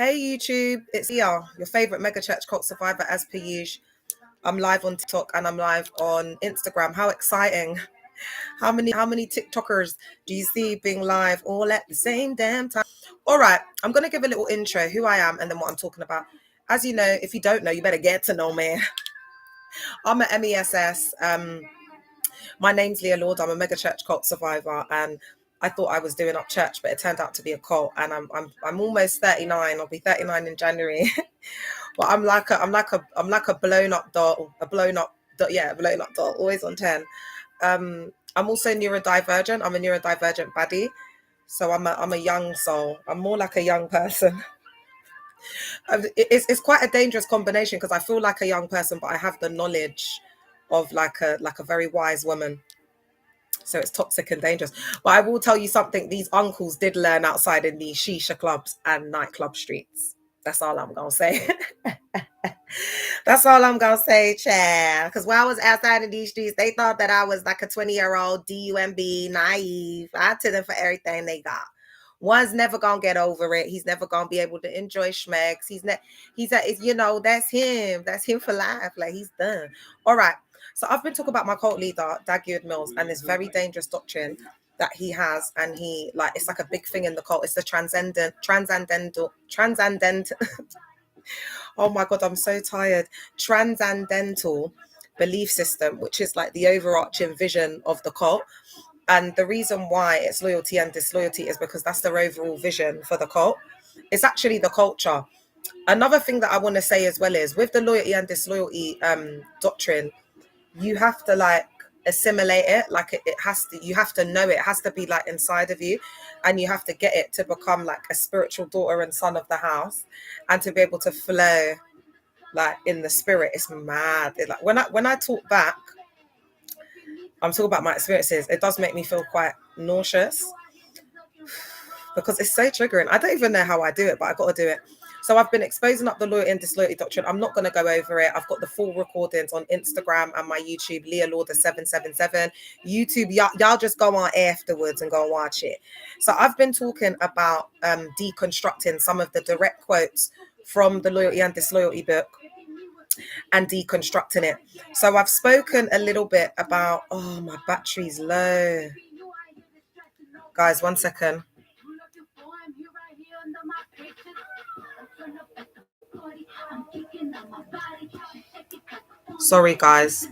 Hey YouTube, it's your favorite mega church cult survivor as per usual. I'm live on TikTok and I'm live on Instagram. How exciting. How many TikTokers do you see being live all at the same damn time? All right, I'm going to give a little intro, who I am and then what I'm talking about. As you know, if you don't know, you better get to know me. I'm an MESS. My name's Leah Lord. I'm a mega church cult survivor, and I thought I was doing up church, but it turned out to be a cult. And I'm almost 39. I'll be 39 in January. But I'm like a blown up doll, a blown up doll, always on 10. I'm also neurodivergent. I'm a neurodivergent baddie, so I'm a young soul. I'm more like a young person. It's quite a dangerous combination because I feel like a young person, but I have the knowledge of like a very wise woman. So it's toxic and dangerous. But I will tell you something, these uncles did learn outside in these shisha clubs and nightclub streets. That's all I'm going to say. That's all I'm going to say, child. Because when I was outside in these streets, they thought that I was like a 20-year-old DUMB, naive. I to them for everything they got. One's never going to get over it. He's never going to be able to enjoy schmegs. That's him. That's him for life. Like, he's done. All right. So I've been talking about my cult leader, Dag Heward-Mills, and this very dangerous doctrine that he has, and it's like a big thing in the cult. It's the transcendental. Oh my God, I'm so tired. Transcendental belief system, which is like the overarching vision of the cult. And the reason why it's loyalty and disloyalty is because that's their overall vision for the cult. It's actually the culture. Another thing that I want to say as well is with the loyalty and disloyalty doctrine, you have to like assimilate it. Like it has to, you have to know it. It has to be like inside of you, and you have to get it to become like a spiritual daughter and son of the house, and to be able to flow like in the spirit. It's mad. Like when I talk back, I'm talking about my experiences. It does make me feel quite nauseous because it's so triggering. I don't even know how I do it, but I got to do it. So I've been exposing up the loyalty and disloyalty doctrine. I'm not going to go over it. I've got the full recordings on Instagram and my YouTube, Leah Lauder 777. YouTube, y'all just go on afterwards and go and watch it. So I've been talking about deconstructing some of the direct quotes from the loyalty and disloyalty book and deconstructing it. So I've spoken a little bit about, oh, my battery's low. Guys, 1 second. Sorry, guys.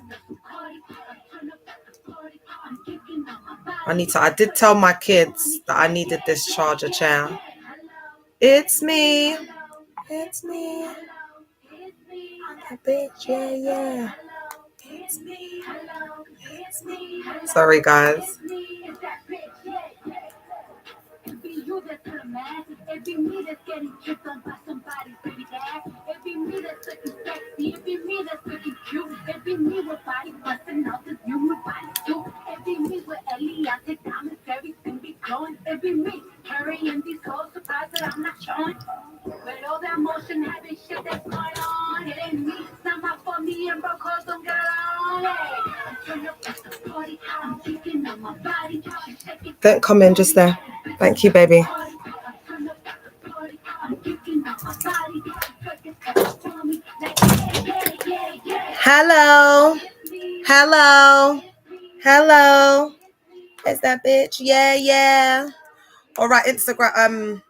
I did tell my kids that I needed this charger chair. It's me. It's me. Bitch, yeah. It's me. It's me. Sorry, guys. Don't come in just there. Thank you, baby. Hello. Hello. Hello. Is that bitch? Yeah. All right, Instagram.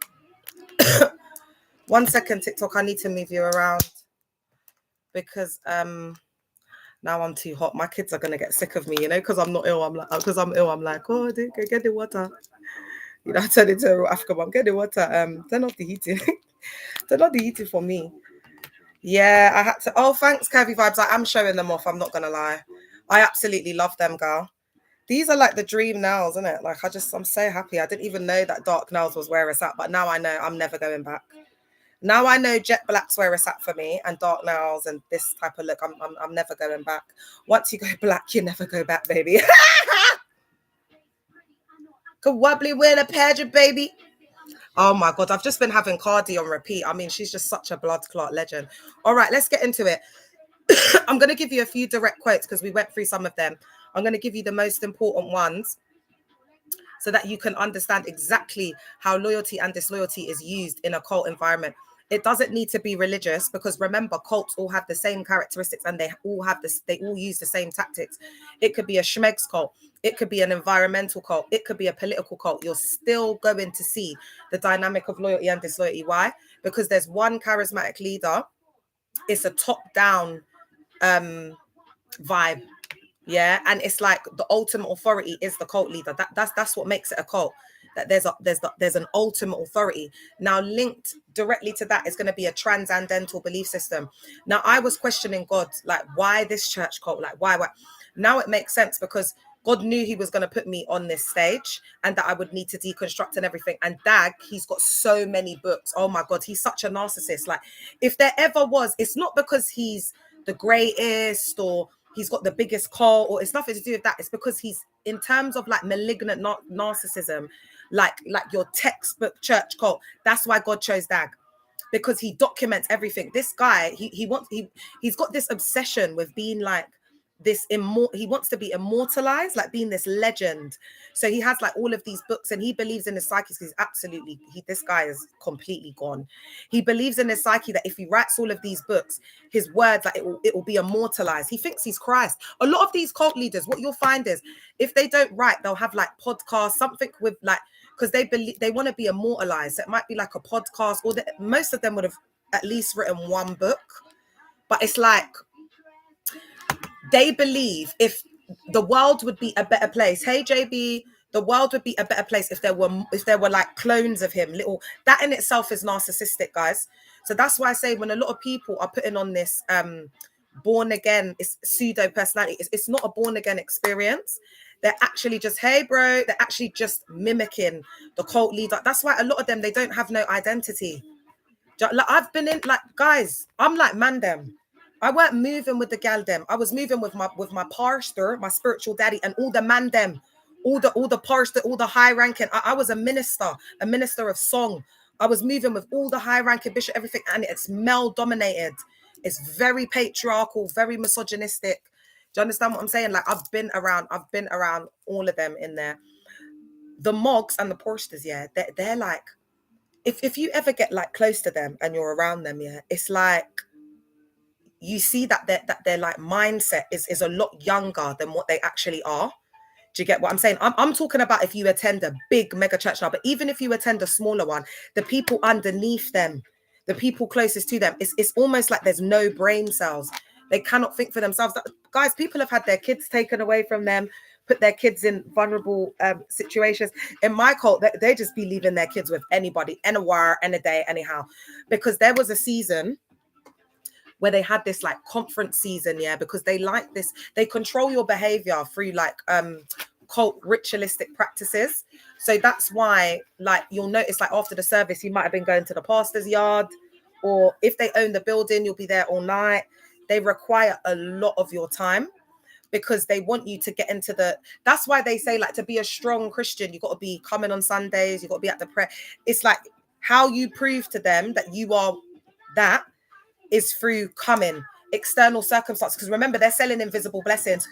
1 second, TikTok. I need to move you around because now I'm too hot. My kids are gonna get sick of me, because I'm not ill. I'm like, oh, go get the water. I turn into a African mom. Get the water. Turn off the heating. Turn off the heating for me. Yeah, I had to. Oh, thanks, Curvy Vibes. I am showing them off. I'm not gonna lie. I absolutely love them, girl. These are like the dream nails, isn't it? Like I'm so happy. I didn't even know that dark nails was where it's at, but now I know I'm never going back. Now I know jet black's where it's at for me, and dark nails and this type of look. I'm never going back. Once you go black, you never go back, baby. Good wobbly with a pageant, baby. Oh my God, I've just been having Cardi on repeat. I mean, she's just such a blood clot legend. All right, let's get into it. I'm going to give you a few direct quotes because we went through some of them. I'm going to give you the most important ones so that you can understand exactly how loyalty and disloyalty is used in a cult environment. It doesn't need to be religious, because remember, cults all have the same characteristics and they all have this, they all use the same tactics. It could be a schmegs cult, it could be an environmental cult, it could be a political cult. You're still going to see the dynamic of loyalty and disloyalty. Why? Because there's one charismatic leader, it's a top-down vibe. Yeah, and it's like the ultimate authority is the cult leader. That's what makes it a cult. That there's an ultimate authority. Now, linked directly to that is going to be a transcendental belief system. Now, I was questioning God, like, why this church cult? Like, why? Now it makes sense, because God knew he was going to put me on this stage and that I would need to deconstruct and everything. And Dag, he's got so many books. Oh my God, he's such a narcissist. Like, if there ever was, it's not because he's the greatest or he's got the biggest cult, or it's nothing to do with that. It's because he's, in terms of like malignant narcissism, like your textbook church cult. That's why God chose Dag, because he documents everything. This guy, he's got this obsession with being like this he wants to be immortalized, like being this legend. So he has like all of these books, and he believes in his psyche. He's absolutely, this guy is completely gone. He believes in his psyche that if he writes all of these books, his words, like it will be immortalized. He thinks he's Christ. A lot of these cult leaders, what you'll find is, if they don't write, they'll have like podcasts, something with like, because they believe they want to be immortalized. So it might be like a podcast, or most of them would have at least written one book. But it's like, they believe if the world would be a better place. Hey JB, the world would be a better place if there were like clones of him. Little, that in itself is narcissistic, guys. So that's why I say, when a lot of people are putting on this born again, it's pseudo personality. It's not a born again experience. They're actually just, hey bro, they're actually just mimicking the cult leader. That's why a lot of them, they don't have no identity. Like, I've been in, like, guys, I'm like Mandem. I weren't moving with the gal dem. I was moving with my pastor, my spiritual daddy, and all the man dem, all the pastor, all the high ranking. I was a minister of song. I was moving with all the high ranking bishop, everything, and it's male dominated. It's very patriarchal, very misogynistic. Do you understand what I'm saying? Like, I've been around all of them in there. The Mogs and the Porsters, yeah, they're like, if you ever get like close to them and you're around them, yeah, it's like, you see that their like mindset is a lot younger than what they actually are. Do you get what I'm saying? I'm talking about if you attend a big mega church now, but even if you attend a smaller one, the people underneath them, the people closest to them, it's almost like there's no brain cells. They cannot think for themselves. Guys, people have had their kids taken away from them, put their kids in vulnerable situations. In my cult, they just be leaving their kids with anybody, anywhere, any day, anyhow. Because there was a season where they had this like conference season, yeah, because they like this, they control your behavior through like cult ritualistic practices. So that's why, like, you'll notice, like, after the service, you might have been going to the pastor's yard, or if they own the building, you'll be there all night. They require a lot of your time, because they want you to get into that's why they say, like, to be a strong Christian, you got to be coming on Sundays, you got to be at the prayer. It's like, how you prove to them that you are that is through coming external circumstances, because remember, they're selling invisible blessings.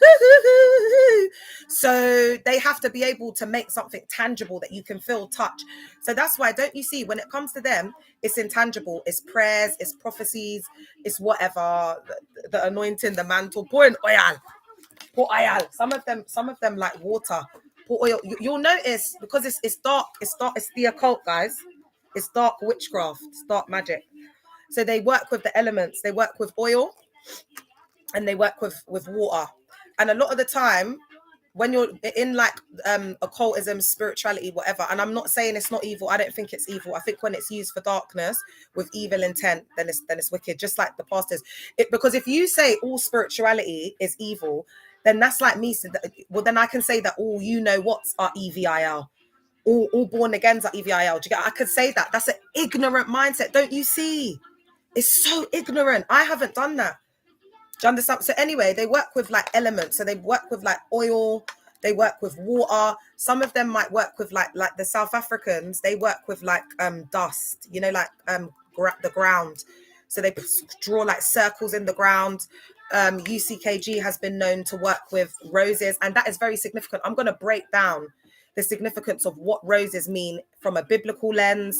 So they have to be able to make something tangible that you can feel, touch. So that's why, don't you see, when it comes to them, it's intangible. It's prayers, it's prophecies, it's whatever, the anointing, the mantle, pouring oil. Pour oil. Some of them like water. Pour oil. You'll notice, because it's dark. It's the occult, guys. It's dark witchcraft. It's dark magic. So they work with the elements. They work with oil, and they work with water. And a lot of the time, when you're in like occultism, spirituality, whatever, and I'm not saying it's not evil. I don't think it's evil. I think when it's used for darkness with evil intent, then it's wicked. Just like the pastors. Because if you say all spirituality is evil, then that's like me. Well, then I can say that all what's are EVIL. All born agains are EVIL. I could say that. That's an ignorant mindset. Don't you see? It's so ignorant. I haven't done that. Do you understand? So anyway, they work with like elements. So they work with like oil. They work with water. Some of them might work with like the South Africans. They work with like dust. Like the ground. So they draw like circles in the ground. UCKG has been known to work with roses, and that is very significant. I'm going to break down the significance of what roses mean from a biblical lens,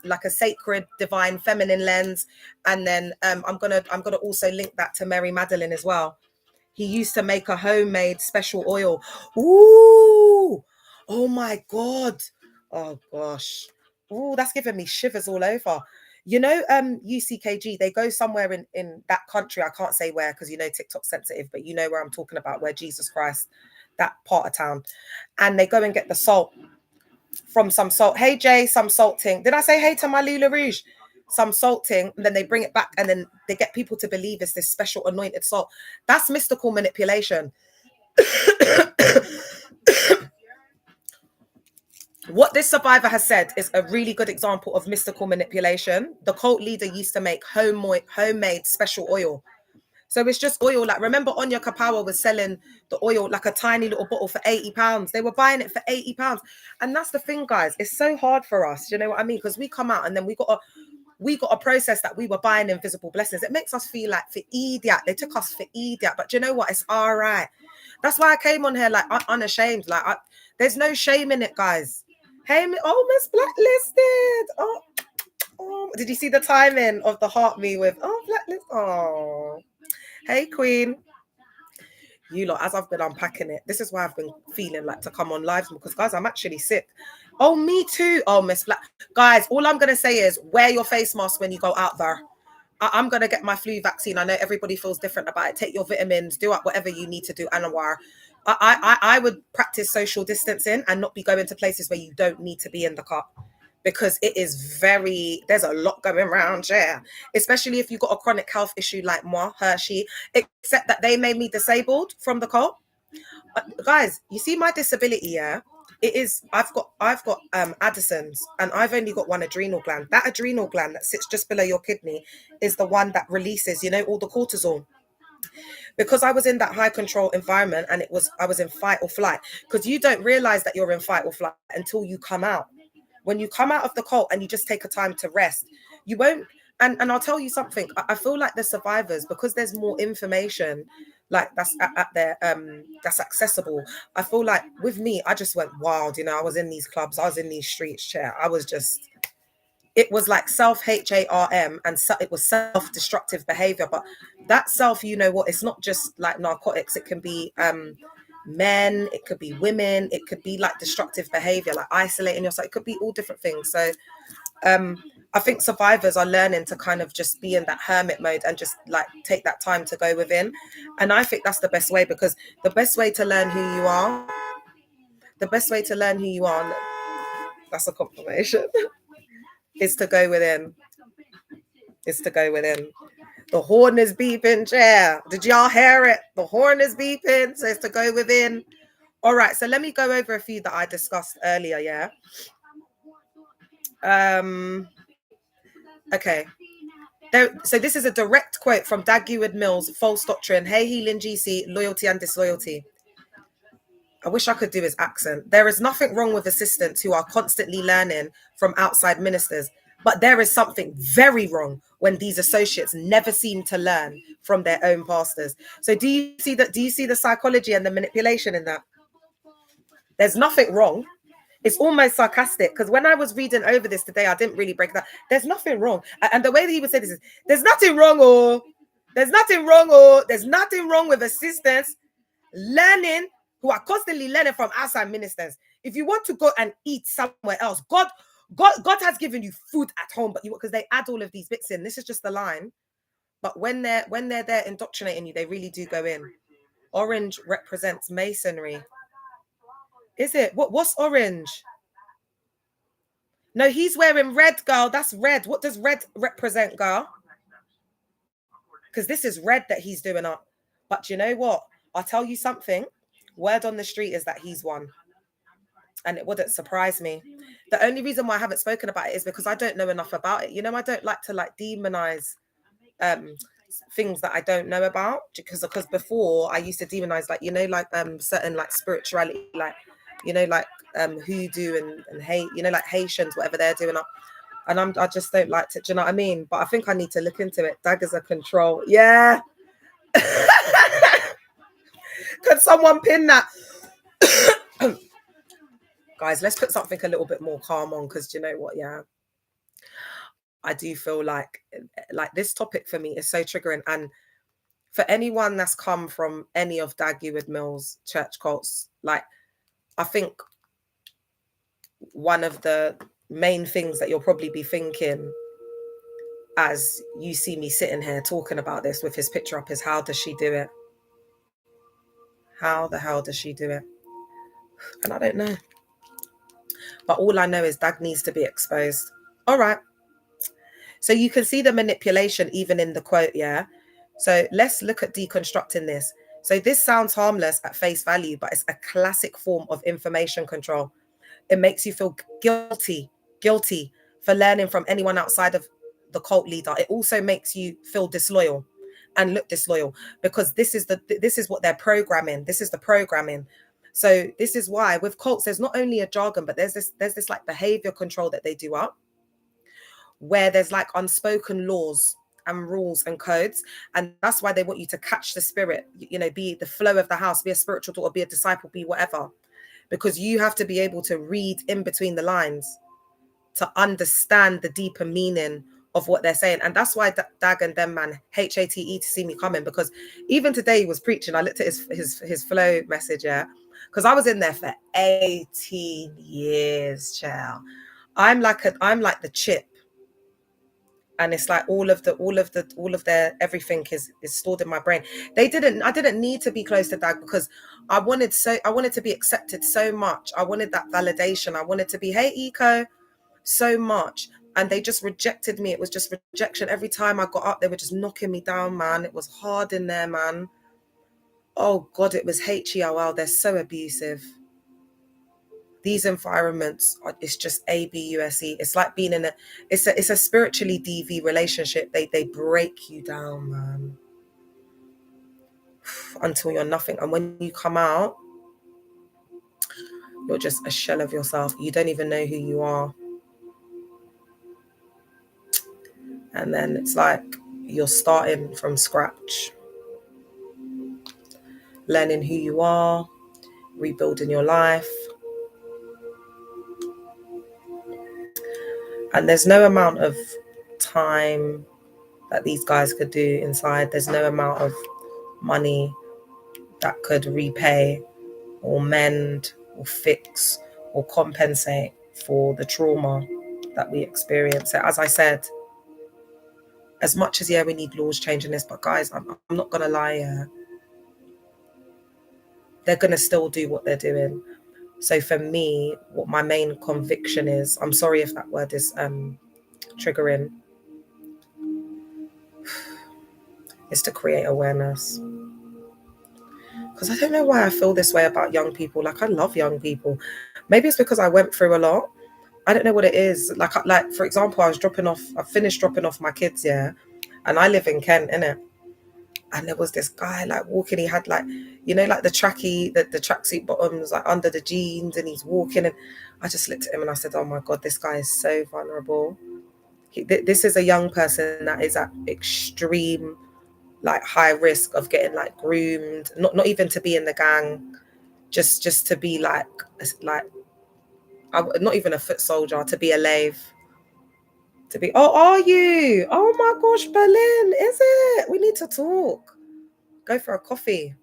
like a sacred, divine, feminine lens. And then I'm gonna also link that to Mary Magdalene as well. He used to make a homemade special oil. Ooh, oh my God. Oh gosh. Ooh, that's giving me shivers all over. You know, UCKG, they go somewhere in that country. I can't say where because, you know, TikTok's sensitive, but you know where I'm talking about, where Jesus Christ, that part of town. And they go and get the salt from some salt. Hey, Jay, some salting. Did I say hey to my Lula Rouge? Some salting, and then they bring it back, and then they get people to believe it's this special anointed salt. That's mystical manipulation. What this survivor has said is a really good example of mystical manipulation. The cult leader used to make homemade special oil. So it's just oil. Like, remember Anya Kapawa was selling the oil, like a tiny little bottle for £80. They were buying it for £80. And that's the thing, guys. It's so hard for us. You know what I mean? Because we come out and then we got a process that we were buying invisible blessings. It makes us feel like for idiot. They took us for idiot. But you know what? It's all right. That's why I came on here like unashamed. Like, there's no shame in it, guys. Hey, Miss Blacklisted. Oh, did you see the timing of the heart me with Blacklist? Oh, hey, Queen. You lot, as I've been unpacking it, this is why I've been feeling like to come on live, because guys, I'm actually sick. Oh, me too. Oh, Miss Black. Guys, all I'm going to say is wear your face mask when you go out there. I'm going to get my flu vaccine. I know everybody feels different about it. Take your vitamins, do whatever you need to do. Anwar, I would practice social distancing and not be going to places where you don't need to be in the car, because it is there's a lot going around, yeah. Especially if you've got a chronic health issue like moi, Hershey, except that they made me disabled from the cult. Guys, you see my disability, yeah? It is, I've got Addison's, and I've only got one adrenal gland. That adrenal gland that sits just below your kidney is the one that releases, you know, all the cortisol. Because I was in that high control environment, and I was in fight or flight, because you don't realize that you're in fight or flight until you come out. When you come out of the cult and you just take a time to rest, you won't. And I'll tell you something. I feel like the survivors, because there's more information, like that's at their that's accessible. I feel like with me, I just went wild. You know, I was in these clubs, I was in these streets, chair. It was like self-harm, and it was self-destructive behavior. But that self, you know what? It's not just like narcotics. It can be men, it could be women, it could be like destructive behavior, like isolating yourself. It could be all different things. So I think survivors are learning to kind of just be in that hermit mode and just like take that time to go within. And I think that's the best way, because the best way to learn who you are, that's a confirmation, is to go within. The horn is beeping, chair. Did y'all hear it? The horn is beeping, so it's to go within. All right, so let me go over a few that I discussed earlier, yeah? Okay. So this is a direct quote from Dag Heward-Mills, False Doctrine, Hey Healing GC, Loyalty and Disloyalty. I wish I could do his accent. There is nothing wrong with assistants who are constantly learning from outside ministers, but there is something very wrong when these associates never seem to learn from their own pastors. So do you see the psychology and the manipulation in that? There's nothing wrong. It's almost sarcastic, because when I was reading over this today, I didn't really break that. There's nothing wrong. And the way that he would say this is, there's nothing wrong, there's nothing wrong with assistants learning, who are constantly learning from outside ministers. If you want to go and eat somewhere else, God has given you food at home, but because they add all of these bits in. This is just the line. But when they're there indoctrinating you, they really do go in. Orange represents masonry. Is it? What's orange? No, he's wearing red, girl. That's red. What does red represent, girl? Because this is red that he's doing up. But you know what? I'll tell you something. Word on the street is that he's won. And it wouldn't surprise me. The only reason why I haven't spoken about it is because I don't know enough about it. You know, I don't like to demonize things that I don't know about. Because before I used to demonize, certain spirituality, hoodoo and hate, Haitians, whatever they're doing up. And I just don't like to, do you know what I mean? But I think I need to look into it. Daggers of control. Yeah. Could someone pin that? Guys, let's put something a little bit more calm on, because do you know what? Yeah, I do feel like this topic for me is so triggering. And for anyone that's come from any of Dag Heward-Mills church cults, like, I think one of the main things that you'll probably be thinking as you see me sitting here talking about this with his picture up is, how does she do it? How the hell does she do it? And I don't know. But all I know is Dag needs to be exposed. All right. So you can see the manipulation even in the quote, yeah? So let's look at deconstructing this. So this sounds harmless at face value, but it's a classic form of information control. It makes you feel guilty for learning from anyone outside of the cult leader. It also makes you feel disloyal and look disloyal, because this is what they're programming. This is the programming. So this is why with cults, there's not only a jargon, but there's this like behavior control that they do up, where there's like unspoken laws and rules and codes. And that's why they want you to catch the spirit, be the flow of the house, be a spiritual daughter, be a disciple, be whatever, because you have to be able to read in between the lines to understand the deeper meaning of what they're saying. And that's why Dag and them, man, hate to see me coming, because even today he was preaching. I looked at his flow message, yeah, because I was in there for 18 years, child. I'm like the chip, and it's like all of their everything is stored in my brain. I didn't need to be close to Dag, because I wanted to be accepted so much. I wanted that validation. I wanted to be, hey Eco, so much. And they just rejected me. It was just rejection. Every time I got up, they were just knocking me down, man. It was hard in there, man. Oh God, it was HELL. They're so abusive. These environments it's just ABUSE. It's like being in it's a spiritually DV relationship. They break you down, man, until you're nothing. And when you come out, you're just a shell of yourself. You don't even know who you are. And then it's like you're starting from scratch, learning who you are, rebuilding your life. And there's no amount of time that these guys could do inside. There's no amount of money that could repay or mend or fix or compensate for the trauma that we experience. So as I said, as much as, yeah, we need laws changing this, but guys, I'm not going to lie, they're going to still do what they're doing. So for me, what my main conviction is, I'm sorry if that word is triggering, is to create awareness. Because I don't know why I feel this way about young people. Like, I love young people. Maybe it's because I went through a lot. I don't know what it is. Like for example, I finished dropping off my kids, yeah, and I live in Kent, innit? And there was this guy like walking. He had like, like the tracksuit bottoms like under the jeans, and he's walking. And I just looked at him and I said, "Oh my God, this guy is so vulnerable." This is a young person that is at extreme, like, high risk of getting like groomed. Not even to be in the gang, just to be like not even a foot soldier, to be a lave. To be, oh, are you? Oh my gosh, Berlin, is it? We need to talk. Go for a coffee.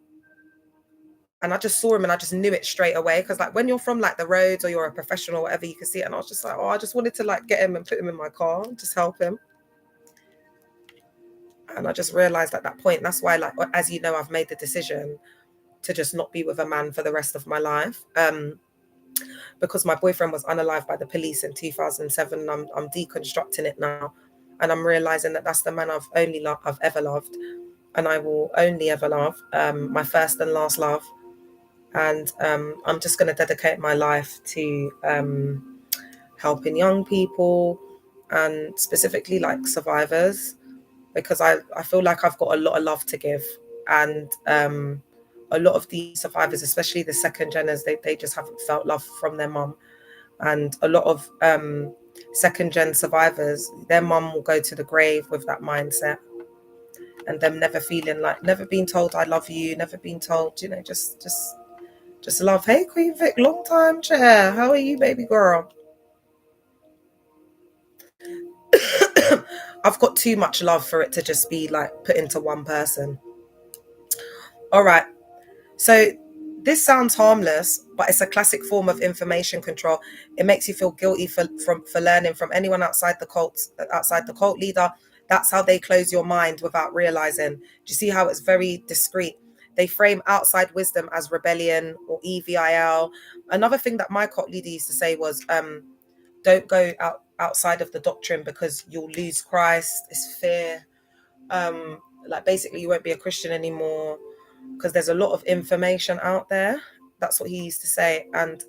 And I just saw him and I just knew it straight away. Because like when you're from like the roads or you're a professional or whatever, you can see it. And I was just like, oh, I just wanted to like get him and put him in my car, just help him. And I just realized at that point, that's why, like, as you know, I've made the decision to just not be with a man for the rest of my life. Because my boyfriend was unalived by the police in 2007. And I'm deconstructing it now. And I'm realizing that that's the man I've ever loved. And I will only ever love, my first and last love. And I'm just going to dedicate my life to helping young people, and specifically like survivors, because I feel like I've got a lot of love to give. And a lot of these survivors, especially the second geners, they just haven't felt love from their mum. And a lot of second gen survivors, their mum will go to the grave with that mindset, and them never being told I love you, never being told, just Just love. Hey, Queen Vic, long time chair. How are you, baby girl? I've got too much love for it to just be like put into one person. All right. So this sounds harmless, but it's a classic form of information control. It makes you feel guilty for learning from anyone outside the cult leader. That's how they close your mind without realizing. Do you see how it's very discreet? They frame outside wisdom as rebellion or EVIL. Another thing that my cult leader used to say was, don't go outside of the doctrine because you'll lose Christ. It's fear. Like basically you won't be a Christian anymore because there's a lot of information out there. That's what he used to say. And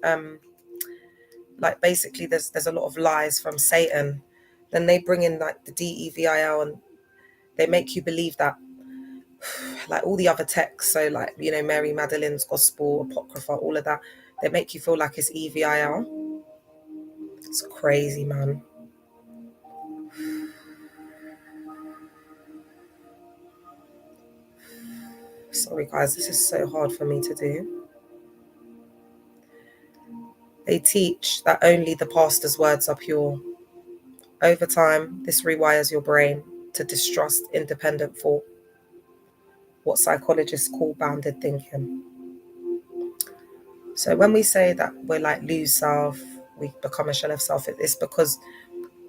like basically there's a lot of lies from Satan. Then they bring in like the DEVIL and they make you believe that like all the other texts, so like, you know, Mary Magdalene's Gospel, Apocrypha, all of that, they make you feel like it's EVIL. It's crazy, man. Sorry guys, this is so hard for me to do. They teach that only the pastor's words are pure. Over time, this rewires your brain to distrust independent thought, what psychologists call bounded thinking. So when we say that we're like lose self, we become a shell of self, it's because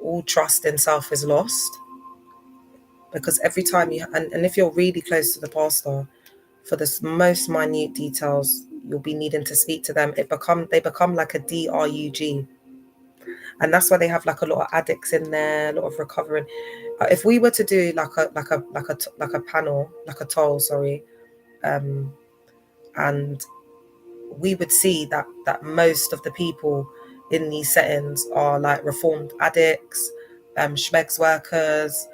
all trust in self is lost. Because every time and if you're really close to the pastor, for the most minute details, you'll be needing to speak to them. They become like a DRUG. And that's why they have like a lot of addicts in there, a lot of recovering. If we were to do like a panel, like a toll, sorry, and we would see that most of the people in these settings are like reformed addicts, schmegs workers,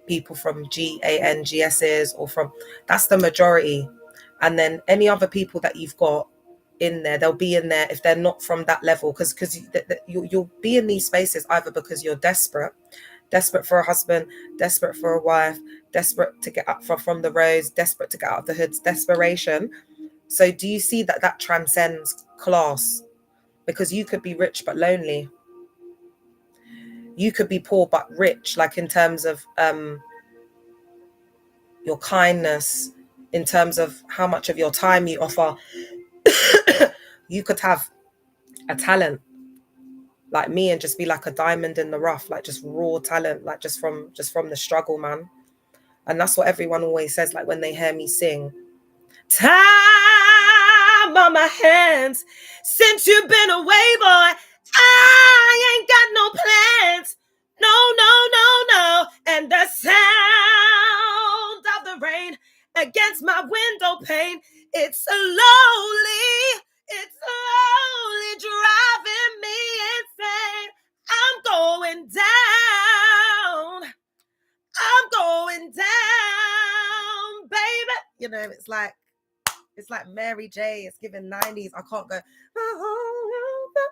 people from GANGSs or from, that's the majority. And then any other people that you've got in there, they'll be in there if they're not from that level, because you'll be in these spaces either because you're desperate for a husband, desperate for a wife, desperate to get up from the roads, desperate to get out of the hoods, desperation. So do you see that transcends class? Because you could be rich but lonely. You could be poor but rich, like in terms of your kindness, in terms of how much of your time you offer. You could have a talent like me and just be like a diamond in the rough, like just raw talent, like just from the struggle, man. And that's what everyone always says, like when they hear me sing. Time on my hands since you've been away, boy. I ain't got no plans. No, no, no, no. And the sound of the rain against my window pane, it's slowly driving me insane. I'm going down. I'm going down, baby. You know, it's like Mary J. It's giving 90s. I can't go.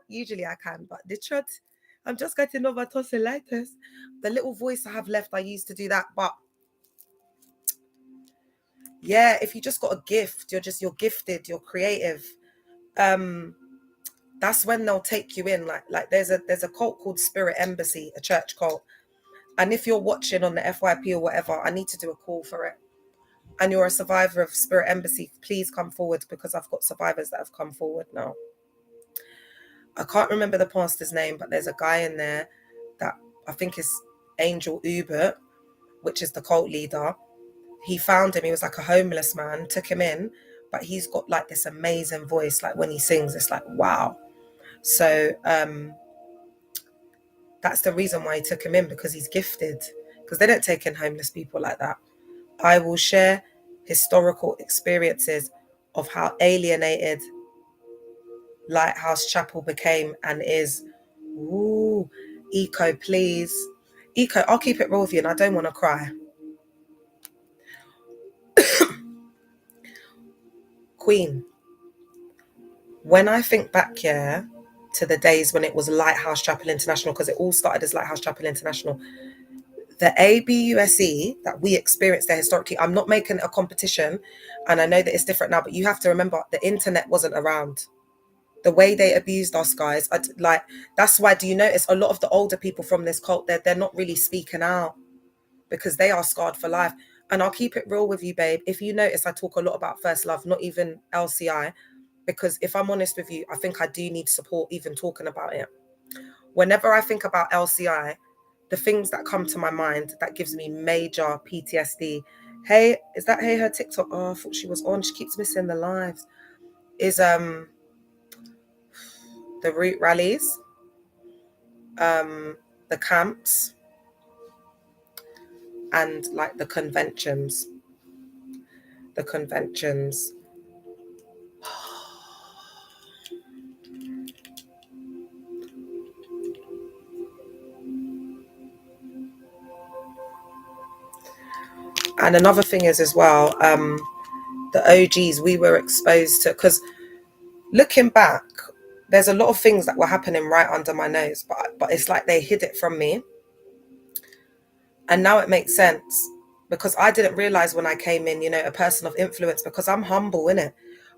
Usually I can, but the truth, I'm just getting over tonsillitis. The little voice I have left, I used to do that. But yeah, if you just got a gift, you're gifted, you're creative. That's when they'll take you in. Like there's a cult called Spirit Embassy, a church cult. And if you're watching on the FYP or whatever, I need to do a call for it. And you're a survivor of Spirit Embassy, please come forward, because I've got survivors that have come forward now. I can't remember the pastor's name, but there's a guy in there that I think is Angel Ubert, which is the cult leader. He found him. He was like a homeless man, took him in, but he's got like this amazing voice. Like when he sings, it's like, wow. So that's the reason why he took him in, because he's gifted, because they don't take in homeless people like that. I will share historical experiences of how alienated Lighthouse Chapel became and is. Ooh, Eco, please. Eco, I'll keep it real with you, and I don't want to cry. Queen, when I think back here to the days when it was Lighthouse Chapel International, because it all started as Lighthouse Chapel International, the ABUSE that we experienced there historically, I'm not making it a competition, and I know that it's different now, but you have to remember the internet wasn't around. The way they abused us, guys, that's why, do you notice a lot of the older people from this cult, they're not really speaking out because they are scarred for life. And I'll keep it real with you, babe. If you notice, I talk a lot about first love, not even LCI, because if I'm honest with you, I think I do need support even talking about it. Whenever I think about LCI, the things that come to my mind that gives me major PTSD. Hey, is that her TikTok? Oh, I thought she was on. She keeps missing the lives. Is the route rallies, the camps, and like the conventions. The conventions. And another thing is as well, the OGs we were exposed to, because looking back, there's a lot of things that were happening right under my nose, but it's like they hid it from me. And now it makes sense, because I didn't realize when I came in, a person of influence, because I'm humble, innit?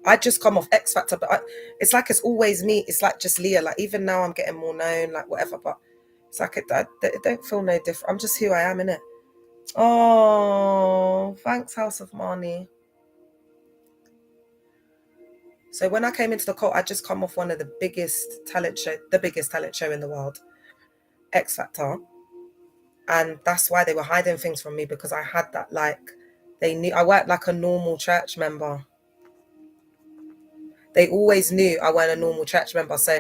I just come off X Factor, but it's like it's always me. It's like just Leah. Like even now I'm getting more known, like whatever, but it's like it don't feel no different. I'm just who I am, innit? Oh, thanks, House of Marnie. So when I came into the cult, I just come off one of the biggest talent show in the world, X Factor. And that's why they were hiding things from me, because I had that, like, they knew I worked like a normal church member. They always knew I weren't a normal church member. So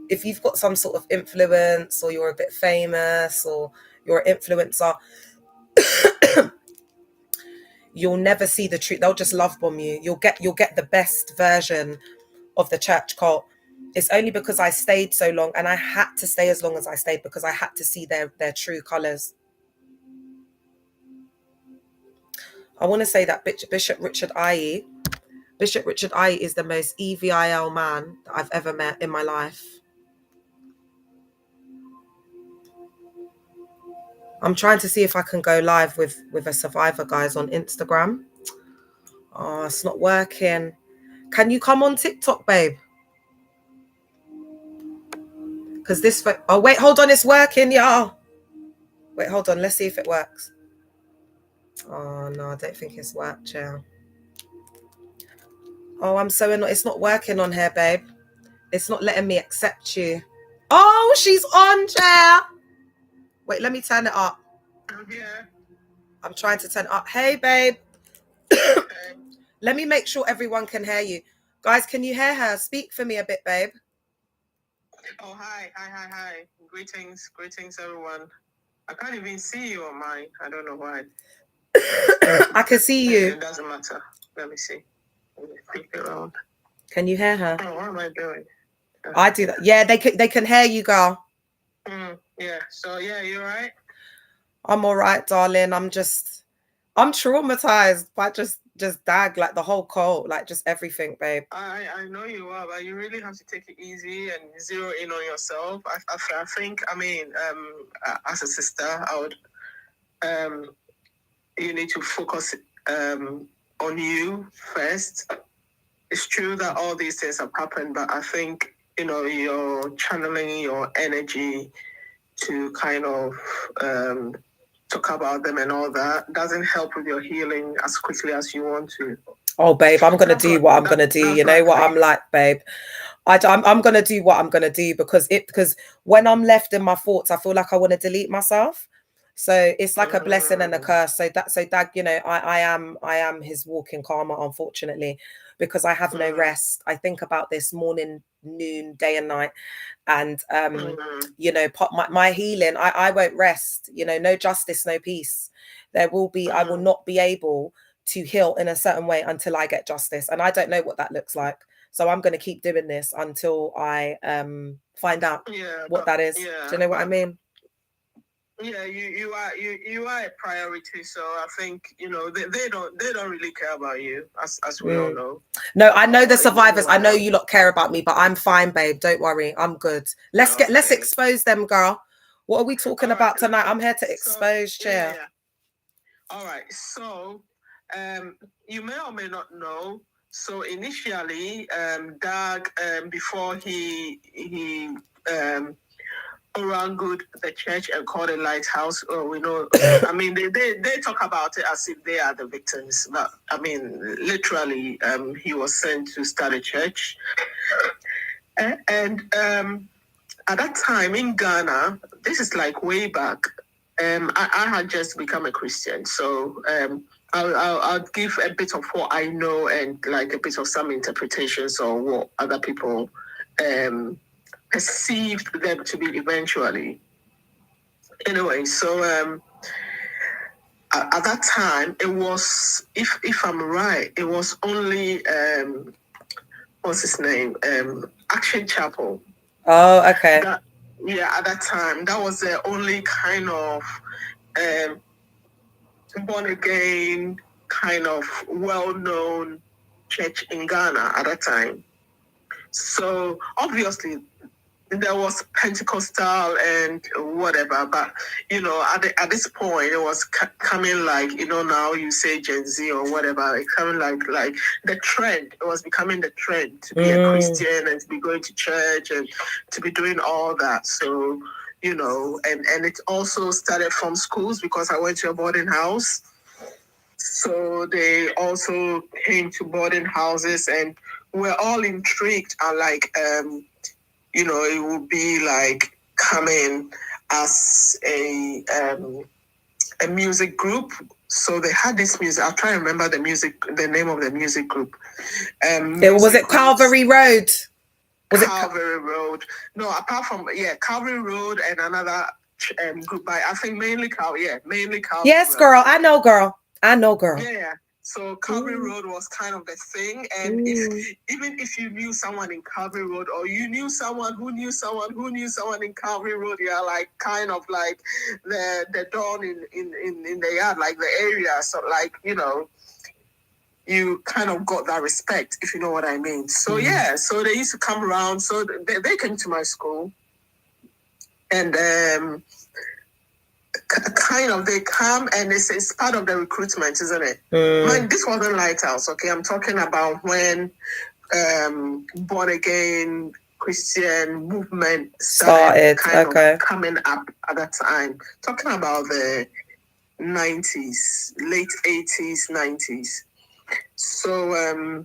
if you've got some sort of influence, or you're a bit famous, or you're an influencer, you'll never see the truth. They'll just love bomb you. You'll get the best version of the church cult. It's only because I stayed so long, and I had to stay as long as I stayed, because I had to see their true colors. I want to say that Bishop Richard Aye is the most EVIL man that I've ever met in my life. I'm trying to see if I can go live with a survivor, guys, on Instagram. Oh, it's not working. Can you come on TikTok, babe? Because oh, wait, hold on, it's working, y'all. Wait, hold on, let's see if it works. Oh, no, I don't think it's worked, yeah. Oh, I'm so annoyed. It's not working on here, babe. It's not letting me accept you. Oh, she's on, chair. Wait, let me turn it up. I'm here. I'm trying to turn it up. Hey, babe. Let me make sure everyone can hear you. Guys, can you hear her? Speak for me a bit, babe. Oh, hi. Greetings, everyone. I can't even see you on mine. I don't know why. I can see you. It doesn't matter. Let me see. Let me flip it around. Can you hear her? Oh, what am I doing? I do that. Yeah, they can hear you, girl. Yeah. So yeah, you all right? I'm all right, darling. I'm traumatized by just Dag, like the whole cult, like just everything, babe. I know you are, but you really have to take it easy and zero in on yourself. I think, as a sister, I would, you need to focus on you first. It's true that all these things have happened, but I think, you're channeling your energy to kind of talk about them and all that doesn't help with your healing as quickly as you want to. Oh, babe, I'm gonna do what I'm gonna do. You know what I'm like, babe. I'm gonna do what I'm gonna do, because when I'm left in my thoughts, I feel like I want to delete myself. So it's like a blessing and a curse. So Dag, I am his walking karma, unfortunately, because I have no rest. I think about this morning, noon, day and night. And my healing, I won't rest. No justice, no peace. There will be, I will not be able to heal in a certain way until I get justice, and I don't know what that looks like. So I'm going to keep doing this until I find out what that is. Yeah, do you know what I mean? Yeah, you are a priority. So I think they don't really care about you, as we all know. No, I know the survivors. I know you lot care about me, but I'm fine, babe. Don't worry, I'm good. Let's expose them, girl. What are we talking about tonight? I'm here to expose, Chair. Yeah. All right. So, you may or may not know. So initially, Dag, before he orangued the church and called it lighthouse. We know. I mean, they talk about it as if they are the victims, but I mean, literally, he was sent to start a church, and at that time in Ghana, this is like way back. I had just become a Christian, so I'll give a bit of what I know and like a bit of some interpretations or what other people perceived them to be eventually. Anyway, so at that time, it was, if I'm right, it was only what's his name, Action Chapel. Oh, okay. At that time, that was the only kind of born again, kind of well-known church in Ghana at that time. So obviously, there was Pentecostal and whatever, but at this point, it was coming like now you say Gen Z or whatever. It's coming like the trend. It was becoming the trend to be a Christian and to be going to church and to be doing all that. So and it also started from schools because I went to a boarding house. So they also came to boarding houses and we're all intrigued and like it would be like coming as a music group. So they had this music. I'll try and remember the name of the music group. Was it Calvary Road? Calvary Road? No, apart from Calvary Road and another group by I think mainly Calvary. Yes, Road. girl. I know, girl. Yeah. So Calvary Road was kind of the thing, and even if you knew someone in Calvary Road, or you knew someone who knew someone who knew someone in Calvary Road, you're like kind of like the dawn in the yard, like the area. So like you kind of got that respect, if you know what I mean. So so they used to come around. So they came to my school, and kind of they come and it's part of the recruitment, isn't it? Man, this wasn't Lighthouse, okay? I'm talking about when born again Christian movement started kind of coming up at that time. Talking about the 90s, late 80s, 90s. So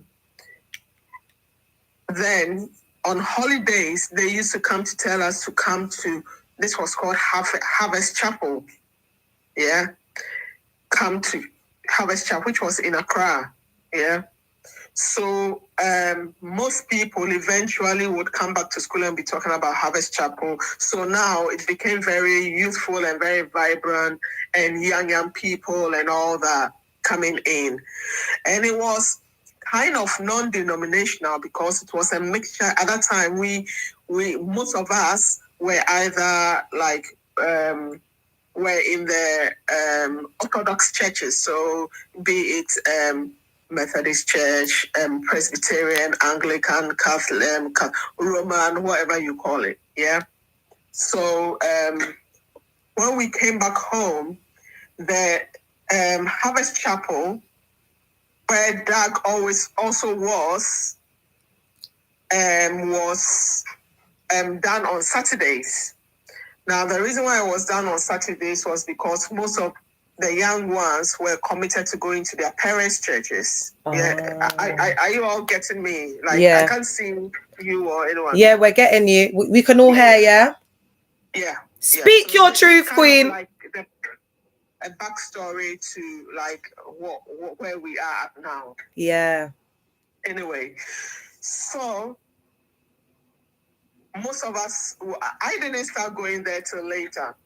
then on holidays they used to come to tell us to come to, this was called Harvest Chapel. Yeah. Come to Harvest Chapel, which was in Accra. Yeah. So most people eventually would come back to school and be talking about Harvest Chapel. So now it became very youthful and very vibrant, and young people and all that coming in. And it was kind of non-denominational because it was a mixture. At that time, we most of us were either like were in the Orthodox churches, so be it Methodist Church, Presbyterian, Anglican, Catholic, Roman, whatever you call it. Yeah. So when we came back home, the Harvest Chapel, where Dag always also was done on Saturdays. Now, the reason why it was done on Saturdays was because most of the young ones were committed to going to their parents' churches. Yeah, are you all getting me? Like, I can't see you or anyone. Yeah, we're getting you. We can all hear, yeah? Yeah. Speak your truth, Queen. Like a backstory to like where we are at now. Yeah. Anyway, so most of us, I didn't start going there till later,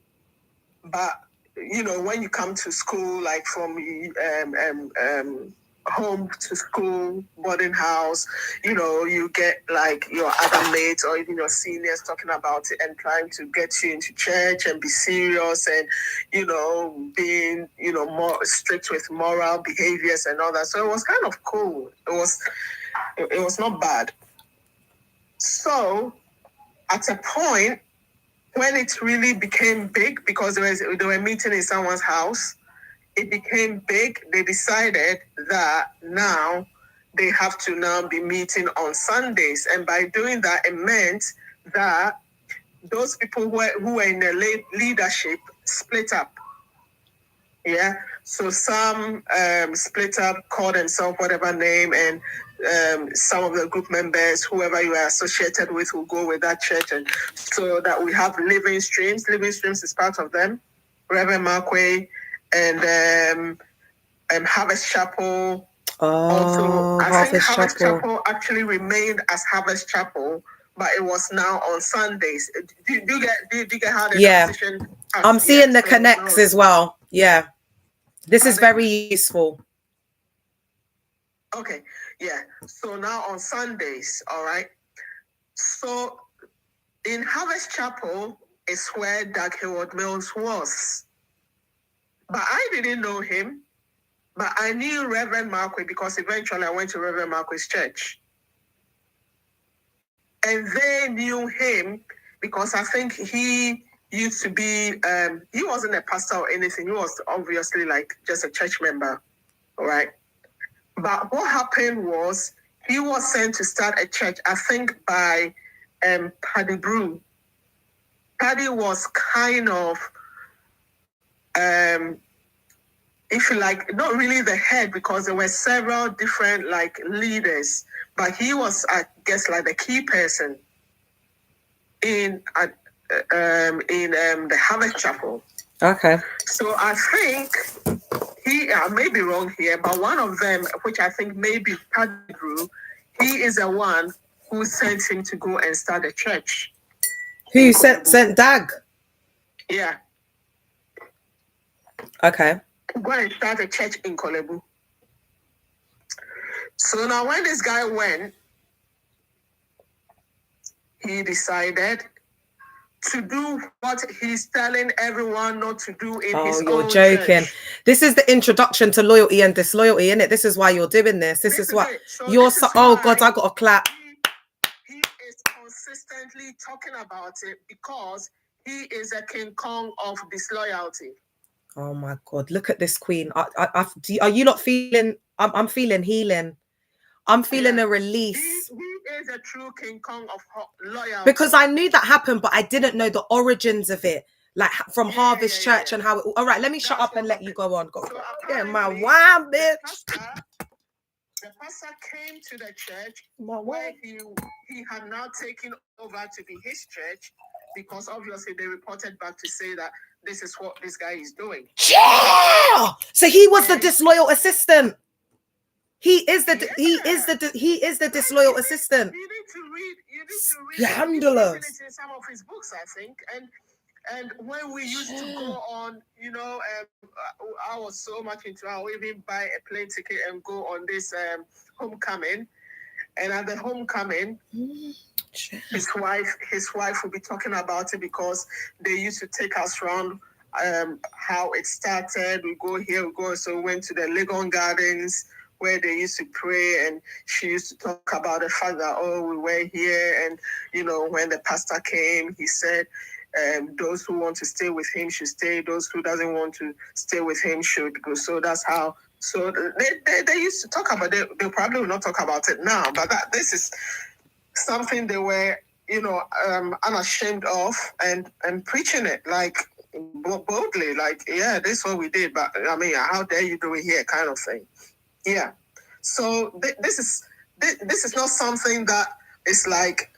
but when you come to school, like from home to school, boarding house, you get like your other mates or even your seniors talking about it and trying to get you into church and be serious and being more strict with moral behaviors and all that. So it was kind of cool. It was not bad. So at a point, when it really became big, because they were meeting in someone's house, it became big. They decided that now they have to now be meeting on Sundays. And by doing that, it meant that those people who were in the leadership split up. Yeah. So some split up, called themselves whatever name, and some of the group members, whoever you are associated with, will go with that church. And so that we have Living Streams. Living Streams is part of them. Reverend Markway and Harvest Chapel. Oh, I think Harvest Chapel actually remained as Harvest Chapel, but it was now on Sundays. Do you get how the transition? I'm seeing the connects as well. Yeah. This is very useful. Okay, yeah. So now on Sundays, all right. So in Harvest Chapel is where Dag Heward-Mills was. But I didn't know him, but I knew Reverend Markway because eventually I went to Reverend Markway's church. And they knew him because I think he used to be, he wasn't a pastor or anything. He was obviously like just a church member, all right? But what happened was he was sent to start a church, I think by Paddy Brew. Paddy was kind of, if you like, not really the head because there were several different like leaders, but he was, I guess, like the key person in the Harvest Chapel. Okay. So I think I may be wrong here, but one of them, which I think may be Paddy Brew, he is the one who sent him to go and start a church. Who sent Dag? Yeah. Okay. Go and start a church in Kolebu. So now when this guy went, he decided to do what he's telling everyone not to do in his own church. Oh, you're joking. This is the introduction to loyalty and disloyalty, isn't it? This is why you're doing this. This is what you're so, oh God, I got to clap. He is consistently talking about it because he is a King Kong of disloyalty. Oh my God, look at this queen. Are you not feeling, I'm feeling healing. I'm feeling a release. He is a true King Kong of loyalty. Because I knew that happened, but I didn't know the origins of it. Like from Harvest Church and how it... All right, let me shut up and let you go on. Go. Yeah, my wild bitch. The pastor came to the church where he had now taken over to be his church because obviously they reported back to say that this is what this guy is doing. Yeah! So he was the disloyal assistant. He is the disloyal assistant. You need to read Scandalous. in some of his books, I think. And when we used to go on, I was so much into, I would even buy a plane ticket and go on this homecoming. And at the homecoming, his wife would be talking about it because they used to take us around how it started. We go here, we go. So we went to the Legon Gardens where they used to pray, and she used to talk about the fact that, we were here, and, when the pastor came, he said, those who want to stay with him should stay, those who doesn't want to stay with him should go. So that's how, they used to talk about it. They probably will not talk about it now, but this is something they were, unashamed of and preaching it, like, boldly, like, yeah, this is what we did, but, I mean, how dare you do it here, kind of thing. Yeah. So this is not something that is like,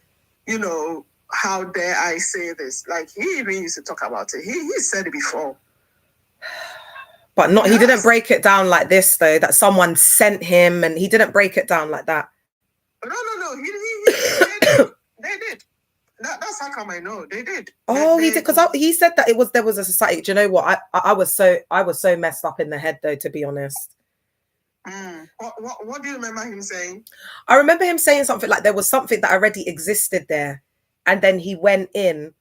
how dare I say this? Like, he even used to talk about it. He said it before. But he didn't break it down like this, though, that someone sent him, and he didn't break it down like that. No. They did. That's how come I know. They did. Oh, he did, because he said that there was a society. Do you know what? I was so messed up in the head, though, to be honest. What do you remember him saying? I remember him saying something like there was something that already existed there, and then he went in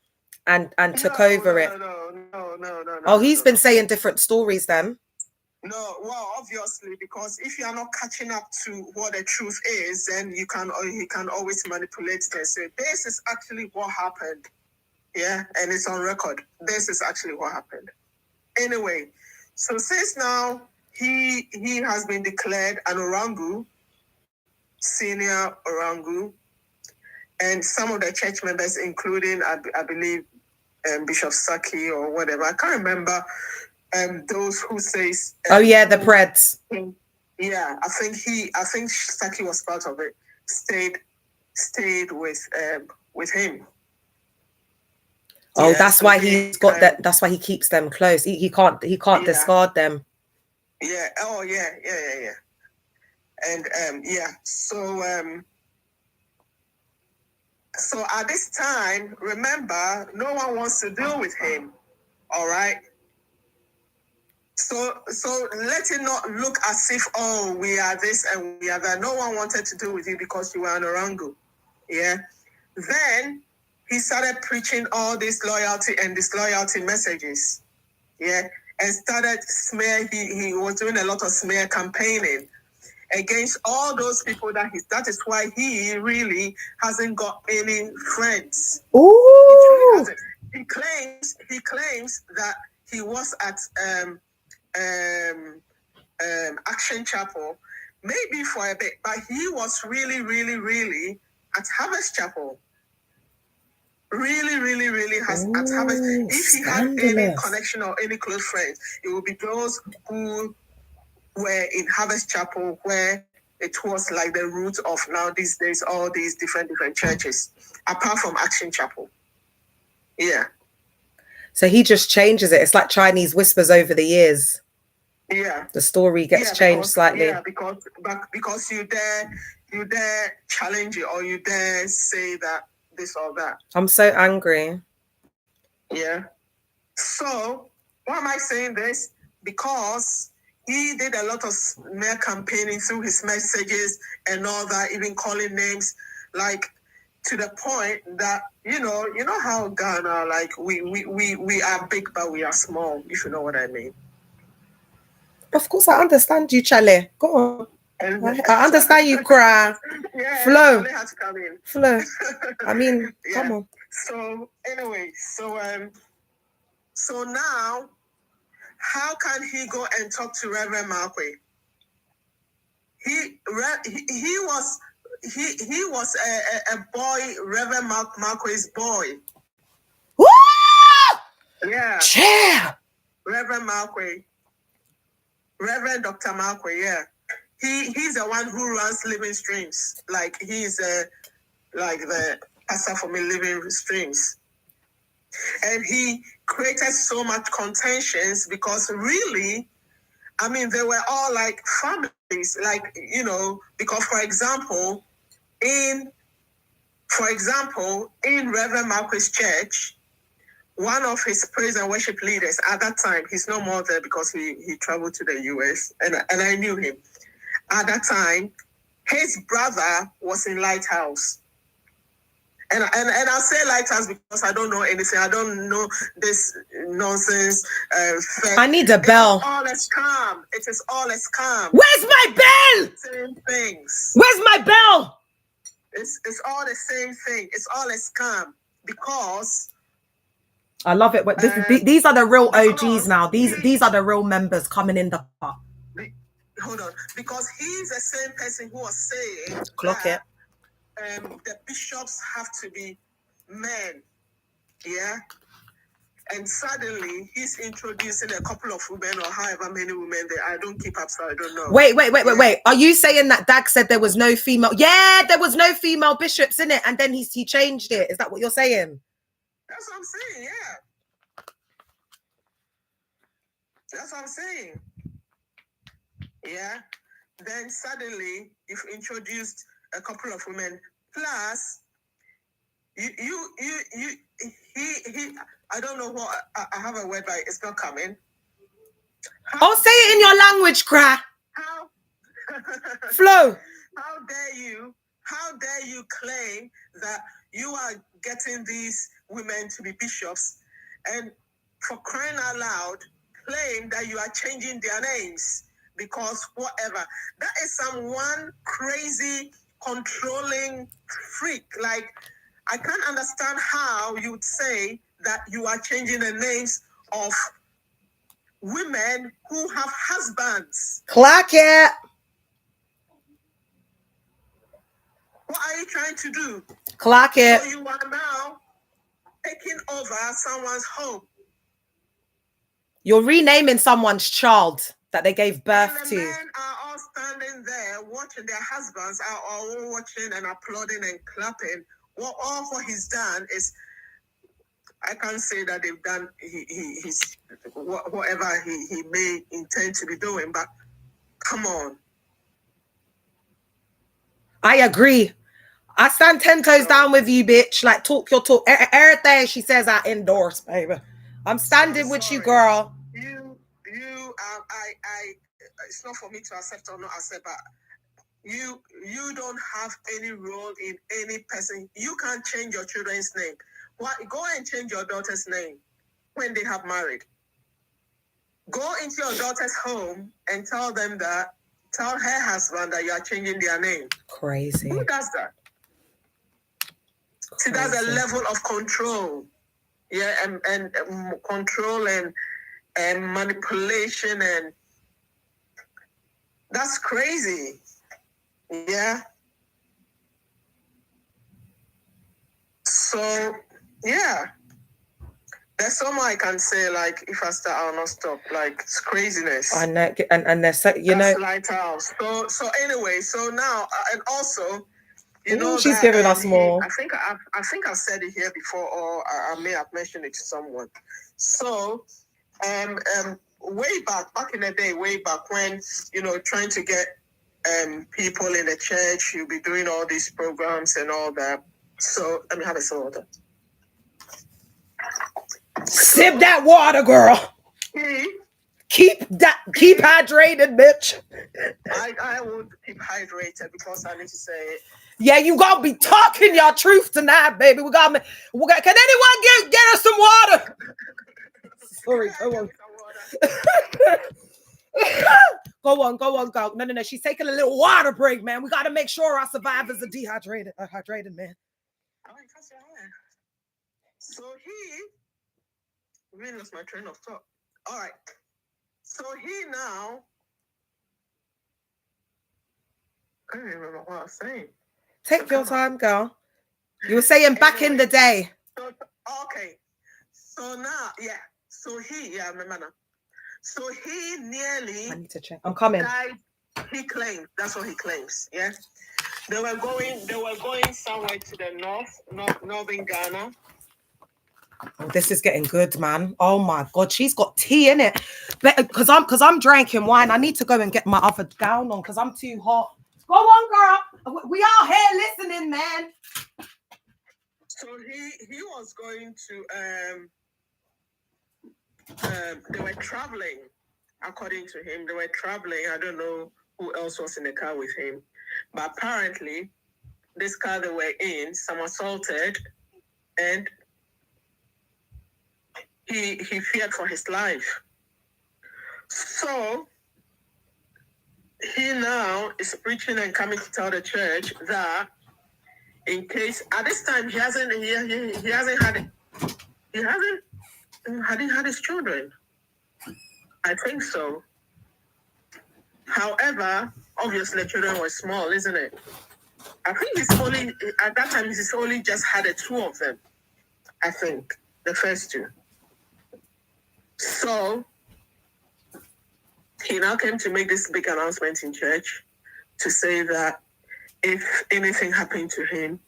and took over it. No. Oh, he's been saying different stories then. No, well, obviously, because if you are not catching up to what the truth is, then he can always manipulate this. So this is actually what happened. Yeah, and it's on record. This is actually what happened. Anyway, so since now he has been declared an Orangu, senior Orangu, and some of the church members, including I believe Bishop Saki or whatever, I can't remember. Those who says oh yeah, the Preds. Yeah, I think Saki was part of it. Stayed with him. Oh, Yeah, that's so why he's got that. That's why he keeps them close. He can't discard them. Yeah. Oh yeah. And so at this time, remember, no one wants to deal with him. All right. So let it not look as if, oh, we are this and we are that. No one wanted to deal with you because you were an Orangu. Yeah. Then he started preaching all these loyalty and disloyalty messages. Yeah. And started smear. He was doing a lot of smear campaigning against all those people that is why he really hasn't got any friends. Ooh. He claims that he was at Action Chapel, maybe for a bit, but he was really, really, really at Harvest Chapel. Really, really, really at Harvest. If he had any connection or any close friends, it would be those who were in Harvest Chapel, where it was like the root of now these days all these different churches, apart from Action Chapel. Yeah. So he just changes it. It's like Chinese whispers over the years. Yeah. The story gets changed slightly. Yeah, because you dare challenge it, or you dare say that this or that. I'm so angry. Yeah. So why am I saying this? Because he did a lot of smear campaigning through his messages and all that, even calling names, like to the point that you know how Ghana, like we are big but we are small, if you know what I mean. Of course, I understand you, Chale. Go on. I understand you, cry. Yeah, Flow. Chale had to come in. Flow. I mean, yeah. Come on. So anyway, so now, how can he go and talk to Reverend Marquis? He was a boy, Reverend Marquis' boy. Woo! Yeah. Chair. Reverend Marquis. Reverend Dr. Marquis, yeah. He's the one who runs Living Streams. Like he's like the pastor for me, Living Streams. And he created so much contentions because really, I mean, they were all like families, like, you know, because for example, in Reverend Marquis' church, one of his praise and worship leaders at that time, he's no more there because he traveled to the US, and I knew him. At that time, his brother was in Lighthouse. And I'll say Lighthouse because I don't know anything. I don't know this nonsense. I need a bell. It's all a scam. It is all a scam. Where's my bell? Same things. Where's my bell? It's all the same thing. It's all a scam because I love it. These are the real OGs now. These are the real members coming in the car. Hold on, because he's the same person who was saying Clock that, the bishops have to be men, yeah. And suddenly he's introducing a couple of women or however many women there. I don't keep up, so I don't know. Wait. Are you saying that Dag said there was no female? Yeah, there was no female bishops in it, and then he changed it. Is that what you're saying? That's what I'm saying, yeah. That's what I'm saying. Yeah. Then suddenly you've introduced a couple of women. Plus, he I don't know what I have a word, but it's not coming. I'll say it in your language, cry. How Flow. How dare you claim that you are getting these women to be bishops, and for crying out loud, claim that you are changing their names because whatever. That is some one crazy controlling freak. Like, I can't understand how you would say that you are changing the names of women who have husbands. Clock it. What are you trying to do? Clock it. So you are now taking over someone's home. You're renaming someone's child that they gave birth And to. the men are all standing there watching, their husbands are all watching and applauding and clapping. Well, all what he's done is, I can't say that they've done he's whatever he may intend to be doing, but come on. I agree. I stand 10 toes down with you, bitch. Like, talk your talk. Everything she says, I endorse, baby. I'm standing with you, girl. It's not for me to accept or not accept, but you don't have any role in any person. You can't change your children's name. Why? Go and change your daughter's name when they have married. Go into your daughter's home and tell her husband that you are changing their name. Crazy. Who does that? See, that's a level of control. Yeah, and control and manipulation, and that's crazy. Yeah. So, yeah. There's so much I can say, like, if I start, I'll not stop. Like, it's craziness. I know, and there's so, you know. Lighthouse. So anyway, so now, and also, you know, she's that, giving us more. I think I've said it here before, or I may have mentioned it to someone. So, way back in the day, way back when, you know, trying to get people in the church, you'll be doing all these programs and all that. So let me have a soda. Sip that water, girl. Keep hydrated, bitch. I would keep hydrated because I need to say it. Yeah, you gonna be talking your truth tonight, baby. We got. Can anyone get us some water? Sorry, go on. Go on. No. She's taking a little water break, man. We got to make sure our survivors are hydrated, man. So he really lost my train of thought. All right. So he now, I don't remember what I was saying. Take your time, girl. You were saying back in the day. So, okay. So now, yeah. So he, I remember now. So he nearly. I need to check. I'm coming. Died. He claimed. That's what he claims. Yeah. They were going somewhere to the northern Ghana. Oh, this is getting good, man. Oh my God, she's got tea in it. Because I'm drinking wine. I need to go and get my other gown on because I'm too hot. Go on, girl. We all here listening, man. So he was going to they were traveling, according to him. They were traveling. I don't know who else was in the car with him, but apparently this car they were in, some assaulted, and he feared for his life. So he now is preaching and coming to tell the church that in case at this time he hasn't had his children. I think so. However, obviously the children were small, isn't it? I think at that time he's only just had two of them. I think the first two. So he now came to make this big announcement in church to say that if anything happened to him,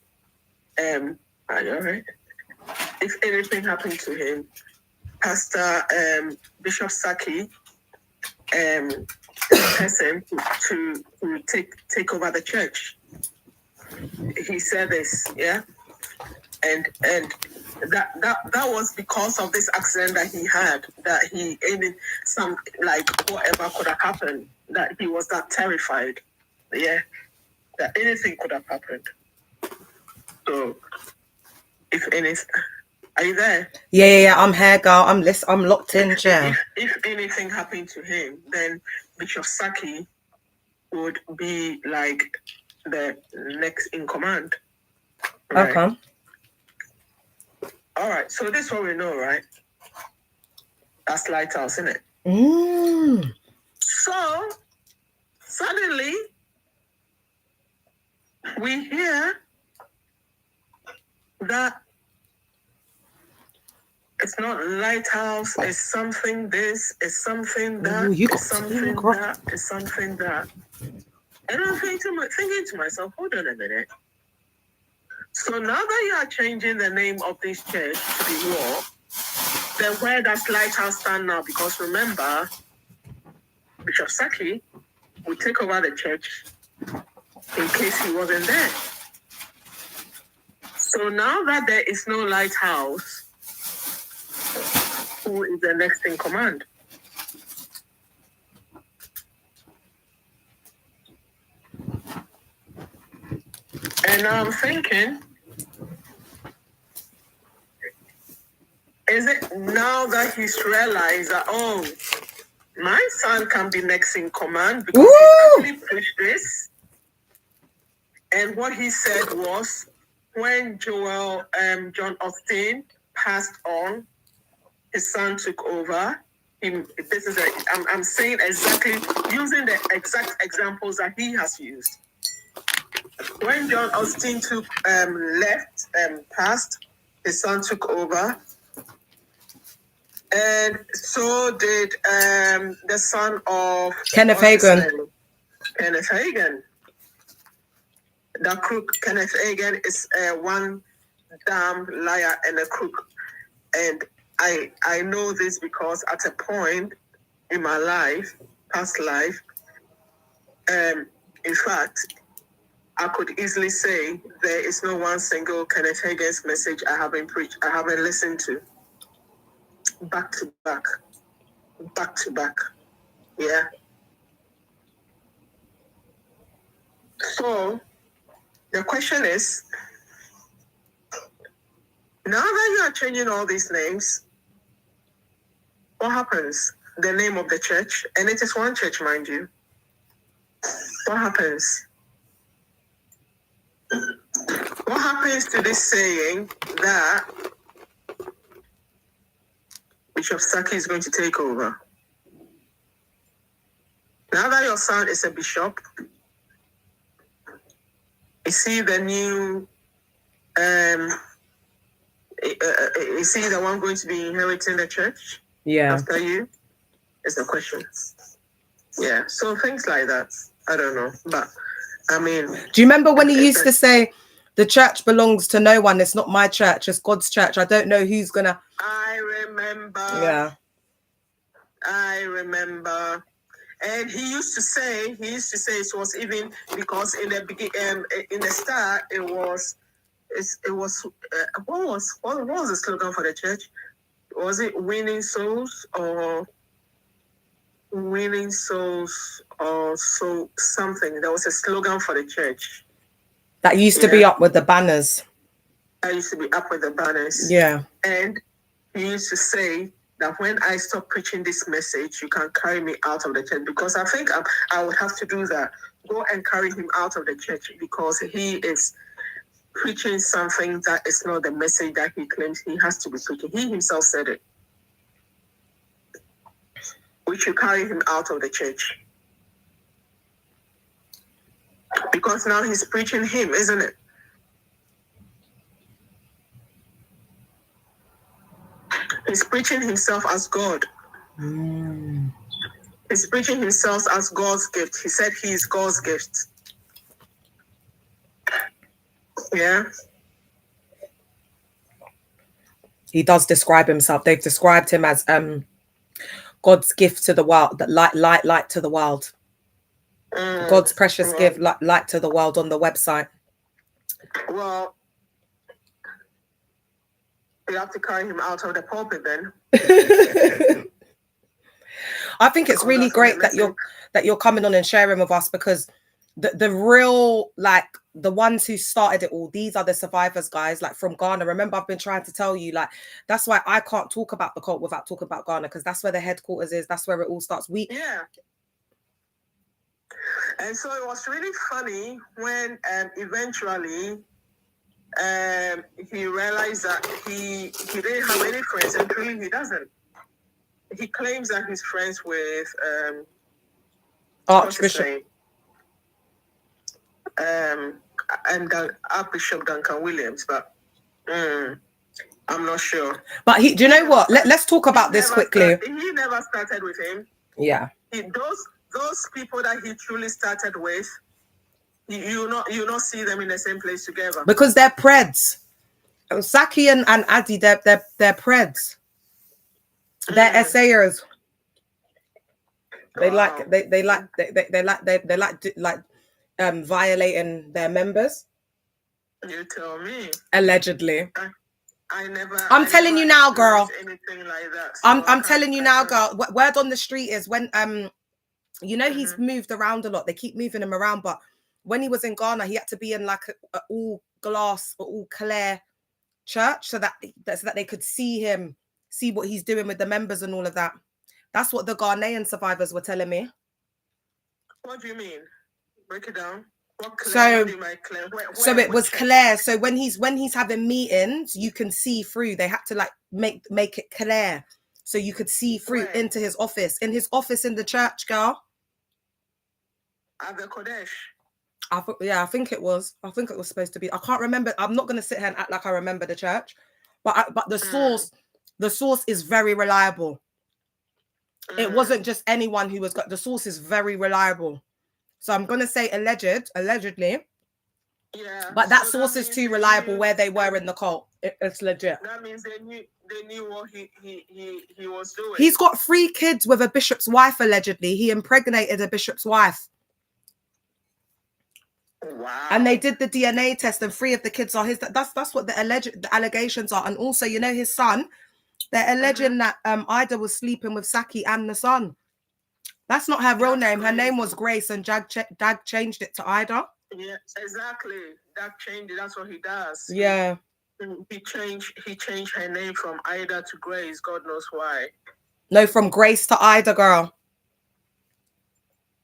are you all right? If anything happened to him, Pastor Bishop Saki, person to take over the church. He said this, yeah, and that was because of this accident that he had, that he ended some, like, whatever could have happened, that he was that terrified, yeah, that anything could have happened. So, if anything, are you there? Yeah, I'm here, girl. I'm locked in, Jen. If anything happened to him, then Bishop Saki would be like the next in command. Right? Okay. All right, so this is what we know, right? That's lighthouse, isn't it? So suddenly we hear that it's not lighthouse, it's something this, it's something that, it's something that, it's something that. And I'm thinking to myself, hold on a minute. So now that you are changing the name of this church to be what, then where does lighthouse stand now? Because remember, Bishop Saki would take over the church in case he wasn't there. So now that there is no lighthouse, who is the next in command? And I'm thinking, is it now that he's realized that, oh, my son can be next in command because he actually preached this? And what he said was, when John Austin passed on, his son took over. I'm saying exactly, using the exact examples that he has used. When John Austin passed, his son took over. And so did the son of Kenneth Hagin. Kenneth Hagin. The crook Kenneth Hagin is one damn liar and a crook. And I know this because at a point in my life, past life, in fact, I could easily say there is no one single Kenneth Hagin's message I haven't listened to. Back to back. Yeah. So the question is, now that you are changing all these names, what happens? The name of the church, and it is one church, mind you. What happens? What happens to this saying that Bishop Saki is going to take over? Now that your son is a bishop, is he the new, is he the one going to be inheriting the church? Yeah. After you? Is the question. Yeah, so things like that. I don't know, but I mean. Do you remember when he used to say, the church belongs to no one, it's not my church, it's God's church, I don't know who's gonna. I remember. Yeah. I remember. And he used to say it was even because in the start what was the slogan for the church? Was it winning souls or so something? There was a slogan for the church that used to be up with the banners. Yeah. And he used to say that when I stop preaching this message, you can carry me out of the church, because I think I would have to do that. Go and carry him out of the church because he is preaching something that is not the message that he claims he has to be preaching. He himself said it. We should carry him out of the church. Because now he's preaching him, isn't it? He's preaching himself as God. He's preaching himself as God's gift. He said he is God's gift. Yeah. He does describe himself. They've described him as God's gift to the world, that light to the world. God's precious gift, light to the world on the website. Well, you have to carry him out of the pulpit then. I think it's really great that you're coming on and sharing with us, because the real, like, the ones who started it all, these are the survivors, guys, like from Ghana. Remember, I've been trying to tell you, like, that's why I can't talk about the cult without talking about Ghana, because that's where the headquarters is. That's where it all starts. Yeah. And so it was really funny when eventually he realized that he didn't have any friends, and truly he doesn't. He claims that he's friends with Archbishop and Archbishop Duncan Williams, but I'm not sure. But do you know what? Let's talk about this quickly. He never started with him. Yeah. Those people that he truly started with, you not see them in the same place together. Because they're preds. Saki and Adi, they're preds. They're essayers. They like violating their members. You tell me. Allegedly. I'm telling you now, girl. Anything like that. So I'm telling you now, girl. Word on the street is when you know, he's moved around a lot. They keep moving him around, but when he was in Ghana, he had to be in like a all glass or all clear church so that they could see him, see what he's doing with the members and all of that. That's what the Ghanaian survivors were telling me. What do you mean? Break it down. So it was clear. So when he's having meetings, you can see through. They had to like make it clear so you could see through into his office. In his office in the church, girl. At the Kodesh. I think it was supposed to be. I can't remember. I'm not going to sit here and act like I remember the church, but the source is very reliable. It wasn't just anyone who was got. The source is very reliable. So I'm going to say allegedly. Yeah. But that source is too reliable where they were in the cult. It's legit. That means they knew what he was doing. He's got 3 kids with a bishop's wife, allegedly. He impregnated a bishop's wife. Wow. And they did the DNA test and 3 of the kids are his. That's what the allegations are. And also, you know, his son, they're alleging that Ida was sleeping with Saki and the son. That's not her real name. Her name was Grace, and Dag changed it to Ida. Yeah, exactly. Dag changed it. That's what he does. Yeah. He changed her name from Ida to Grace. God knows why. No, from Grace to Ida, girl.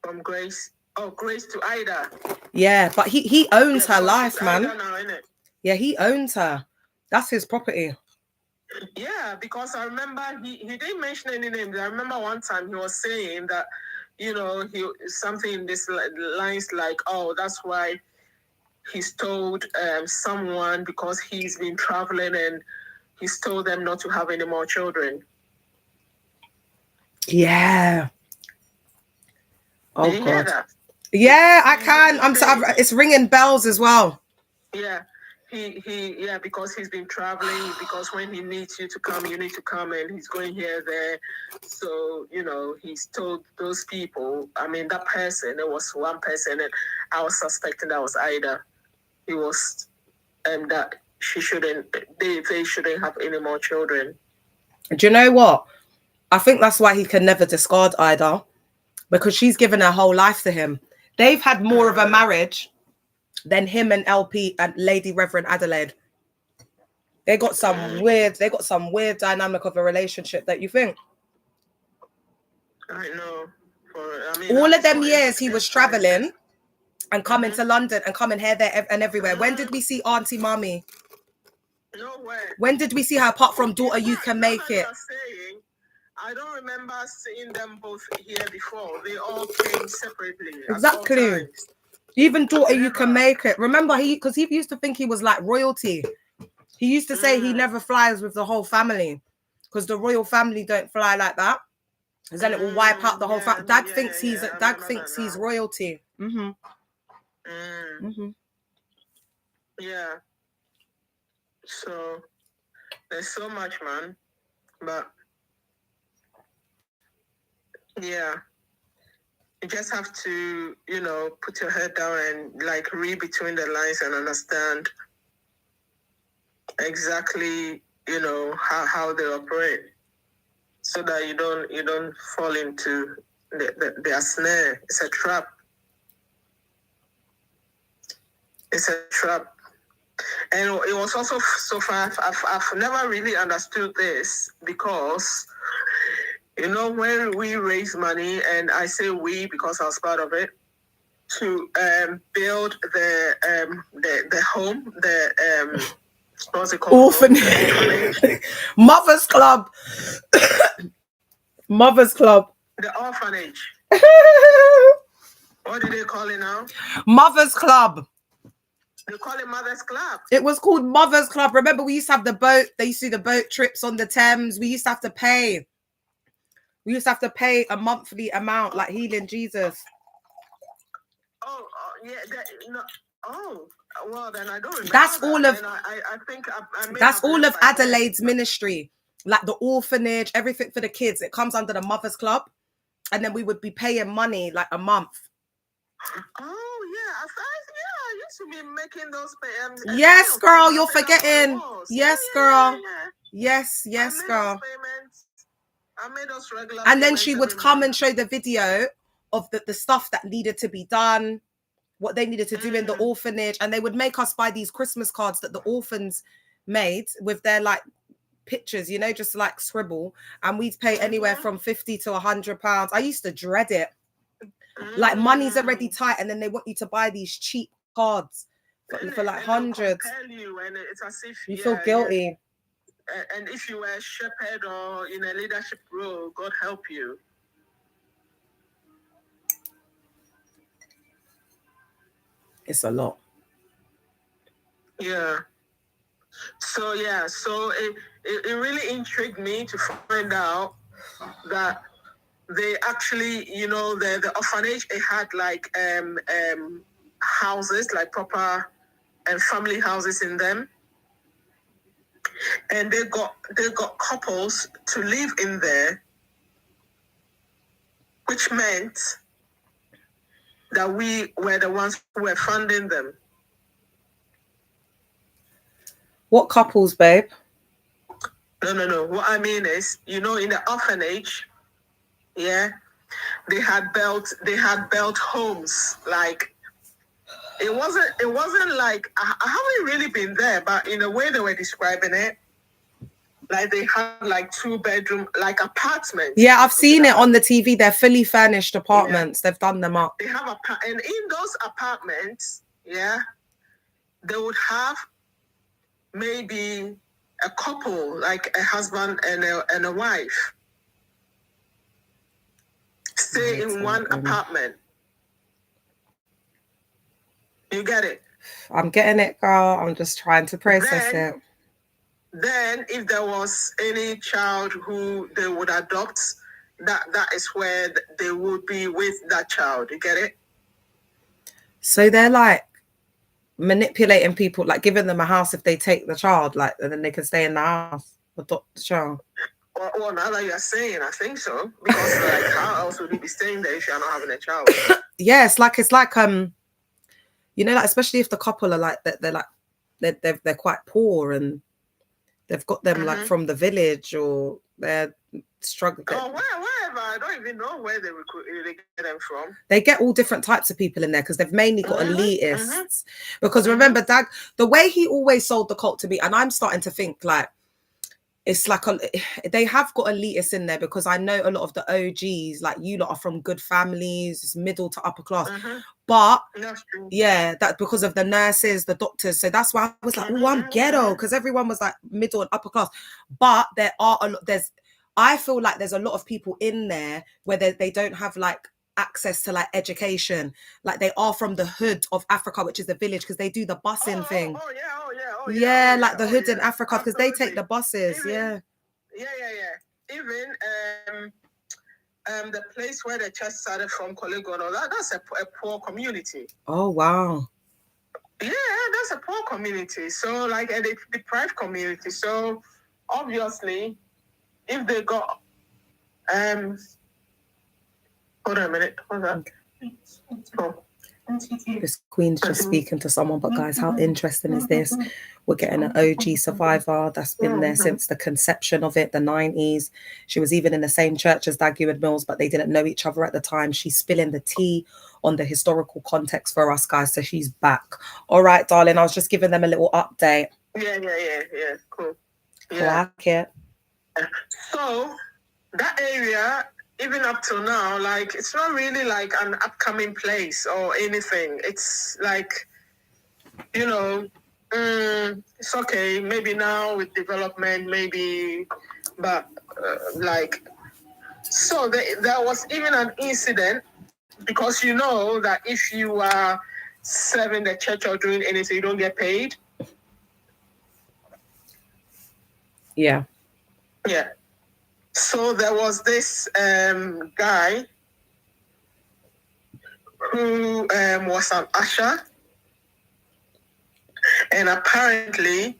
From Grace. Oh, Grace to Ida. Yeah, but he owns her life, man. Ida now, innit? Yeah, he owns her. That's his property. Yeah, because I remember he didn't mention any names. I remember one time he was saying that, you know, something in this lines like, oh, that's why he's told someone, because he's been traveling and he's told them not to have any more children. Yeah. Oh, Did you hear that? Yeah, I can. I'm sorry. It's ringing bells as well. Yeah. Yeah, because he's been traveling, because when he needs you to come, you need to come, and he's going here, there. So, you know, he's told those people, I mean, that person, there was one person, and I was suspecting that was Ida. He was, and that they shouldn't have any more children. Do you know what? I think that's why he can never discard Ida, because she's given her whole life to him. They've had more of a marriage than him and LP and Lady Reverend Adelaide. They got some weird dynamic of a relationship that you think. I know. All of them years he was traveling and coming to London and coming here, there, and everywhere. When did we see Auntie Mommy? Nowhere. When did we see her apart from Daughter You Can Make It? I don't remember seeing them both here before. They all came separately. Exactly. Even Daughter You Can Make It. Remember, because he used to think he was like royalty. He used to say he never flies with the whole family because the royal family don't fly like that. Because then it will wipe out the whole family. Dag thinks he's royalty. Yeah. So there's so much, man. But yeah. You just have to, you know, put your head down and like read between the lines and understand exactly, you know, how they operate, so that you don't fall into their snare. It's a trap. It's a trap. And it was also so far I've never really understood this, because you know, when we raise money, and I say we because I was part of it, to build the home, what's it called? Orphanage. Mother's Club. Mother's Club. The orphanage. What do they call it now? Mother's Club. They call it Mother's Club. It was called Mother's Club. Remember, we used to have the boat. They used to do the boat trips on the Thames. We used to have to pay. We used to have to pay a monthly amount, like Healing Jesus. Oh, yeah. Well, then I don't remember. That's all of. I think that's all of Adelaide's ministry, like the orphanage, everything for the kids. It comes under the Mother's Club, and then we would be paying money like a month. Oh yeah, I used to be making those payments. Yes, girl, you're forgetting. Yes, girl. Yes, girl. I made those regular. And then she would come and show the video of the stuff that needed to be done, what they needed to do in the orphanage, and they would make us buy these Christmas cards that the orphans made with their like pictures, you know, just like scribble, and we'd pay anywhere from £50 to £100. I used to dread it. Like money's already tight, and then they want you to buy these cheap cards for like hundreds. You, and it's as if you feel guilty. And if you were a shepherd or in a leadership role, God help you. It's a lot. Yeah. So it really intrigued me to find out that they actually, you know, the orphanage, it had like houses, like proper family houses in them, and they got couples to live in there, which meant that we were the ones who were funding them. What couples, babe? No. What I mean is, you know, in the orphanage, yeah, they had built homes. Like it wasn't like I haven't really been there, but in the way they were describing it, like they had like 2-bedroom like apartments. Yeah, I've seen it on the TV. They're fully furnished apartments. Yeah. They've done them up. They have and in those apartments, yeah, they would have maybe a couple, like a husband and a wife, stay in one apartment. You get it? I'm getting it, girl. I'm just trying to process it. Then if there was any child who they would adopt, that is where they would be with that child. You get it? So they're like manipulating people, like giving them a house if they take the child, like, and then they can stay in the house, adopt the child. Well, now that you're saying, I think so, because like, how else would you be staying there if you're not having a child? Yeah, it's like you know, like especially if the couple are like they're quite poor and they've got them like from the village, or they're struggling. Oh, wherever. I don't even know where they get them from. They get all different types of people in there because they've mainly got elitists. Because remember, Dag, the way he always sold the cult to me, and I'm starting to think like it's like they have got elitists in there, because I know a lot of the OGs, like you lot, are from good families, it's middle to upper class. But yeah, that's because of the nurses, the doctors. So that's why I was like, oh, I'm ghetto, because everyone was like middle and upper class. But there are a lot. I feel like there's a lot of people in there where they don't have like access to like education, like they are from the hood of Africa, which is the village, because they do the busing thing. Like the hood in Africa, because they take the buses. Even the place where the church started from, Kolegono, that's a poor community. Oh wow. Yeah, that's a poor community. So like a deprived community. So obviously, if they got hold on a minute. Hold on. Oh. This queen's just speaking to someone, but guys, how interesting is this? We're getting an OG survivor that's been there since the conception of it, the 90s. She was even in the same church as Dag Heward-Mills, but they didn't know each other at the time. She's spilling the tea on the historical context for us, guys, so she's back. All right, darling, I was just giving them a little update. Yeah, cool. Yeah. I like it. So that area even up till now, like, it's not really like an upcoming place or anything. It's like, you know, it's okay. Maybe now with development, maybe, but like, so there was even an incident, because you know that if you are serving the church or doing anything, you don't get paid. Yeah. Yeah. So there was this guy who was an usher, and apparently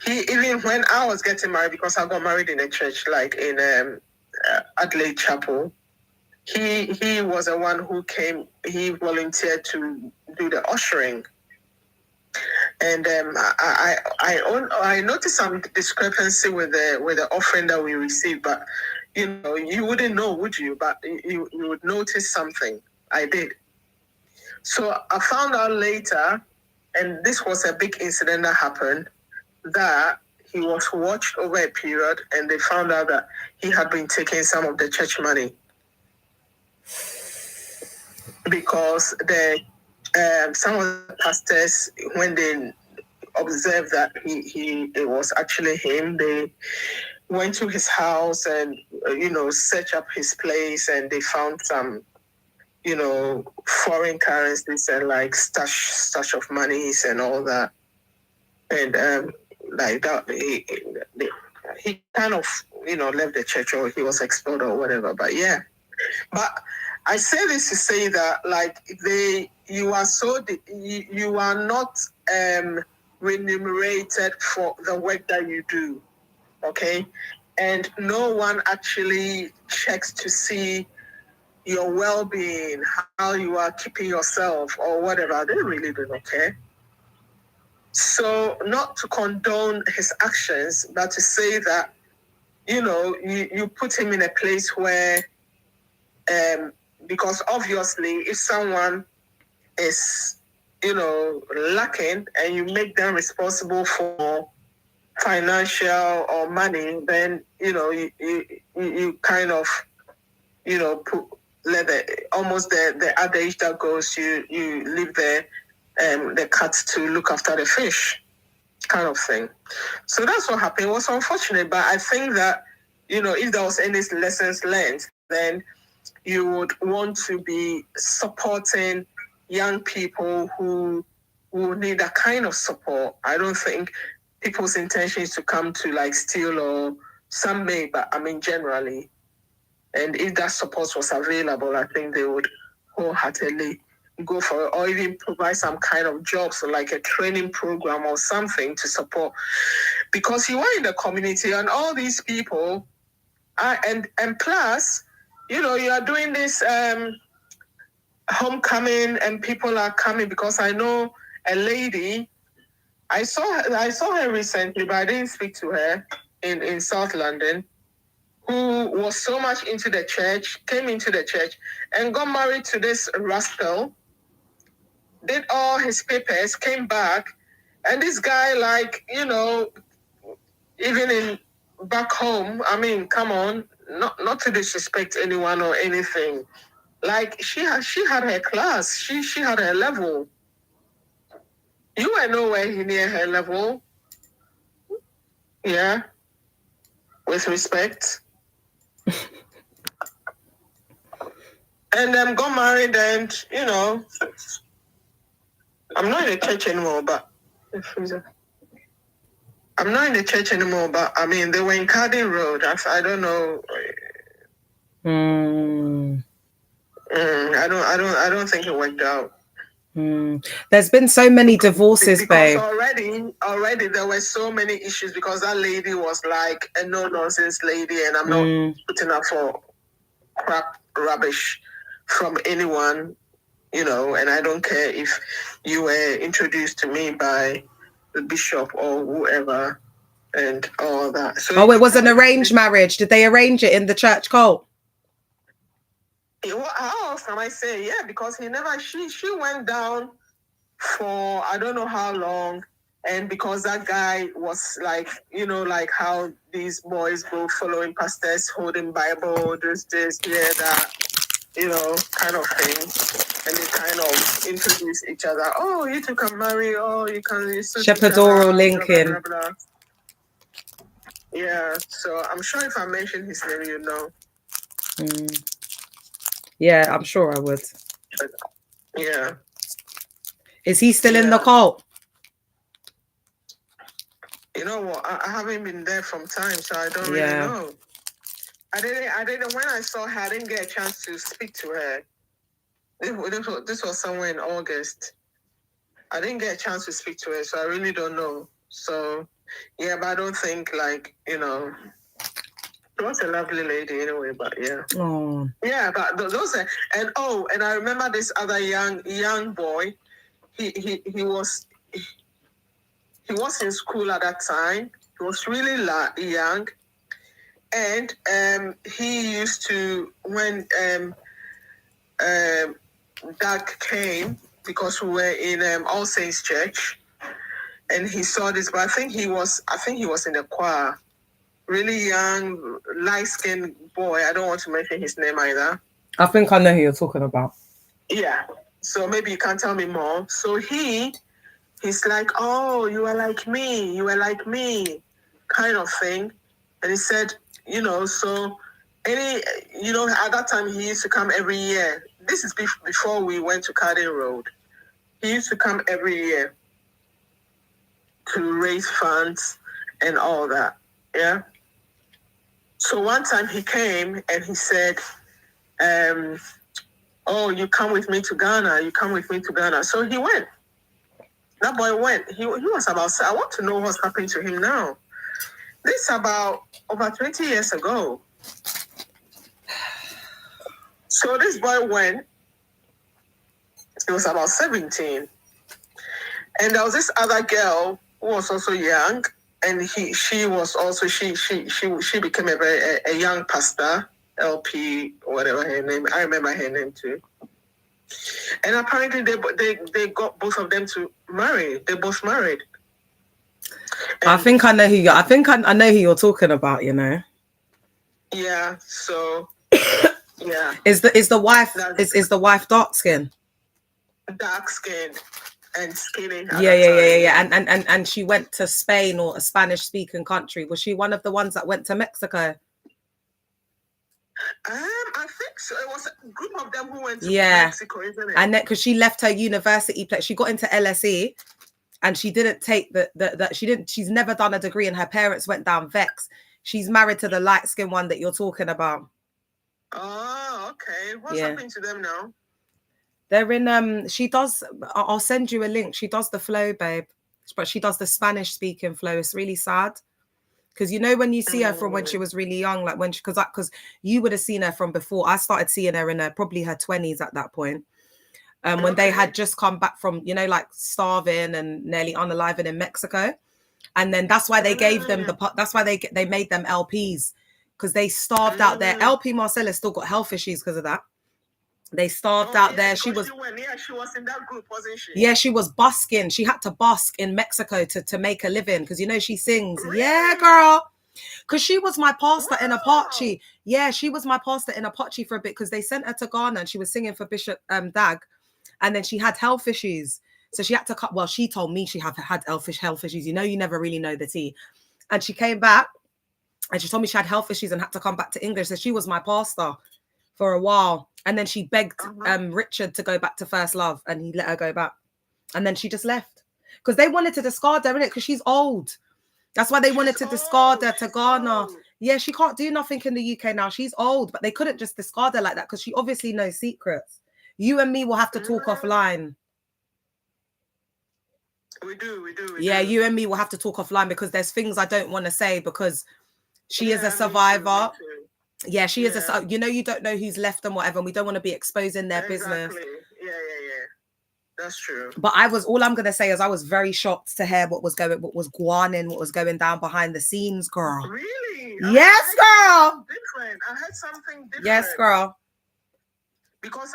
he, even when I was getting married, because I got married in a church, like in Adelaide Chapel, he was the one who came. He volunteered to do the ushering, and I noticed some discrepancy with the offering that we received, but you know, you wouldn't know, would you? But you would notice something. I did. So I found out later, and this was a big incident that happened, that he was watched over a period, and they found out that he had been taking some of the church money, because some of the pastors, when they observed that it was actually him, they went to his house and searched up his place, and they found some foreign currencies and like stash of monies and all that, and like that he kind of left the church, or he was expelled or whatever. But yeah, but I say this to say that, like, you are not remunerated for the work that you do, okay? And no one actually checks to see your well-being, how you are keeping yourself or whatever. They really do not care. So not to condone his actions, but to say that, you put him in a place where, because obviously if someone is, lacking, and you make them responsible for financial or money, then, you kind of, almost the adage that goes, you leave the cat to look after the fish, kind of thing. So that's what happened. It was unfortunate, but I think that, if there was any lessons learned, then you would want to be supporting young people who need that kind of support. I don't think people's intention is to come to like steal, or some may, but I mean generally. And if that support was available, I think they would wholeheartedly go for it, or even provide some kind of job, so like a training program or something to support. Because you are in the community, and all these people, and plus, you are doing this homecoming, and people are coming, because I know a lady, I saw her recently, but I didn't speak to her, in South London, who was so much into the church, came into the church and got married to this rascal, did all his papers, came back, and this guy, like, even in back home, I mean, come on, not to disrespect anyone or anything. Like, she had her class, she had her level. You were nowhere near her level. Yeah. With respect. And got married, and I'm not in the church anymore, but I'm not in the church anymore, but I mean, they were in Carden Road. I don't know. I don't think it worked out. There's been so many divorces, because babe. already there were so many issues, because that lady was like a no-nonsense lady, and I'm not putting up for crap rubbish from anyone, and I don't care if you were introduced to me by the bishop or whoever and all that. So it was an arranged marriage. Did they arrange it in the church cult? How else can I say? Yeah, because she went down for I don't know how long, And because that guy was like, you know, like how these boys go following pastors, holding Bible, this, here, that, you know, kind of thing. And they kind of introduce each other. Oh, you two can marry. Oh, you can Shepherd Oral Lincoln. blah, blah, blah. Yeah, so I'm sure if I mention his name, you know. Yeah, I'm sure I would. Yeah. Is he still in the cult? You know what? I haven't been there from time, so I don't really know. I didn't. When I saw her, I didn't get a chance to speak to her. This was somewhere in August. I didn't get a chance to speak to her, so I really don't know. So, yeah, but I don't think, like, you know, she was a lovely lady anyway, but yeah. Oh. Yeah, but those are, and I remember this other young boy. He was in school at that time. He was really young. And he used to, when Dag came, because we were in All Saints Church, and he saw this, but I think he was in the choir. Really young, light-skinned boy. I don't want to mention his name either. I think I know who you're talking about. Yeah. So maybe you can tell me more. So he's like, oh, you are like me, kind of thing. And he said, you know, so at that time he used to come every year. This is before we went to Carden Road. He used to come every year to raise funds and all that. Yeah. So one time he came and he said, oh, you come with me to Ghana. So he went. That boy went. He was about, I want to know what's happening to him now. This is about over 20 years ago. So this boy went. He was about 17. And there was this other girl who was also young. And she became a young pastor, LP, or whatever her name. I remember her name too. And apparently they got both of them to marry. They both married. And I think I know who you're talking about, you know. Yeah, so yeah. Is the wife dark skinned? Dark skinned and skinny. Yeah. And she went to Spain or a Spanish speaking country. Was she one of the ones that went to Mexico? I think so. It was a group of them who went to Mexico, isn't it? And because she left her university place, she got into LSE, and she didn't take she's never done a degree, and her parents went down Vex. She's married to the light skinned one that you're talking about. Oh, okay. What's happening to them now? They're in she does, I'll send you a link. She does the flow, babe, but she does the Spanish speaking flow. It's really sad. Because, you know, when you see her from when she was really young, like when because you would have seen her from before. I started seeing her in probably her 20s at that point. When they had just come back from, you know, like starving and nearly unaliving in Mexico. And then that's why they gave them that's why they made them LPs, because they starved out there. LP Marcella still got health issues because of that. They starved out there. She was in that group, wasn't she? Yeah, she was busking. She had to busk in Mexico to make a living, because, you know, she sings. Really? Yeah, girl. Because she was my pastor in Apache. Yeah, she was my pastor in Apache for a bit, because they sent her to Ghana and she was singing for Bishop Dag, and then she had health issues. So she had to cut. Well, she told me she had health issues. You know, you never really know the tea. And she came back and she told me she had health issues and had to come back to English. So she was my pastor for a while. And then she begged Richard to go back to First Love, and he let her go back. And then she just left, because they wanted to discard her, innit? Because she's old. That's why they wanted to discard her to Ghana. Yeah, she can't do nothing in the UK now. She's old, but they couldn't just discard her like that, because she obviously knows secrets. You and me will have to talk offline. We do. You and me will have to talk offline, because there's things I don't want to say, because she is a survivor. Yeah, she is a, you know, you don't know who's left and whatever, and we don't want to be exposing their business. Yeah. That's true. But all I'm going to say is I was very shocked to hear what was going down behind the scenes, girl. Really? Yes, girl. Different. I heard something different. Yes, girl. Because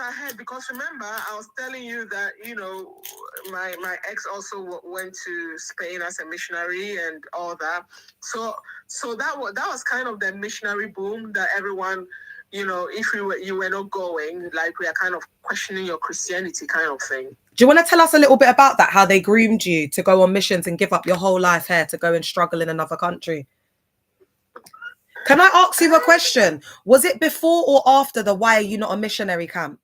remember, I was telling you that, my ex also went to Spain as a missionary and all that. So that was kind of the missionary boom that everyone, if you were not going, like, we are kind of questioning your Christianity kind of thing. Do you want to tell us a little bit about that? How they groomed you to go on missions and give up your whole life here to go and struggle in another country? Can I ask you a question? Was it before or after the Why Are You Not a Missionary camp?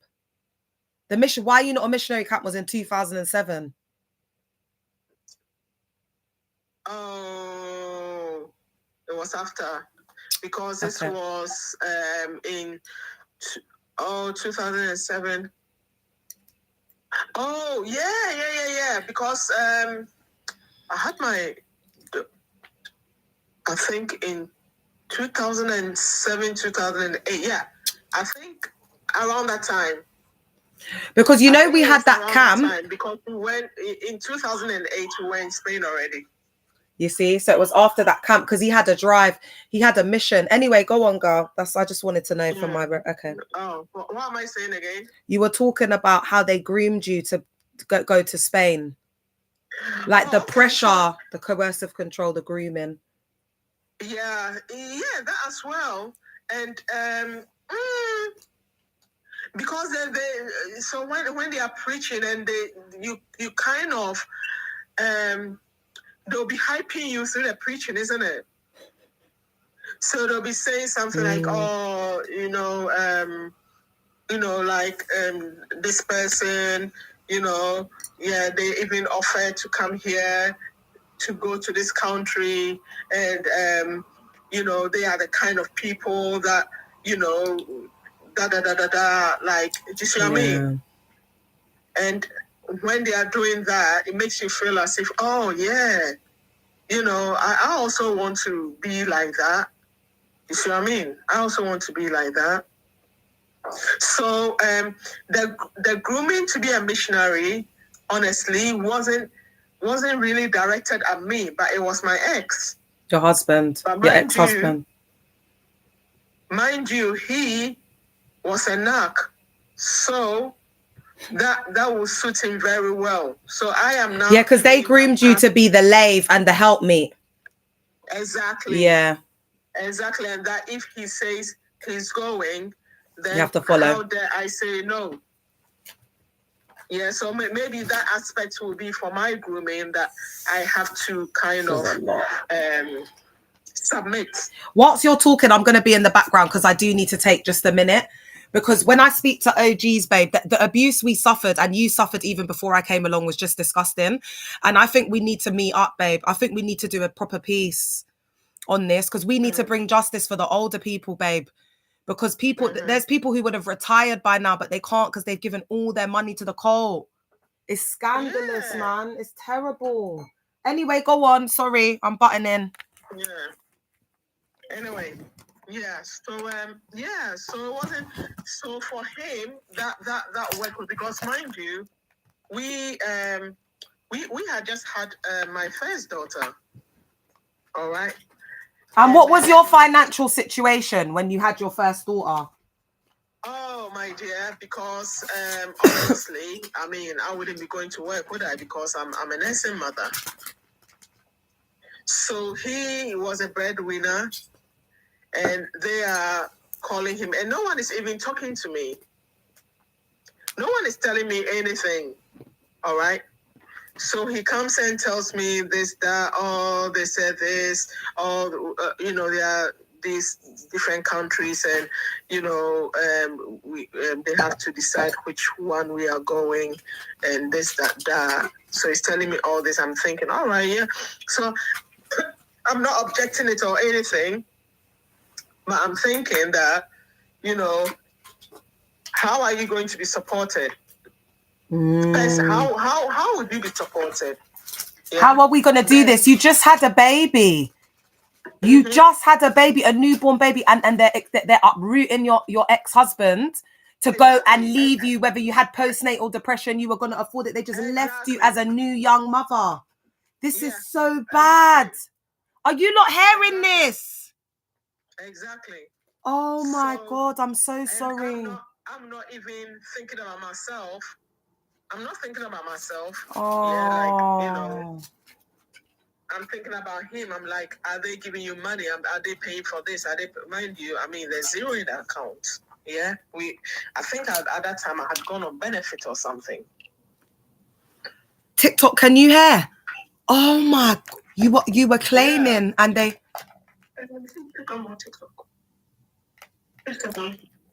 The mission, Why Are You Not a Missionary camp was in 2007. Oh, it was after. Because this was in 2007. Oh, yeah. Because I had I think in 2007, 2008. Yeah, I think around that time. Because we had that camp. Because we went in 2008, we were in Spain already. You see, so it was after that camp because he had a drive, he had a mission. Anyway, go on, girl. I just wanted to know from my okay. Oh, what am I saying again? You were talking about how they groomed you to go to Spain, like the pressure, the coercive control, the grooming. Yeah, that as well, and because so when they are preaching and you kind of they'll be hyping you through the preaching, isn't it? So they'll be saying something like, oh, like this person, they even offered to come here to go to this country, and they are the kind of people that like, do you see what I mean? And when they are doing that, it makes you feel as if, oh yeah, I also want to be like that. You see what I mean? I also want to be like that. So the grooming to be a missionary, honestly, wasn't really directed at me, but it was my ex. Your husband, your ex-husband. Mind you, he was a narc, so that will suit him very well. So I am now. Yeah, because they groomed you to be the lave and the helpmeet. Exactly. Yeah. Exactly, and that if he says he's going, then you have to follow. How dare I say no? Yeah, so maybe that aspect will be for my grooming that I have to kind of submit. Whilst you're talking, I'm going to be in the background because I do need to take just a minute. Because when I speak to OGs, babe, the abuse we suffered and you suffered even before I came along was just disgusting. And I think we need to meet up, babe. I think we need to do a proper piece on this because we need to bring justice for the older people, babe. Because there's people who would have retired by now, but they can't because they've given all their money to the cult. It's scandalous, man. It's terrible. Anyway, go on. Sorry, I'm butting in. Yeah. Anyway. Yeah, so so it wasn't so for him that worked because mind you, we had just had my first daughter. All right. And what was your financial situation when you had your first daughter? Oh my dear, because obviously, I mean, I wouldn't be going to work, would I? Because I'm a nursing mother. So he was a breadwinner. And they are calling him, and no one is even talking to me. No one is telling me anything. All right. So he comes and tells me this, that, oh, they said this, oh, there are these different countries, and they have to decide which one we are going, and this, that. So he's telling me all this. I'm thinking, all right, yeah. So I'm not objecting it or anything. But I'm thinking that, how are you going to be supported? How would you be supported? Yeah. How are we going to do this? You just had a baby. You just had a baby, a newborn baby, and they're uprooting your ex-husband to go and leave you, whether you had postnatal depression, you were going to afford it. They just left you as a new young mother. This is so bad. Are you not hearing this? Exactly. Oh my God, I'm so sorry. I'm not even thinking about myself. I'm not thinking about myself. Oh. Yeah, like, you know, I'm thinking about him. I'm like, are they giving you money? Are they paying for this? Are they, mind you, I mean, there's zero in the account. Yeah, I think at that time I had gone on benefit or something. TikTok, can you hear? Oh my, you were claiming, and they.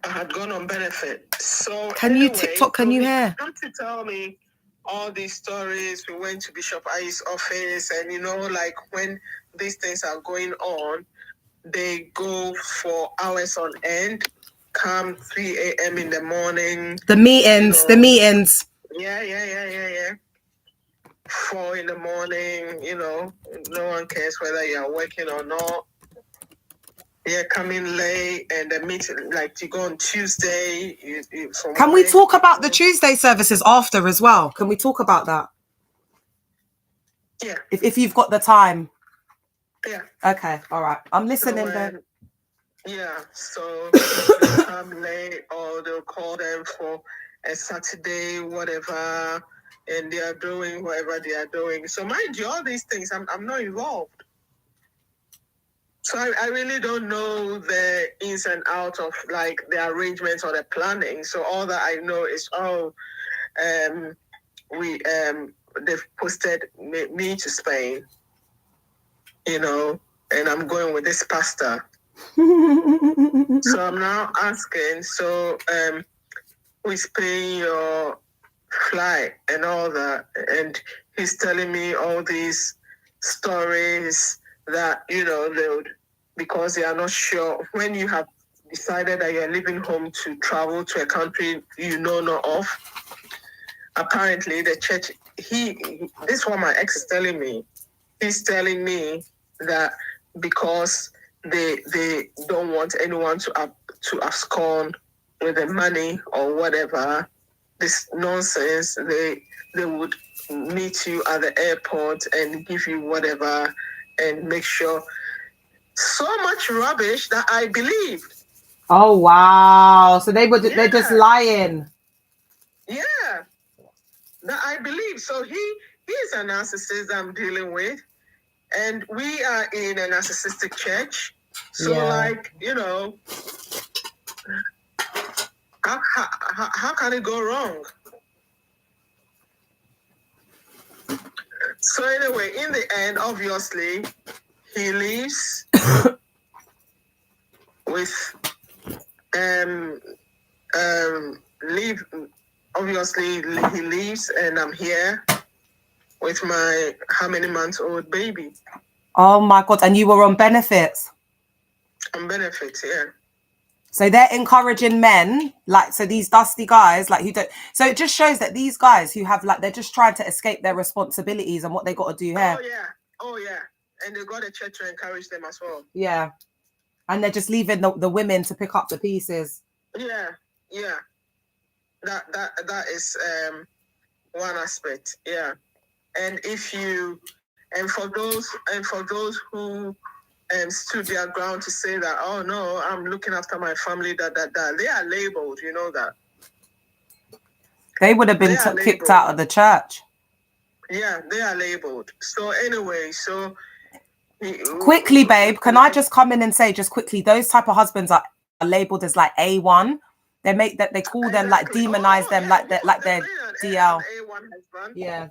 I had gone on benefit. So can anyway, you TikTok? Can you hear? Come to tell me all these stories. We went to Bishop Aye's office, and you know, like when these things are going on, they go for hours on end. Come 3 a.m. in the morning. The meetings, you know, the meetings. Yeah. 4 in the morning, you know, no one cares whether you're working or not. Yeah, coming late, and the meeting, like you go on Tuesday. Can we talk about the Tuesday services after as well? Can we talk about that? Yeah. If you've got the time. Yeah. Okay, all right. I'm listening then. Yeah, so they'll come late, or they'll call them for a Saturday, whatever, and they are doing whatever they are doing. So mind you, all these things, I'm not involved. So I really don't know the ins and outs of like the arrangements or the planning. So all that I know is, they've posted me to Spain, you know, and I'm going with this pastor. So I'm now asking, who's paying your flight and all that? And he's telling me all these stories that, you know, because they are not sure when you have decided that you're leaving home to travel to a country you know not of. Apparently the church, this is what my ex is telling me. He's telling me that because they don't want anyone to abscond with the money or whatever, this nonsense, they would meet you at the airport and give you whatever and make sure. So much rubbish that I believed. Oh wow! So they're just lying. Yeah, that I believe. So he's a narcissist I'm dealing with, and we are in a narcissistic church. So like, you know, how can it go wrong? So anyway, in the end, obviously, he leaves with obviously he leaves, and I'm here with my how many months old baby. Oh my God! And you were on benefits. On benefits, yeah. So they're encouraging men, like, so these dusty guys, like, who don't. So it just shows that these guys who have, like, they're just trying to escape their responsibilities and what they got to do here. Oh yeah, and they got a church to encourage them as well. Yeah, and they're just leaving the women to pick up the pieces. Yeah. That is one aspect. Yeah, and for those who stood their ground to say that, oh no, I'm looking after my family, they are labeled, you know that. They would have been kicked out of the church. Yeah, they are labeled. So anyway, quickly, babe, can I just come in and say just quickly, those type of husbands are labeled as like A1. They call them, like, demonize them, like they're DL. A1 husband. Yeah.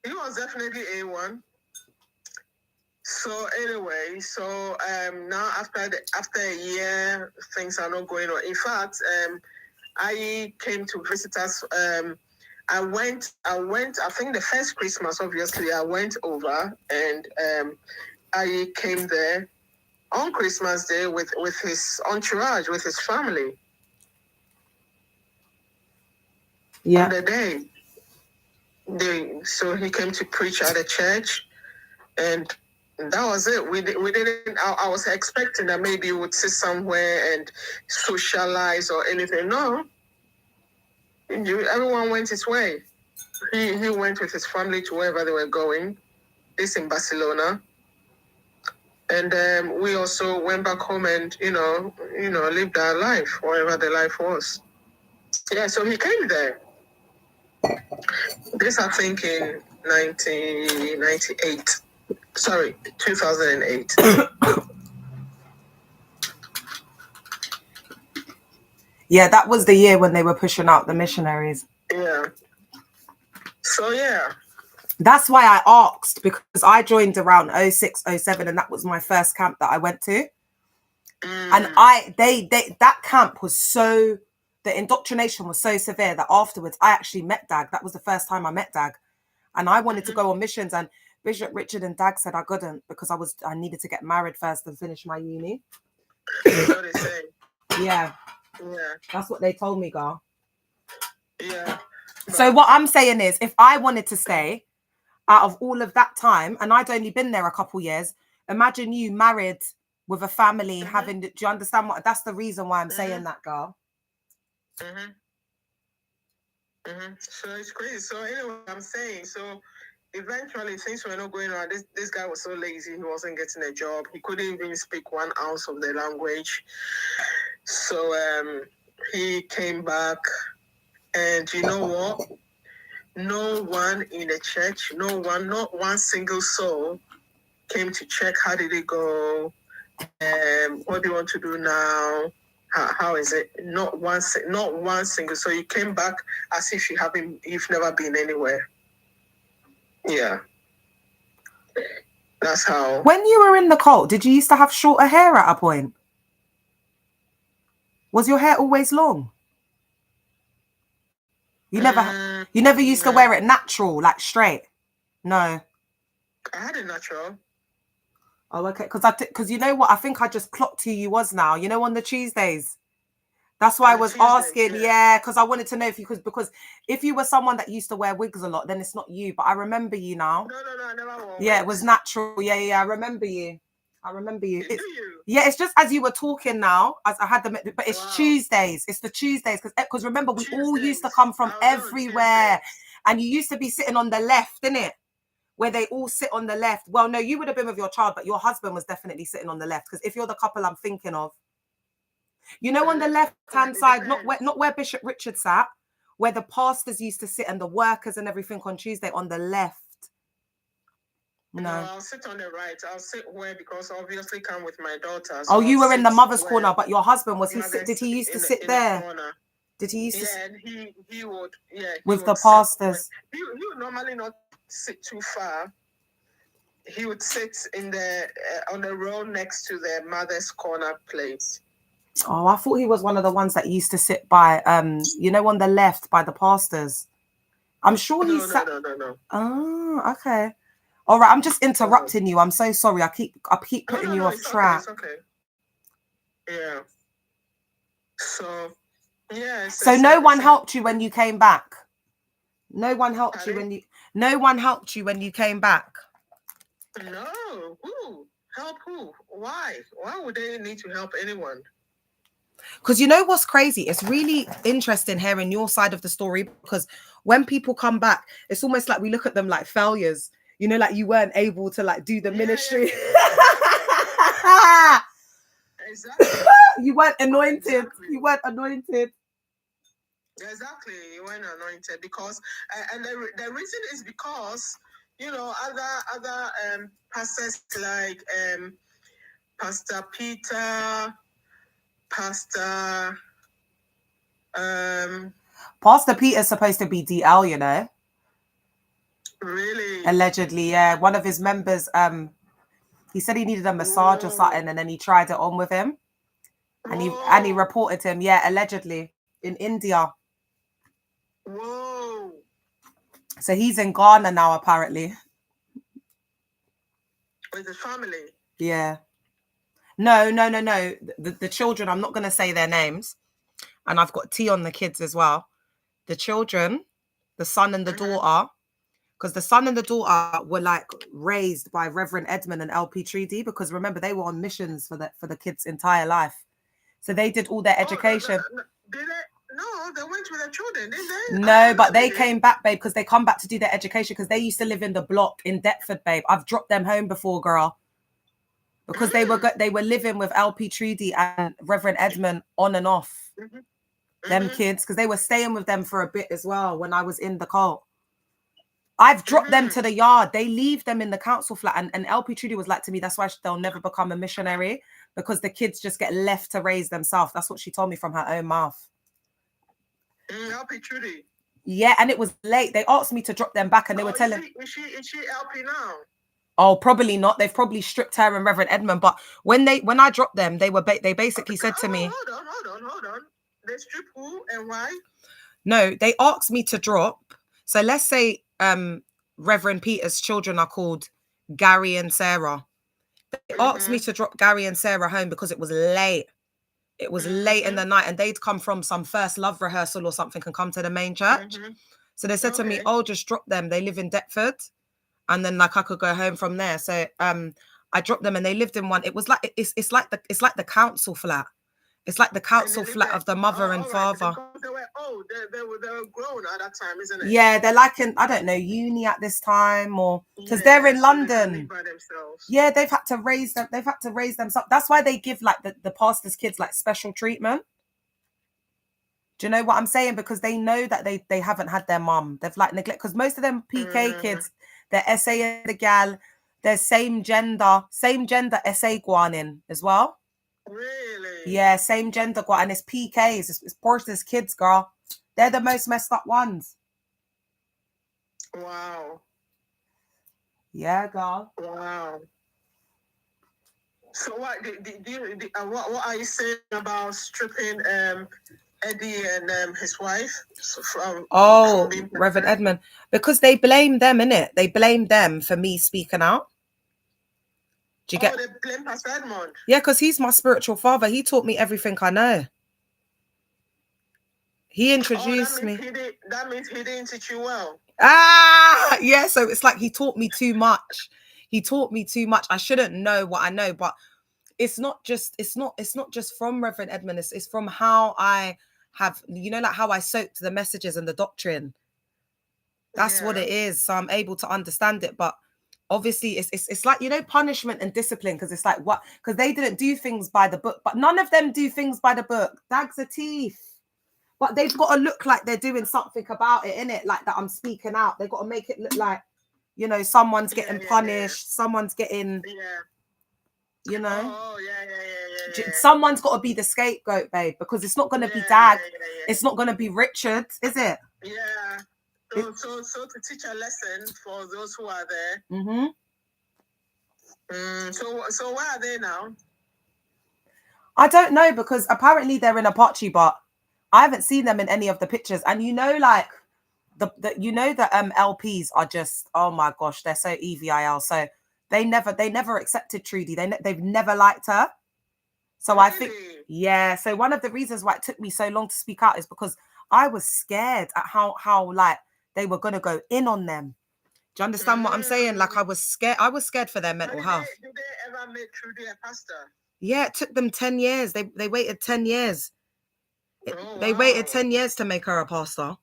He was definitely A1. So anyway, now after a year, things are not going on. In fact, I came to visit us. I went. I think the first Christmas, obviously, I went over, and I came there on Christmas Day with his entourage, with his family. Yeah. On the day, so he came to preach at the church, and that was it. We didn't. I was expecting that maybe we would sit somewhere and socialize or anything. No, everyone went his way. He went with his family to wherever they were going. This in Barcelona, and we also went back home and you know lived our life, wherever the life was. Yeah, so he came there. This, I think, in 1998. Sorry, 2008. Yeah, that was the year when they were pushing out the missionaries. Yeah. So, yeah. That's why I asked, because I joined around 06, 07, and that was my first camp that I went to. And that camp was so, the indoctrination was so severe that afterwards I actually met Dag. That was the first time I met Dag. And I wanted to go on missions, and Bishop Richard and Dag said I couldn't because I needed to get married first and finish my uni. That's what they say. Yeah. Yeah. That's what they told me, girl. Yeah. So what I'm saying is, if I wanted to stay out of all of that time, and I'd only been there a couple years, imagine you married with a family, having, do you understand what, that's the reason why I'm saying that, girl. So it's crazy. So anyway, I'm saying, so eventually things were not going on. This guy was so lazy, he wasn't getting a job. He couldn't even speak 1 ounce of the language. So he came back, and you know what? No one in the church, not one single soul came to check how did it go, what do you want to do now? How is it? Not one single. So you came back as if you've never been anywhere. Yeah. That's how. When you were in the cult, did you used to have shorter hair at a point? Was your hair always long? You never used to wear it natural, like straight? No. I had it natural. Oh, okay. Because you know what? I think I just clocked who you was now. You know, on the Tuesdays. That's why I was asking. Yeah, because I wanted to know if you could, because if you were someone that used to wear wigs a lot, then it's not you. But I remember you now. No, I never wore Yeah, wigs. it was natural. Yeah, I remember you. You? Yeah, it's just as you were talking now, as I had them, but it's Tuesdays. It's the Tuesdays, because remember, we all used to come from everywhere, and you used to be sitting on the left, innit? Where they all sit on the left. Well, no, you would have been with your child, but your husband was definitely sitting on the left, because if you're the couple I'm thinking of, you know, on the left-hand side, not where Bishop Richard sat, where the pastors used to sit and the workers and everything on Tuesday, on the left. No, I'll sit on the right. I'll sit where, because I obviously come with my daughter. So you were in the mother's corner, but your husband did he used to sit there? Did he used to? Yeah, and he would. Yeah, with the pastors. He would normally not sit too far. He would sit in the on the row next to the mother's corner place. Oh, I thought he was one of the ones that used to sit by, you know, on the left by the pastors. I'm sure he sat. No. Oh, okay. All right, I'm just interrupting you. I'm so sorry. I keep putting you off track. Okay, it's okay. Yeah. So, yeah. So no one helped you when you came back. No one helped you when you. No one helped you when you came back. No. Who? Help who? Why? Why would they need to help anyone? Because you know what's crazy? It's really interesting hearing your side of the story, because when people come back, it's almost like we look at them like failures. You know, like you weren't able to like do the ministry. Yeah. Exactly. You weren't anointed. Exactly. You weren't anointed. Exactly. You weren't anointed because, and the reason is because, you know, other pastors like Pastor Peter, Pastor Peter's supposed to be DL, you know. Really? Allegedly, yeah. One of his members, he said he needed a massage or something, and then he tried it on with him, and he reported him, yeah, allegedly in India. Whoa. So he's in Ghana now, apparently. With his family? Yeah. No. The children, I'm not going to say their names. And I've got T on the kids as well. The children, the son and the daughter, because the son and the daughter were like raised by Reverend Edmund and LP Treaty, because remember, they were on missions for the kids' entire life. So they did all their education. Did they? No, they went with their children, didn't they? No, but they came back, babe, because they come back to do their education, because they used to live in the block in Deptford, babe. I've dropped them home before, girl. Because they were living with LP Treaty and Reverend Edmund on and off. them kids, because they were staying with them for a bit as well when I was in the cult. I've dropped them to the yard. They leave them in the council flat. And LP Trudy was like to me, that's why they'll never become a missionary, because the kids just get left to raise themselves. That's what she told me from her own mouth. LP Trudy. Yeah, and it was late. They asked me to drop them back, and they were telling. Is she LP now? Oh, probably not. They've probably stripped her and Reverend Edmund. But when I dropped them, they basically said to me, Hold on. They strip who and why? No, they asked me to drop. So let's say Reverend Peter's children are called Gary and Sarah. They asked me to drop Gary and Sarah home because it was late. It was late in the night, and they'd come from some first love rehearsal or something and come to the main church. So they said to me, oh, just drop them. They live in Deptford. And then like I could go home from there. So I dropped them, and they lived in one. It was like it's like the council flat. It's like the council flat of the mother and father. They were grown at that time, isn't it? Yeah, they're like in, I don't know, uni at this time, or because they're in London. By themselves. Yeah, they've had to raise them. They've had to raise them. That's why they give like the pastor's kids like special treatment. Do you know what I'm saying? Because they know that they haven't had their mum. They've like neglect, because most of them PK kids, they're SA and the gal, they're same gender SA guanin as well. Really? Yeah, same gender guan, and it's PKs. It's Porter's kids, girl. They're the most messed up ones. Wow. Yeah, girl. Wow. So what what are you saying about stripping Eddie and his wife from Reverend Edmund? Because they blame them, innit? They blame them for me speaking out. Do you get? They blame Pastor Edmund. Yeah, because he's my spiritual father. He taught me everything I know. He introduced me. That means he didn't teach you well. Yeah. So it's like he taught me too much. I shouldn't know what I know, but it's not just from Reverend Edmund. It's from how I have, like how I soaked the messages and the doctrine. That's what it is. So I'm able to understand it. But obviously it's like, punishment and discipline, because it's like what? Because they didn't do things by the book, but none of them do things by the book. Dags are teeth. But they've got to look like they're doing something about it, innit? Like that I'm speaking out. They've got to make it look like, someone's getting punished, someone's getting, someone's got to be the scapegoat, babe, because it's not going to be Dag. It's not going to be Richard, is it? Yeah. So to teach a lesson for those who are there. So where are they now? I don't know, because apparently they're in Apache, but I haven't seen them in any of the pictures. And like the LPs are just, oh my gosh, they're so EVIL. So they never accepted Trudy. They've never liked her. So really? I think, yeah. So one of the reasons why it took me so long to speak out is because I was scared at how like they were gonna go in on them. Do you understand what I'm saying? Like I was scared for their mental health. Did they ever make Trudy a pastor? Yeah, it took them 10 years. They waited 10 years. They waited 10 years to make her a pastor.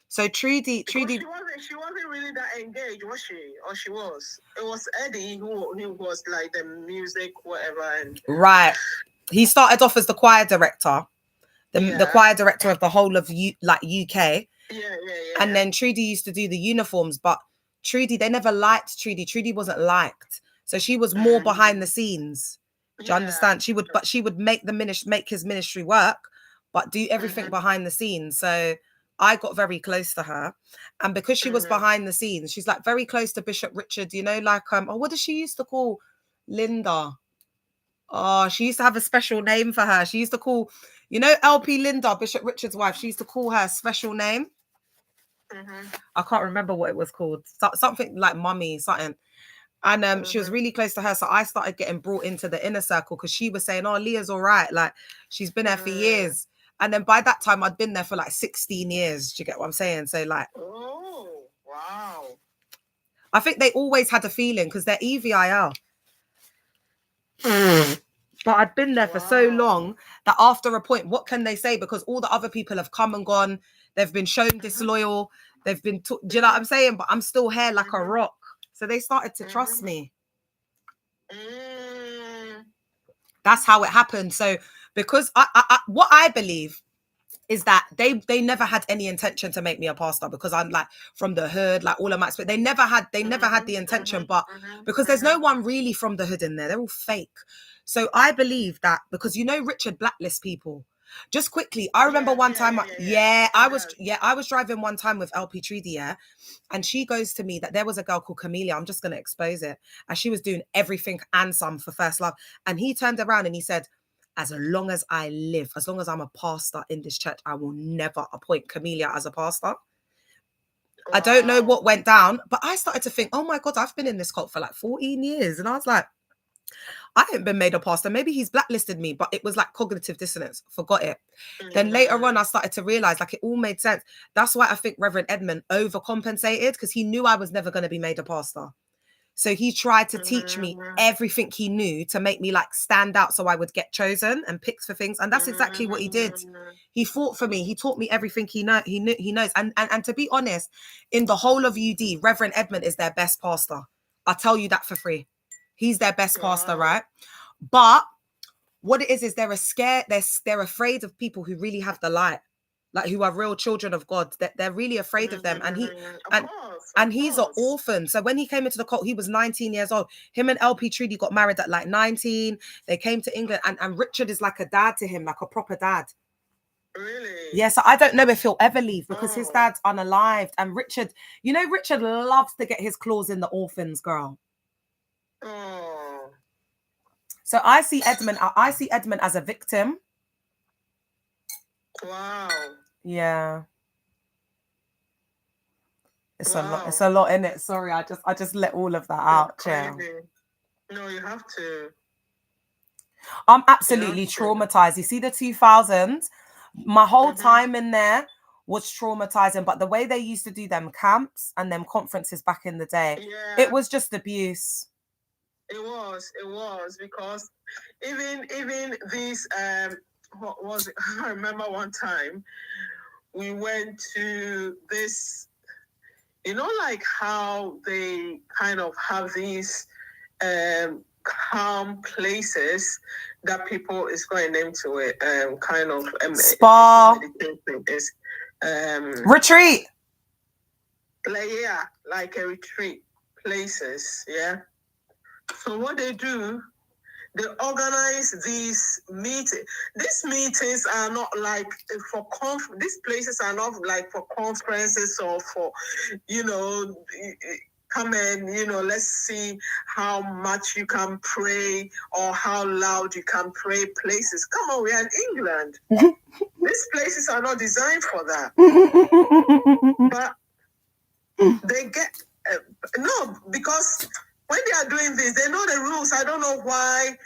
So Trudy she wasn't really that engaged, was she? Or she was? It was Eddie who was like the music, whatever. And right. He started off as the choir director, the choir director of the whole of UK. Yeah. And then Trudy used to do the uniforms, but Trudy, they never liked Trudy. Trudy wasn't liked, so she was more behind the scenes. Do you understand? She would make his ministry work, but do everything behind the scenes. So I got very close to her, and because she was behind the scenes, she's like very close to Bishop Richard. What does she used to call Linda? Oh, she used to have a special name for her. She used to call, LP Linda, Bishop Richard's wife. She used to call her a special name. I can't remember what it was called. Something like mummy, something. And she was really close to her. So I started getting brought into the inner circle because she was saying, oh, Leah's all right. Like, she's been there for years. And then by that time, I'd been there for like 16 years. Do you get what I'm saying? So like, oh, wow. I think they always had a feeling because they're EVIL. But I'd been there for so long that after a point, what can they say? Because all the other people have come and gone. They've been shown disloyal. They've been, do you know what I'm saying? But I'm still here like a rock. So they started to trust me. That's how it happened. So because what I believe is that they never had any intention to make me a pastor, because I'm like from the hood, like all of my, but they never had the intention. But because there's no one really from the hood in there, they're all fake. So I believe that, because Richard blacklist people. Just quickly, I remember one time, I was driving one time with LP Treaty, yeah, and she goes to me that there was a girl called Camellia, I'm just going to expose it, and she was doing everything and some for First Love, and he turned around and he said, as long as I live, as long as I'm a pastor in this church, I will never appoint Camellia as a pastor. Wow. I don't know what went down, but I started to think, oh my God, I've been in this cult for like 14 years. And I was like, I haven't been made a pastor. Maybe he's blacklisted me, but it was like cognitive dissonance. Forgot it. Then later on, I started to realize like it all made sense. That's why I think Reverend Edmund overcompensated, because he knew I was never going to be made a pastor. So he tried to teach me everything he knew to make me like stand out so I would get chosen and picked for things. And that's exactly what he did. He fought for me. He taught me everything he knows. And to be honest, in the whole of UD, Reverend Edmund is their best pastor. I'll tell you that for free. He's their best pastor, right? But what it is they're scared. They're afraid of people who really have the light, like who are real children of God. They're really afraid of them. And he's an orphan. So when he came into the cult, he was 19 years old. Him and LP Treaty got married at like 19. They came to England, and Richard is like a dad to him, like a proper dad. Really? Yeah, so I don't know if he'll ever leave, because his dad's unalived. And Richard, Richard loves to get his claws in the orphans, girl. Oh. So I see Edmund as a victim. Wow. Yeah. It's a lot in it. Sorry, I just let all of that out, Chair. No, you have to. I'm absolutely traumatized. You see, the 2000s, my whole time in there was traumatizing. But the way they used to do them camps and them conferences back in the day, it was just abuse. It was because even these what was it? I remember one time we went to this, like how they kind of have these calm places that people is going into it, kind of spa retreat, like a retreat places, yeah. So what they do, they organize these meetings. These meetings are not like for these places are not like for conferences or for, come and, let's see how much you can pray or how loud you can pray places. Come on, we are in England. These places are not designed for that. But they get, no, because when they are doing this, they know the rules. I don't know why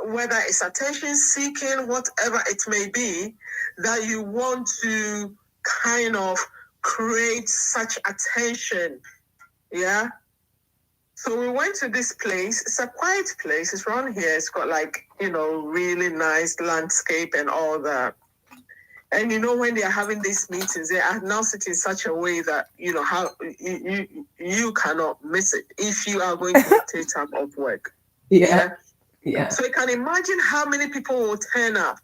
whether it's attention seeking, whatever it may be, that you want to kind of create such attention. Yeah. So we went to this place. It's a quiet place. It's around here. It's got like, really nice landscape and all that. And when they are having these meetings, they are announced it in such a way that how you cannot miss it if you are going to take time off work. Yeah. So you can imagine how many people will turn up.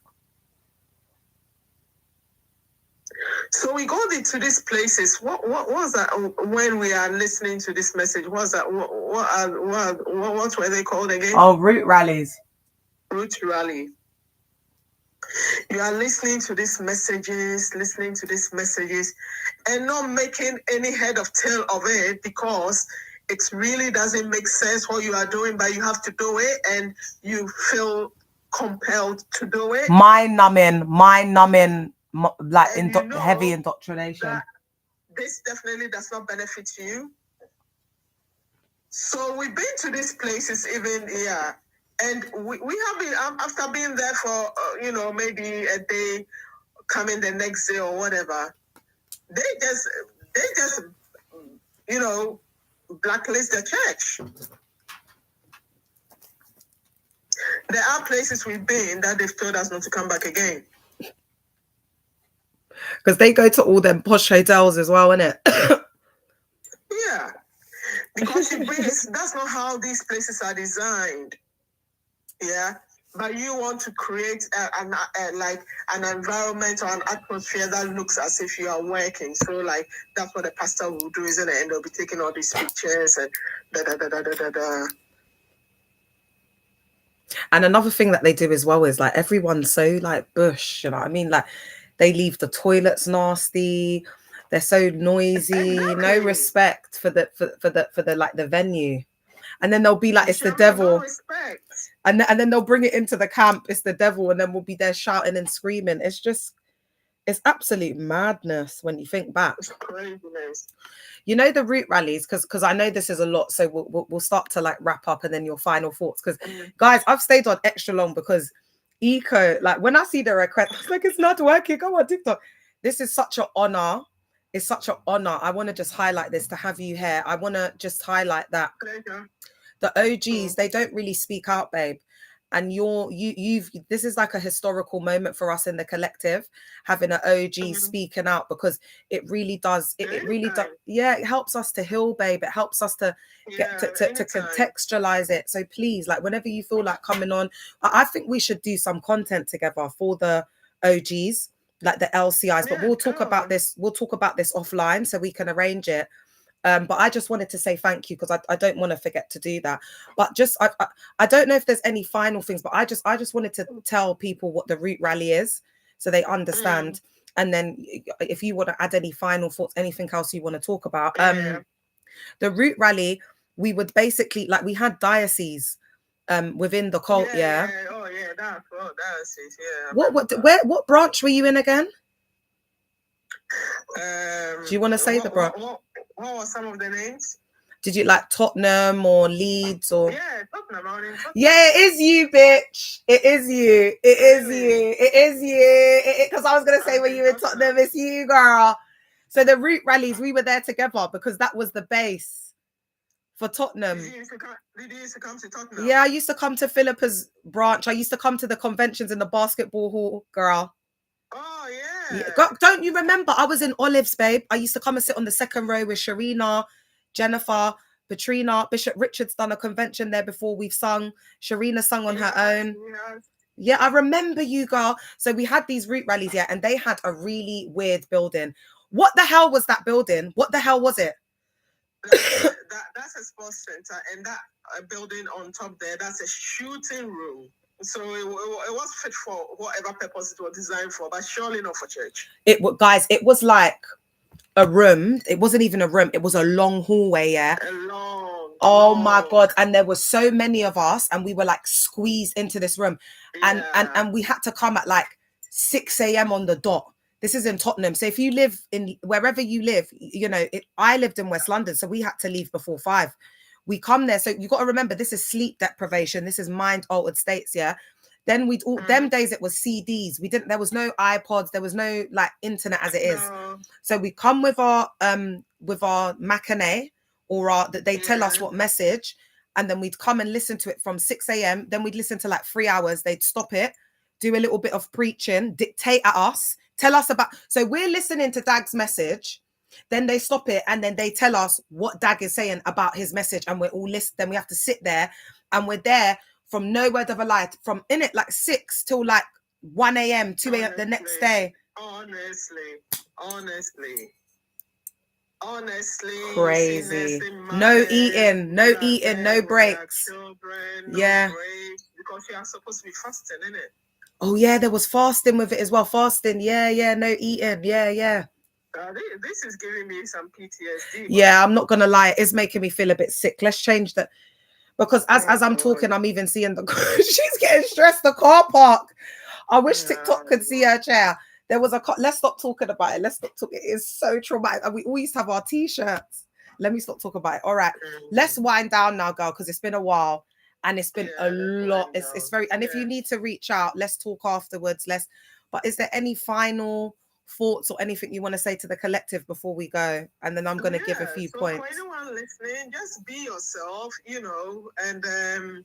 So we go to these places. What was that when we are listening to this message? Was that what were they called again? Oh, root rallies. Root rally. You are listening to these messages, and not making any head of tail of it, because it really doesn't make sense what you are doing, but you have to do it, and you feel compelled to do it. Mind numbing, like heavy indoctrination. This definitely does not benefit you. So we've been to these places even here. And we have been, after being there for, maybe a day, coming the next day or whatever, they just blacklist the church. There are places we've been that they've told us not to come back again. Because they go to all them posh hotels as well, innit? Yeah. Because that's not how these places are designed. Yeah. But you want to create like an environment or an atmosphere that looks as if you are working. So like that's what the pastor will do, isn't it? And they'll be taking all these pictures and da. And another thing that they do as well is like everyone's so like bush, you know what I mean? Like they leave the toilets nasty, they're so noisy, no respect for the like the venue. And then they'll be like, it's the devil. And then they'll bring it into the camp, it's the devil, and then we'll be there shouting and screaming. It's absolute madness when you think back. It's craziness. You know, the root rallies, because I know this is a lot, so we'll start to like wrap up and then your final thoughts. Because guys, I've stayed on extra long because Eco, like when I see the request, I was like, it's not working. Go on TikTok. This is such an honor. It's such an honor. I want to just highlight this to have you here. I want to just highlight that the OGs, they don't really speak out, babe. And you've this is like a historical moment for us in the collective, having an OG speaking out, because it really does it really does, yeah, it helps us to heal, babe. It helps us to get to contextualize it. So please, like whenever you feel like coming on, I think we should do some content together for the OGs, like the LCIs, but we'll talk about this offline so we can arrange it. But I just wanted to say thank you, because I don't want to forget to do that. But just I don't know if there's any final things, but I just wanted to tell people what the root rally is so they understand. And then if you want to add any final thoughts, anything else you want to talk about, the root rally, we would basically, like, we had diocese within the cult. Oh yeah, that's diocese. Yeah. What branch were you in again? Do you want to say the branch? What were some of the names? Did you like Tottenham or Leeds or? Yeah, Tottenham. Yeah, it is you, bitch. It is you. It is you. It is you. Because I was gonna say when you were in Tottenham, it's you, girl. So the root rallies, we were there together because that was the base for Tottenham. Did you used to come to Tottenham? Yeah, I used to come to Philippa's branch. I used to come to the conventions in the basketball hall, girl. Oh yeah. Don't you remember? I was in Olives, babe. I used to come and sit on the second row with Sharina, Jennifer, Patrina. Bishop Richard's done a convention there before. We've sung. Sharina sung on her own. Yeah, I remember you, girl. So we had these root rallies, yeah, and they had a really weird building. What the hell was that building? What the hell was it? That's a sports center, and that building on top there, that's a shooting room. So it was fit for whatever purpose it was designed for, but surely not for church. It was like a room. It wasn't even a room. It was a long hallway, yeah. My God. And there were so many of us, and we were like squeezed into this room. And we had to come at like 6 a.m. on the dot. This is in Tottenham. So if you live in wherever you live, you know, I lived in West London, so we had to leave before 5. We come there, so you got to remember, this is sleep deprivation. This is mind altered states, yeah. Then we'd all them days it was CDs. There was no iPods, there was no like internet as it is. So we come with our matinee or they tell us what message, and then we'd come and listen to it from 6 a.m. Then we'd listen to like 3 hours. They'd stop it, do a little bit of preaching, dictate at us, tell us about. So we're listening to Dag's message. Then they stop it, and then they tell us what Dag is saying about his message, and we're all listening. Then we have to sit there, and we're there from no word of a lie, from in it like 6 till like 1 a.m., 2 a.m. the next day. Honestly. Crazy. No eating, no breaks. Yeah. Because you are supposed to be fasting, isn't it? Oh yeah, there was fasting with it as well. Fasting, yeah, no eating, yeah. This is giving me some PTSD. Yeah, I'm not gonna lie, it's making me feel a bit sick. Let's change that, because as I'm talking, I'm even seeing she's getting stressed. The car park. I wish TikTok could see her chair. There was let's stop talking about it. Let's stop talking. It is so traumatic. And we all used to have our t-shirts. Let me stop talking about it. All right, let's wind down now, girl, because it's been a while and it's been a lot. It's very. And if you need to reach out, let's talk afterwards. But is there any final thoughts or anything you want to say to the collective before we go? And then I'm going to give a few points. For anyone listening, just be yourself, and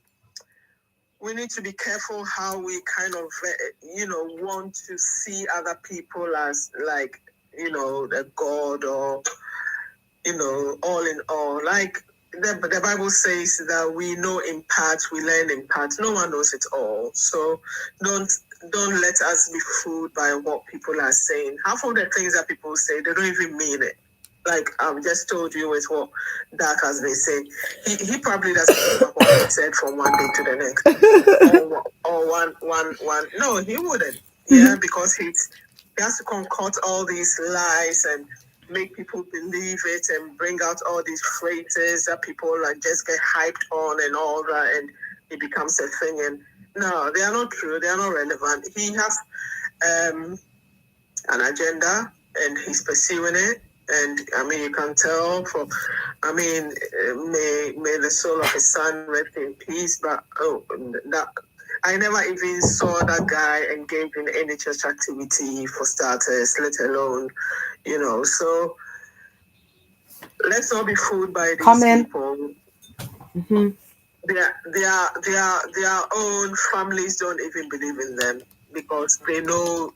we need to be careful how we kind of, want to see other people as like, the God or, all in all. Like, the Bible says that we know in part, we learn in part. No one knows it all. So don't let us be fooled by what people are saying. Half of the things that people say, they don't even mean it. Like I've just told you with what Dag has been saying. He probably doesn't remember what he said from one day to the next. or one. No, he wouldn't. Yeah, because he has to concoct all these lies and make people believe it and bring out all these phrases that people like just get hyped on and all that, and it becomes a thing. And no, they are not true. They are not relevant. He has an agenda and he's pursuing it. And I mean, you can tell from, I mean, may the soul of his son rest in peace. But that I never even saw that guy engage in any church activity for starters, let alone, you know. So let's not be fooled by these people. Mm-hmm. Their own families don't even believe in them because they know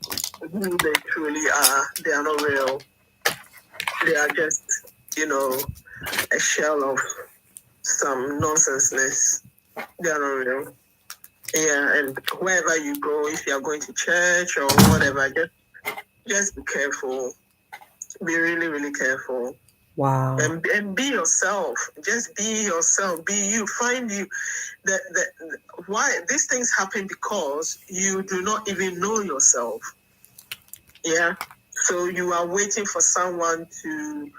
who they truly are. They are not real. They are just, you know, a shell of some nonsenseness. They are not real. Yeah, and wherever you go, if you are going to church or whatever, just be careful. Be really, really careful. Wow. And be yourself. Just be yourself. Be you. Find you. Why these things happen because you do not even know yourself. Yeah. So you are waiting for someone to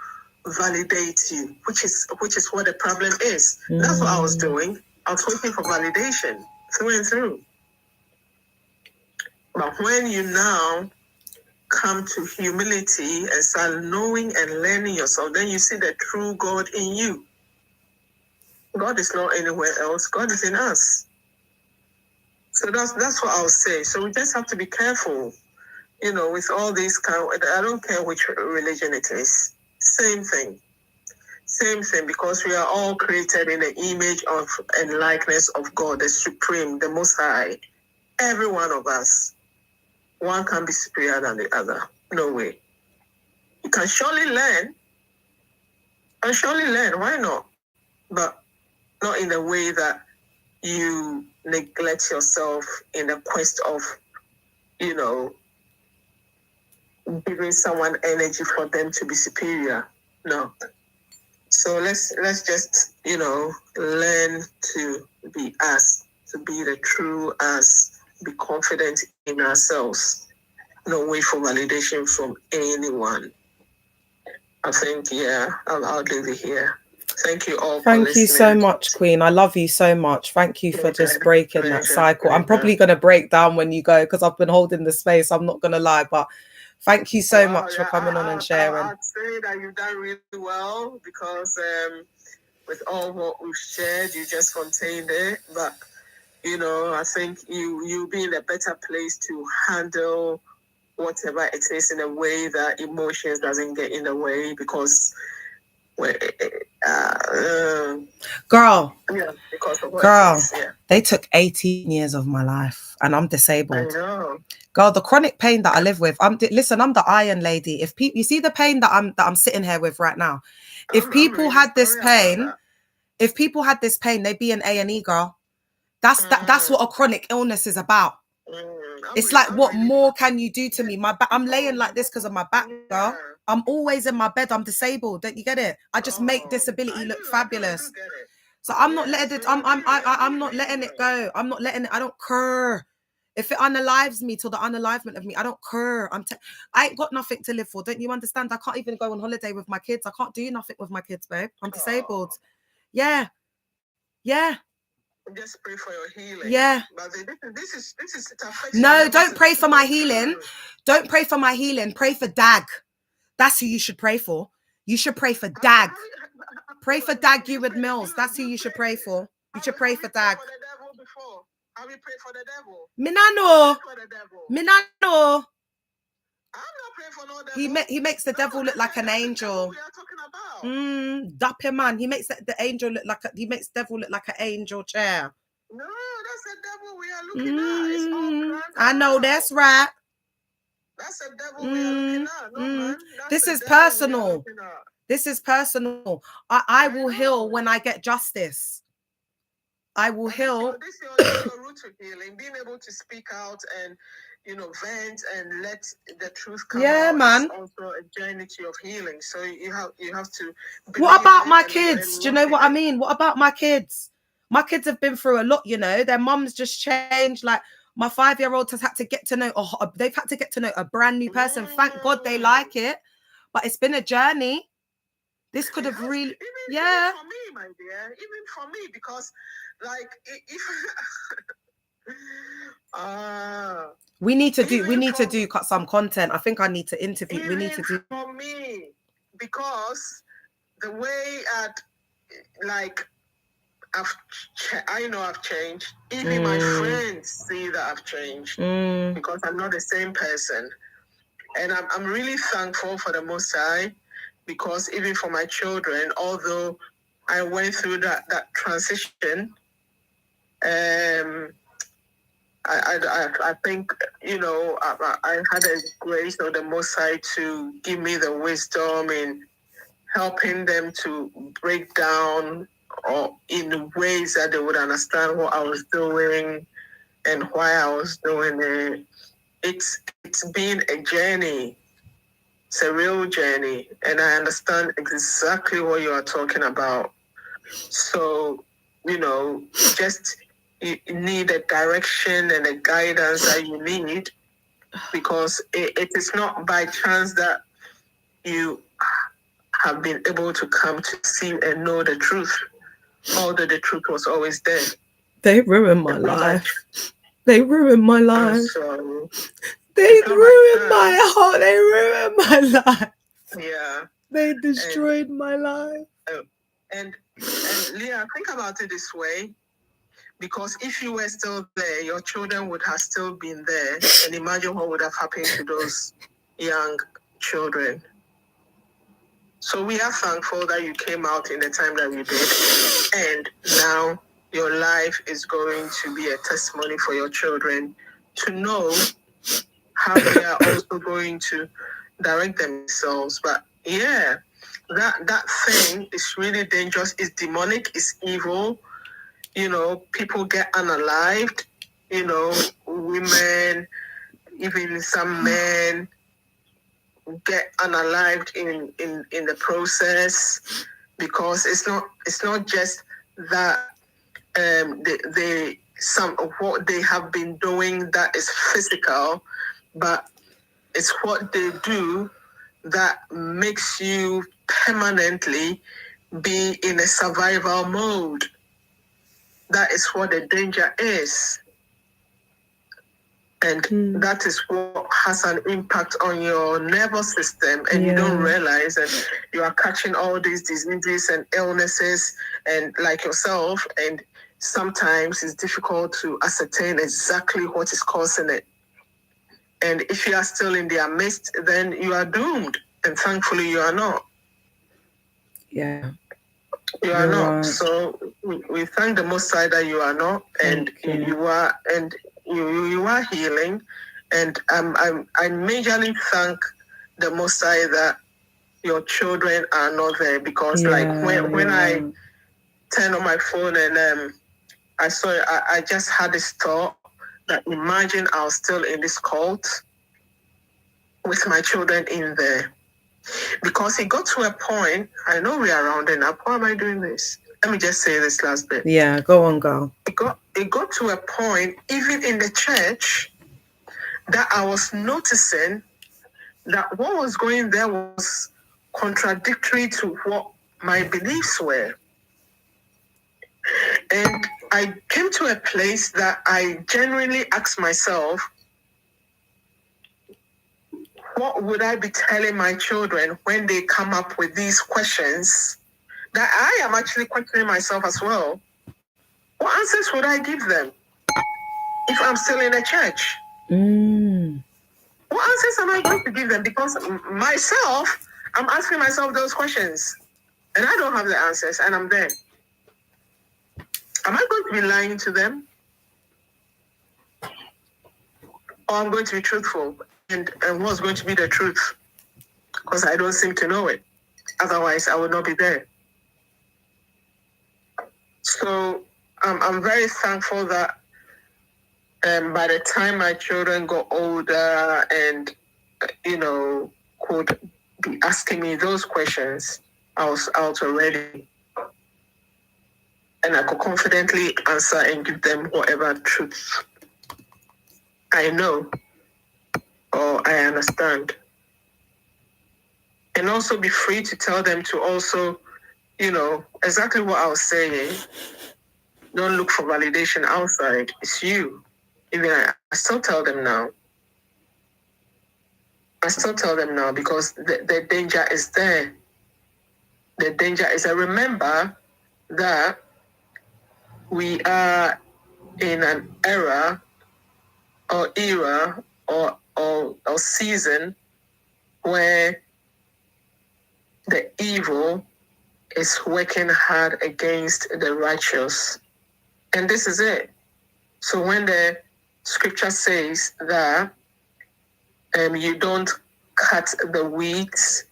validate you, which is what the problem is. That's what I was doing. I was waiting for validation through and through. But when you now come to humility and start knowing and learning yourself, then you see the true God in you. God is not anywhere else. God is in us. So that's what I'll say. So we just have to be careful, you know, with all these I don't care which religion it is. Same thing, because we are all created in the image of and likeness of God, the Supreme, the Most High. Every one of us. One can be superior than the other. No way. You can surely learn. Why not? But not in a way that you neglect yourself in the quest of, you know, giving someone energy for them to be superior. No. So let's just, you know, learn to be us, to be the true us, be confident in ourselves. No wait for validation from anyone. I think, I'll leave it here. Thank you all. Thank you so much, Queen. I love you so much. Thank you for just breaking that cycle. I'm probably going to break down when you go because I've been holding the space. I'm not going to lie, but thank you so much for coming on and sharing. I'd say that you've done really well because with all what we've shared, you just contained it. But, you know, I think you'll be in a better place to handle whatever it is in a way that emotions doesn't get in the way because girl, girl, they took 18 years of my life and I'm disabled. I know. Girl, the chronic pain that I live with, I'm the iron lady. If people, you see the pain that I'm sitting here with right now, if people had this pain, they'd be an A&E, girl. That's what a chronic illness is about. It's like, what more can you do to me? My back, I'm laying like this because of my back, girl. I'm always in my bed. I'm disabled. Don't you get it? I just make disability look fabulous. So I'm not letting it. I'm not letting it go. I'm not letting it. I don't care. If it unalives me till the unalivement of me, I don't care. I ain't got nothing to live for. Don't you understand? I can't even go on holiday with my kids. I can't do nothing with my kids, babe. I'm disabled. Yeah. Just pray for your healing. Yeah. But this is no, don't pray for my healing. Don't pray for my healing. Pray for Dag. That's who you should pray for. You should pray for Dag. Pray for Dag Heward-Mills. That's who you should pray for. You should pray for Dag. Have you prayed for the devil? Minano. I'm not praying for no devil. He makes the devil look like an angel. We are talking about. Dapper man. He makes the angel look like devil look like an angel chair. No, that's the devil we are looking at. It's all planned I know, that's right. That's the devil we are looking at. No, man. This is personal. This is personal. I will heal when I get justice. I will heal. This is your route to healing, being able to speak out and, vent and let the truth come out. Man. It's also a journey to of healing. So you have to. What about my kids? Do you know what I mean? What about my kids? My kids have been through a lot, Their mums just changed. Like my 5-year-old has had to get to know, they've had to get to know a brand new person. Thank God they like it. But it's been a journey. This could have really, even for me, my dear, even for me, because like if we need to do some content. I think I need to interview. We need to do for me, because the way I know I've changed. Even my friends see that I've changed because I'm not the same person, and I'm really thankful for the Most High, because even for my children, although I went through that transition, I think, I had a grace of the Most High to give me the wisdom in helping them to break down or in ways that they would understand what I was doing and why I was doing it. It's been a journey. It's a real journey, and I understand exactly what you are talking about. So, just you need a direction and a guidance that you need, because it is not by chance that you have been able to come to see and know the truth, although the truth was always there. They ruined my life. They ruined my life. So, they ruined my heart. They ruined my life. Yeah. They destroyed my life. And Leah, think about it this way. Because if you were still there, your children would have still been there. And imagine what would have happened to those young children. So we are thankful that you came out in the time that you did. And now your life is going to be a testimony for your children to know how they are also going to direct themselves. But yeah, that thing is really dangerous. It's demonic. It's evil. People get unalived. Women, even some men get unalived in the process, because it's not just that some of what they have been doing that is physical, but it's what they do that makes you permanently be in a survival mode. That is what the danger is. And that is what has an impact on your nervous system, and you don't realize that you are catching all these diseases and illnesses, and like yourself, and sometimes it's difficult to ascertain exactly what is causing it. And if you are still in their midst, then you are doomed. And thankfully, you are not. Yeah. You are not. Right. So we thank the Most High that you are not, and you are, and you are healing. And I majorly thank the Most High that your children are not there, because when I turned on my phone and I saw it, I just had this thought that imagine I was still in this cult with my children in there. Because it got to a point, I know we are rounding up. Why am I doing this? Let me just say this last bit. Yeah, go on, girl. It got to a point, even in the church, that I was noticing that what was going there was contradictory to what my beliefs were. And I came to a place that I genuinely asked myself, what would I be telling my children when they come up with these questions that I am actually questioning myself as well? What answers would I give them if I'm still in a church? What answers am I going to give them? Because myself, I'm asking myself those questions, and I don't have the answers, and I'm there. Am I going to be lying to them? Or I'm going to be truthful? And what's going to be the truth? Because I don't seem to know it. Otherwise, I would not be there. So I'm very thankful that by the time my children got older and, could be asking me those questions, I was out already. And I could confidently answer and give them whatever truth I know or I understand. And also be free to tell them to also, exactly what I was saying. Don't look for validation outside. It's you. Even I still tell them now. I still tell them now because the danger is there. The danger is, I remember that we are in an era or season where the evil is working hard against the righteous. And this is it. So when the scripture says that you don't cut the weeds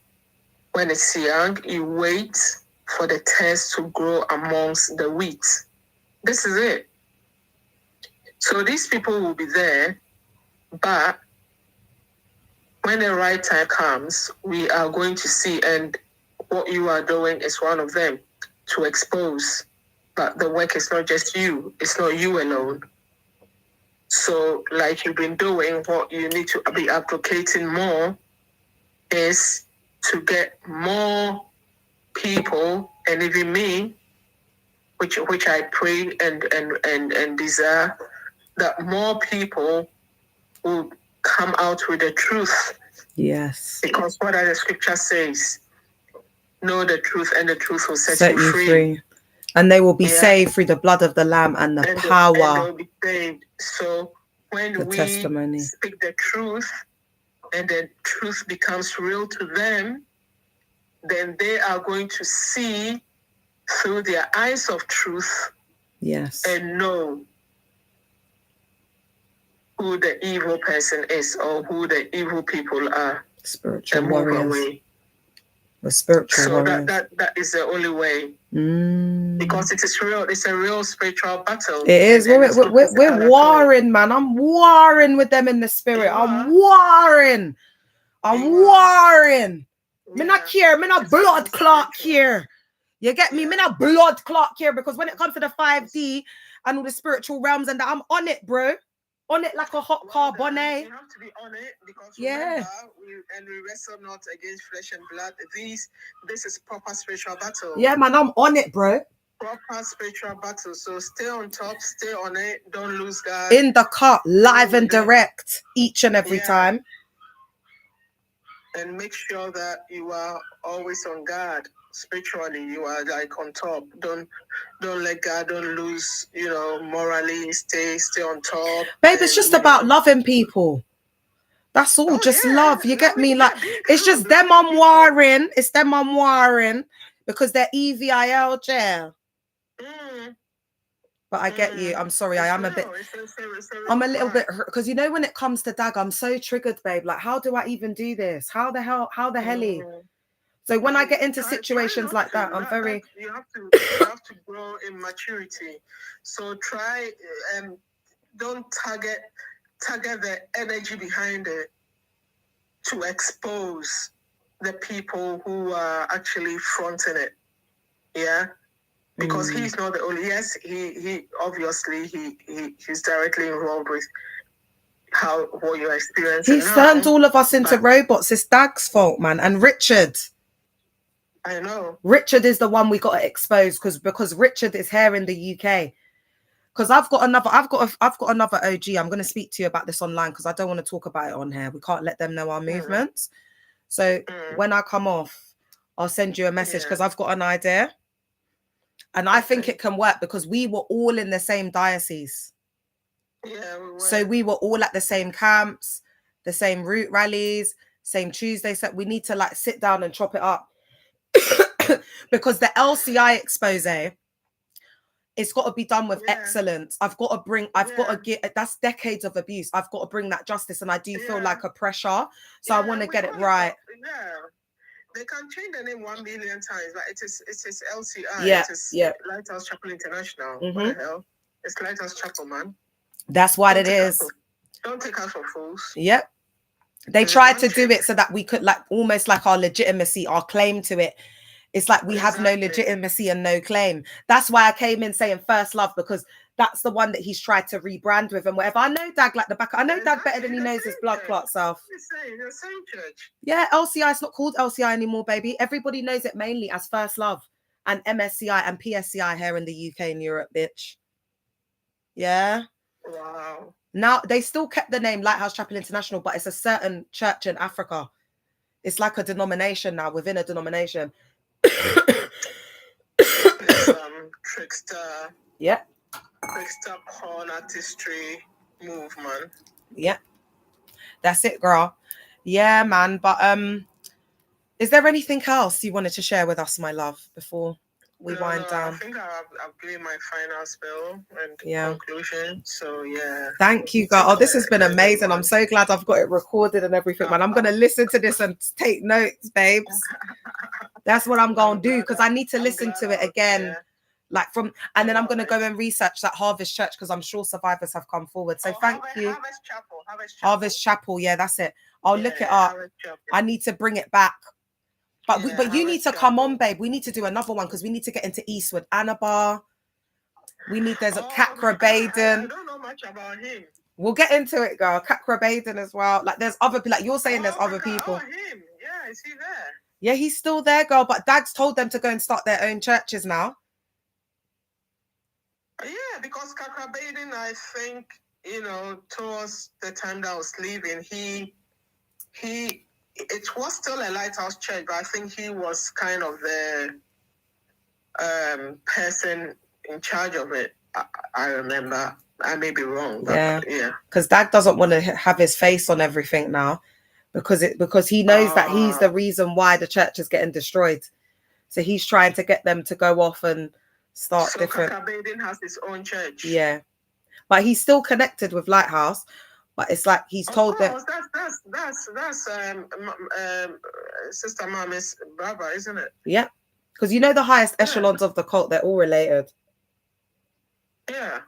when it's young, you wait for the tares to grow amongst the wheat. This is it. So these people will be there, but when the right time comes, we are going to see, and what you are doing is one of them, to expose. But the work is not just you. It's not you alone. So like you've been doing, what you need to be advocating more is to get more people, and even me, which I pray and desire, that more people will come out with the truth. Yes. Because what the scripture says, know the truth and the truth will set you free. And they will be saved through the blood of the Lamb and the power. And they'll be saved. So when we testimony. Speak the truth and the truth becomes real to them, then they are going to see through their eyes of truth. Yes. And know who the evil person is or who the evil people are. Spiritual warriors. The spiritual warriors. So that is the only way. Because it is real. It's a real spiritual battle. It is. We're warring, man. I'm warring with them in the spirit. I'm warring. Me not care. Me not blood clot here. You get me? Me not blood clot here, because when it comes to the 5D and all the spiritual realms and that, I'm on it, bro. On it like a hot car bonnet. You have to be on it because remember, we wrestle not against flesh and blood. This is proper spiritual battle. Yeah, man, I'm on it, bro. Proper spiritual battle. So stay on top, stay on it, don't lose guard. In the cut, live and direct, each and every time. And make sure that you are always on guard. Spiritually, you are like on top. Don't let God, don't lose, morally, stay on top. Babe, it's just about loving people. That's all, just love. You get me? Like, it's just them I'm warring. It's them I'm warring because they're EVIL jail. But I get you. I'm sorry. I'm a little bit hurt because when it comes to Dag, I'm so triggered, babe. Like, how do I even do this? How the hell? So when I get into situations like that, I'm very. You have to grow in maturity. So try and don't target the energy behind it to expose the people who are actually fronting it. Yeah. Because he's not the only. Yes, he obviously he's directly involved with what you're experiencing. He's turned all of us into robots. It's Dag's fault, man. And Richard. I know. Richard is the one we got to expose because Richard is here in the UK. Because I've got another OG. I'm going to speak to you about this online because I don't want to talk about it on here. We can't let them know our movements. So when I come off, I'll send you a message because I've got an idea. And I think it can work because we were all in the same diocese. Yeah, we were. So we were all at the same camps, the same route rallies, same Tuesday set. We need to sit down and chop it up. Because the LCI expose, it's got to be done with excellence. I've got to get, that's decades of abuse. I've got to bring that justice. And I do feel like a pressure. So I want to get it right. They can change the name 1 million times, but it is LCI. Yeah, It is yeah. Lighthouse Chapel International. What Mhm. the hell? It's Lighthouse Chapel, man. That's what it is. Don't take us for fools. Yep. They tried to do it so that we could, like, almost like our legitimacy, our claim to it. It's like we have no legitimacy and no claim. That's why I came in saying First Love, because that's the one that he's tried to rebrand with and whatever. I know Dag like the back. I know Dag better than he knows his blood clot self. The same church. Yeah, LCI. It's not called LCI anymore, baby. Everybody knows it mainly as First Love and MSCI and PSCI here in the UK and Europe, bitch. Yeah. Wow. Now, they still kept the name Lighthouse Chapel International, but it's a certain church in Africa. It's like a denomination now within a denomination. Trickster. Yeah. Trickster porn artistry movement. Yeah. That's it, girl. Yeah, man. But is there anything else you wanted to share with us, my love, before we wind down? I think I've given my final spell and conclusion. So yeah. Thank you, girl. Oh, this has been amazing. I'm so glad I've got it recorded and everything, man. I'm gonna listen to this and take notes, babes. That's what I'm gonna do, because I need to listen to it again. Like and then I'm gonna go and research that Harvest Church, because I'm sure survivors have come forward. So thank you. Harvest Chapel. Yeah, that's it. I'll look it up. I need to bring it back. But you need to come on, babe. We need to do another one, because we need to get into Eastwood Anabar. There's a Kakra Baden. I don't know much about him. We'll get into it, girl. Kakra Baden as well. Like, there's other, like you're saying, there's other people. Him. Yeah, is he there? Yeah, he's still there, girl. But Dag's told them to go and start their own churches now. Yeah, because Kakra Baden, I think, towards the time that I was leaving, it was still a lighthouse church, but I think he was kind of the person in charge of it. I remember. I may be wrong. But yeah. Because Dag doesn't want to have his face on everything now, because he knows that he's the reason why the church is getting destroyed. So he's trying to get them to go off and start different. Kakra Baden has his own church. Yeah, but he's still connected with Lighthouse. But it's like he's told them. That's Sister Mommy's brother, isn't it? Yeah, because the highest echelons of the cult, they're all related. Yeah.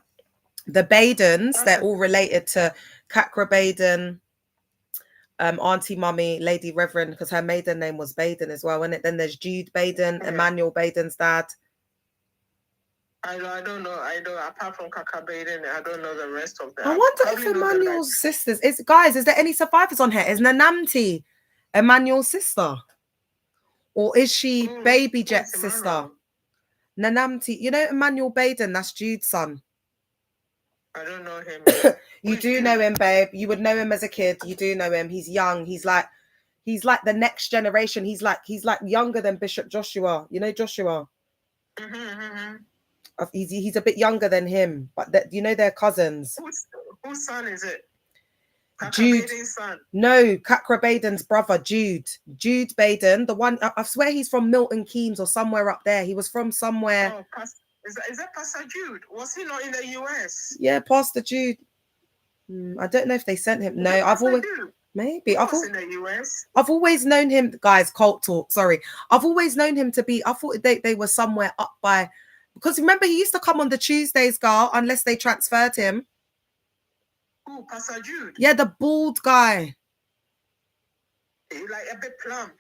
The Badens, they're all related to Kakra Baden, Auntie Mummy, Lady Reverend, because her maiden name was Baden as well, isn't it? Then there's Jude Baden, Emmanuel Baden's dad. I don't know. Apart from Kakra Baden, I don't know the rest of them. I wonder if Emmanuel's sisters is there any survivors on here? Is Nanamti Emmanuel's sister? Or is she Baby Jet's sister? Nanamti, Emmanuel Baden, that's Jude's son. I don't know him. You do know him, babe. You would know him as a kid. You do know him. He's young. He's like the next generation. He's like younger than Bishop Joshua. You know Joshua? He's a bit younger than him, but they're cousins. Whose son is it? Jude. Son. No, Kakra Baden's brother, Jude. Jude Baden, the one, I swear he's from Milton Keynes or somewhere up there. He was from somewhere. Oh, is that Pastor Jude? Was he not in the US? Yeah, Pastor Jude. I don't know if they sent him. No, I've always... Maybe. He was in the US. I've always known him, guys, cult talk, sorry. I've always known him to be, I thought they were somewhere up by... Because remember, he used to come on the Tuesdays, girl, unless they transferred him. Oh, Pastor Jude. Yeah, the bald guy. Like a bit plump.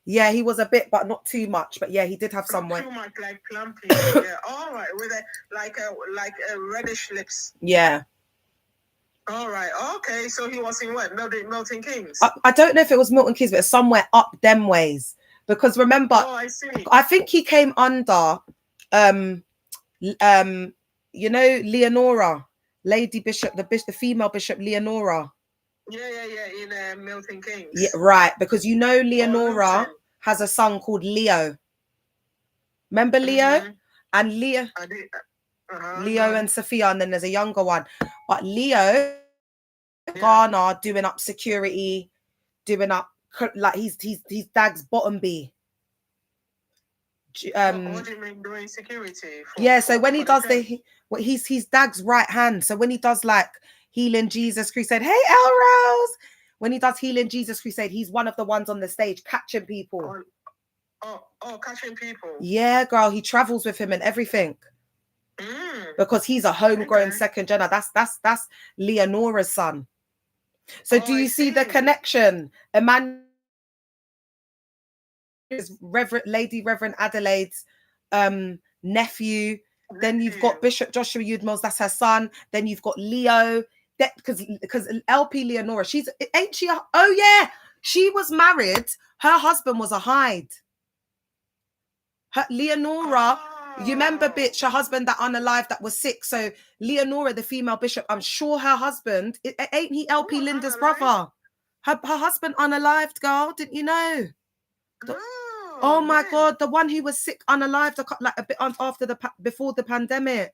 Yeah, he was a bit, but not too much. But yeah, he did have somewhere. Too much, like plumpy. Yeah, all right, with a reddish lips. Yeah. All right. Okay, so he was in what? Milton Keynes. I don't know if it was Milton Keynes, but somewhere up them ways. Because remember, I see. I think he came under, Leonora, Lady Bishop, the female Bishop Leonora. Yeah, in Milton Keynes. Yeah, right. Because Leonora has a son called Leo. Remember Leo? And Leo. Leo and Sophia, and then there's a younger one. But Leo, Ghana, doing up security, doing up like he's Dag's bottom B. What do you mean doing security? So when he does he's Dag's right hand. So when he does like Healing Jesus Crusade, hey Elrose, when he does Healing Jesus Crusade, he's one of the ones on the stage catching people. Oh, catching people. Yeah, girl, he travels with him and everything. Because he's a homegrown second gener. That's Leonora's son. So do you see the connection? Emmanuel is Lady Reverend Adelaide's nephew. Then you've got Bishop Joshua Heward-Mills, that's her son. Then you've got Leo. Because LP Leonora, ain't she? Oh yeah, she was married. Her husband was a Hyde. Leonora, you remember, bitch, her husband that unalived that was sick. So Leonora, the female bishop, I'm sure her husband, ain't he LP Linda's brother? Her husband unalived, girl. Didn't you know? Oh my God, the one who was sick unalived like a bit after before the pandemic.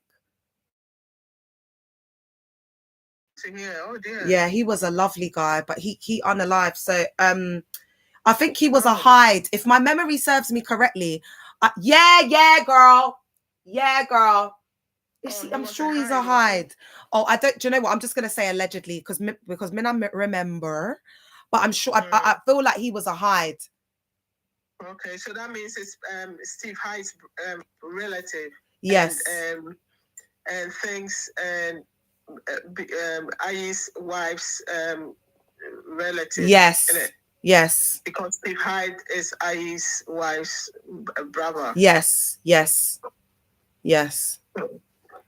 Oh dear. Yeah, he was a lovely guy, but he unalived. So I think he was a Hyde, if my memory serves me correctly. Yeah, girl. I'm sure he's a Hyde. Oh, I don't. Do you know what? I'm just gonna say allegedly because me I remember, but I'm sure. I feel like he was a Hyde. Okay, so that means it's Steve Hyde's relative. Yes. And things and Aye's wife's relative. Yes. Yes. Because Steve Hyde is Aye's wife's brother. Yes.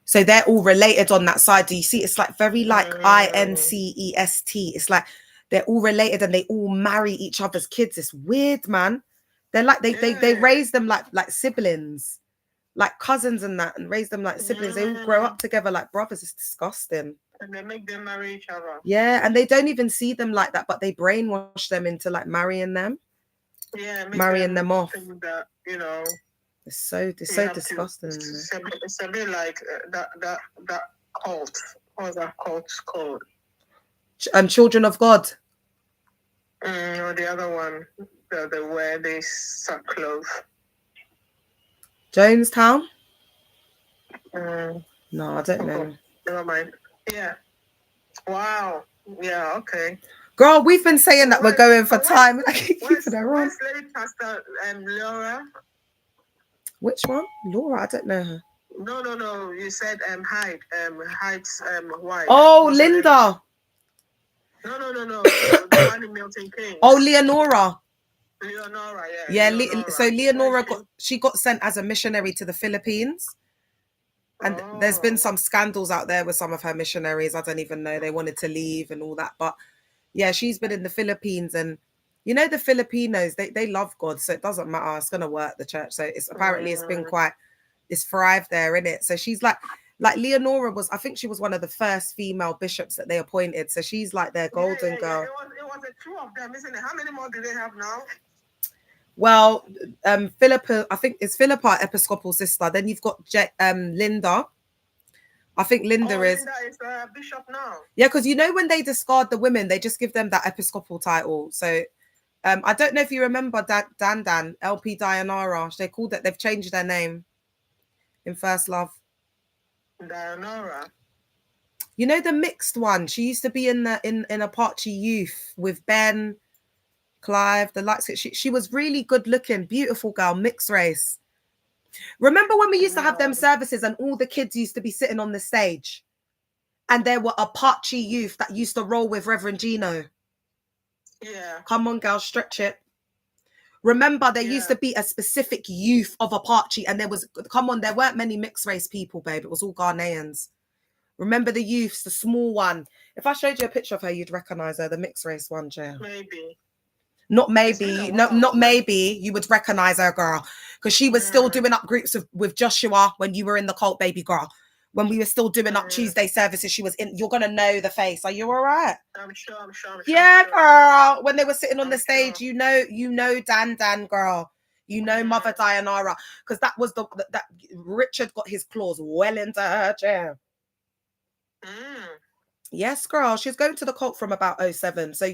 So they're all related on that side. Do you see? It's like very like INCEST. It's like they're all related and they all marry each other's kids. It's weird, man. They're like they raise them like siblings, like cousins and that, and raise them like siblings. They all grow up together like brothers. It's disgusting. And they make them marry each other. Yeah, and they don't even see them like that, but they brainwash them into like marrying them. Yeah, marrying them off. That, you know, it's so disgusting. It's a bit like that cult. What's that cult called? Children of God. Or the other one, the where they sackcloth. Jonestown. No, I don't know. Never mind. Yeah. Wow. Yeah. Okay. Girl, we've been saying that we're going for time. I keep keeping her on. Where's Lady Pastor Laura? Which one? Laura? I don't know her. No. You said Hyde. Hyde's wife. Oh, Linda. No. The one in Milton Keynes. Oh, Leonora. Leonora, yeah. Leonora. So Leonora got sent as a missionary to the Philippines. And there's been some scandals out there with some of her missionaries. I don't even know. They wanted to leave and all that. But yeah, she's been in the Philippines. And you know, the Filipinos, they love God. So it doesn't matter. It's going to work, the church. So it's apparently it's been it's thrived there, innit? So she's like Leonora was, I think she was one of the first female bishops that they appointed. So she's like their golden girl. It was the two of them, isn't it? How many more do they have now? Well, Philippa, I think it's Philippa, Episcopal sister. Then you've got Linda. I think Linda is bishop now. Yeah, because you know when they discard the women, they just give them that episcopal title. So I don't know if you remember Dan LP Dianara. They called it. They've changed their name in First Love. Dianara. You know the mixed one. She used to be in Apache Youth with Ben. Clive, the lights. She was really good looking, beautiful girl, mixed race. Remember when we used to have them services and all the kids used to be sitting on the stage, and there were Apache youth that used to roll with Reverend Gino? Yeah. Come on, girl, stretch it. Remember, there used to be a specific youth of Apache, and there weren't many mixed race people, babe. It was all Ghanaians. Remember the youths, the small one. If I showed you a picture of her, you'd recognize her, the mixed race one, Jill. Maybe. Not maybe you would recognize her, girl, because she was still doing up groups with Joshua when you were in the cult, baby girl. When we were still doing up Tuesday services, she was in. You're gonna know the face. Are you all right? I'm sure. Girl. When they were sitting on the stage, you know, Dan, girl. You know, Mother Dianara, because that was that Richard got his claws well into her chair. Yes, girl. She's going to the cult from about 2007. So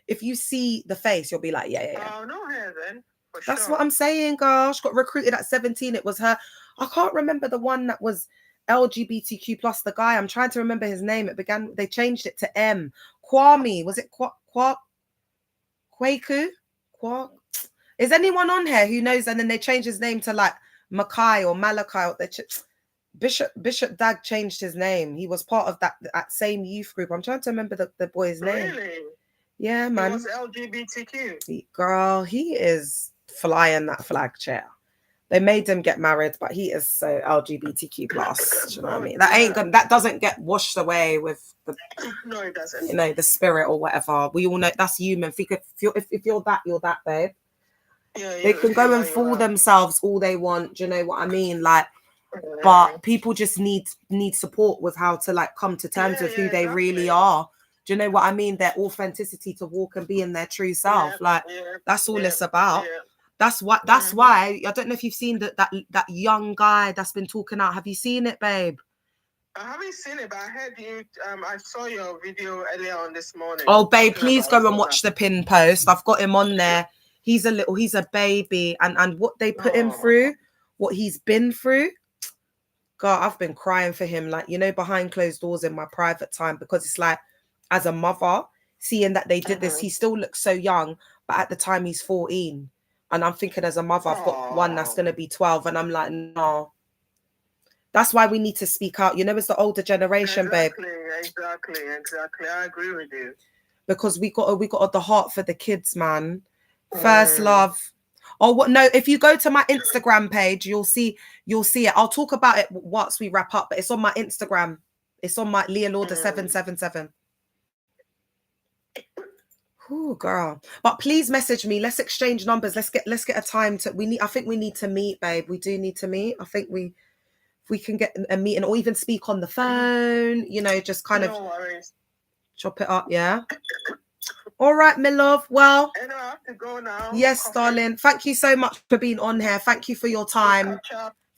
if you see the face, you'll be like, yeah. Oh, no hair then. That's what I'm saying, girl. She got recruited at 17. It was her. I can't remember the one that was LGBTQ plus, the guy. I'm trying to remember his name. They changed it to M. Kwame. Was it Kwaku? Is anyone on here who knows? And then they changed his name to like Mackay or Malachi. Or Bishop Dag changed his name. He was part of that same youth group. I'm trying to remember the boy's name. Really? Yeah, man. He was LGBTQ. Girl, he is flying that flag chair. They made him get married, but he is so LGBTQ plus. Do you know what I mean? That ain't good. That doesn't get washed away with the. No, it doesn't. You know, the spirit or whatever. We all know that's human. If you're that, you're that, babe. Yeah, they can go and fool themselves all they want. Do you know what I mean? Like, but people just need support with how to like come to terms with who they really are. Do you know what I mean? Their authenticity to walk and be in their true self. That's all it's about. That's why I don't know if you've seen that young guy that's been talking out. Have you seen it, babe? I haven't seen it, but I heard you. I saw your video earlier on this morning. Oh, babe, please go and watch the pin post. I've got him on there. He's a baby, and what they put him through, what he's been through. God, I've been crying for him, like, you know, behind closed doors in my private time, because it's like, as a mother, seeing that they did this, he still looks so young, but at the time he's 14. And I'm thinking, as a mother, I've got one that's going to be 12. And I'm like, no. That's why we need to speak out. You know, it's the older generation, babe. Exactly. I agree with you. Because we got the heart for the kids, man. First love. Oh, what? No, if you go to my Instagram page, you'll see it. I'll talk about it once we wrap up, but it's on my Instagram. It's on my Leah Lauder 777. Oh, girl. But please message me. Let's exchange numbers. Let's get a time to I think we need to meet, babe. We do need to meet. I think we can get a meeting or even speak on the phone, you know, just kind of chop it up, yeah. All right, my love. Well, I have to go now. Yes, darling. Thank you so much for being on here. Thank you for your time.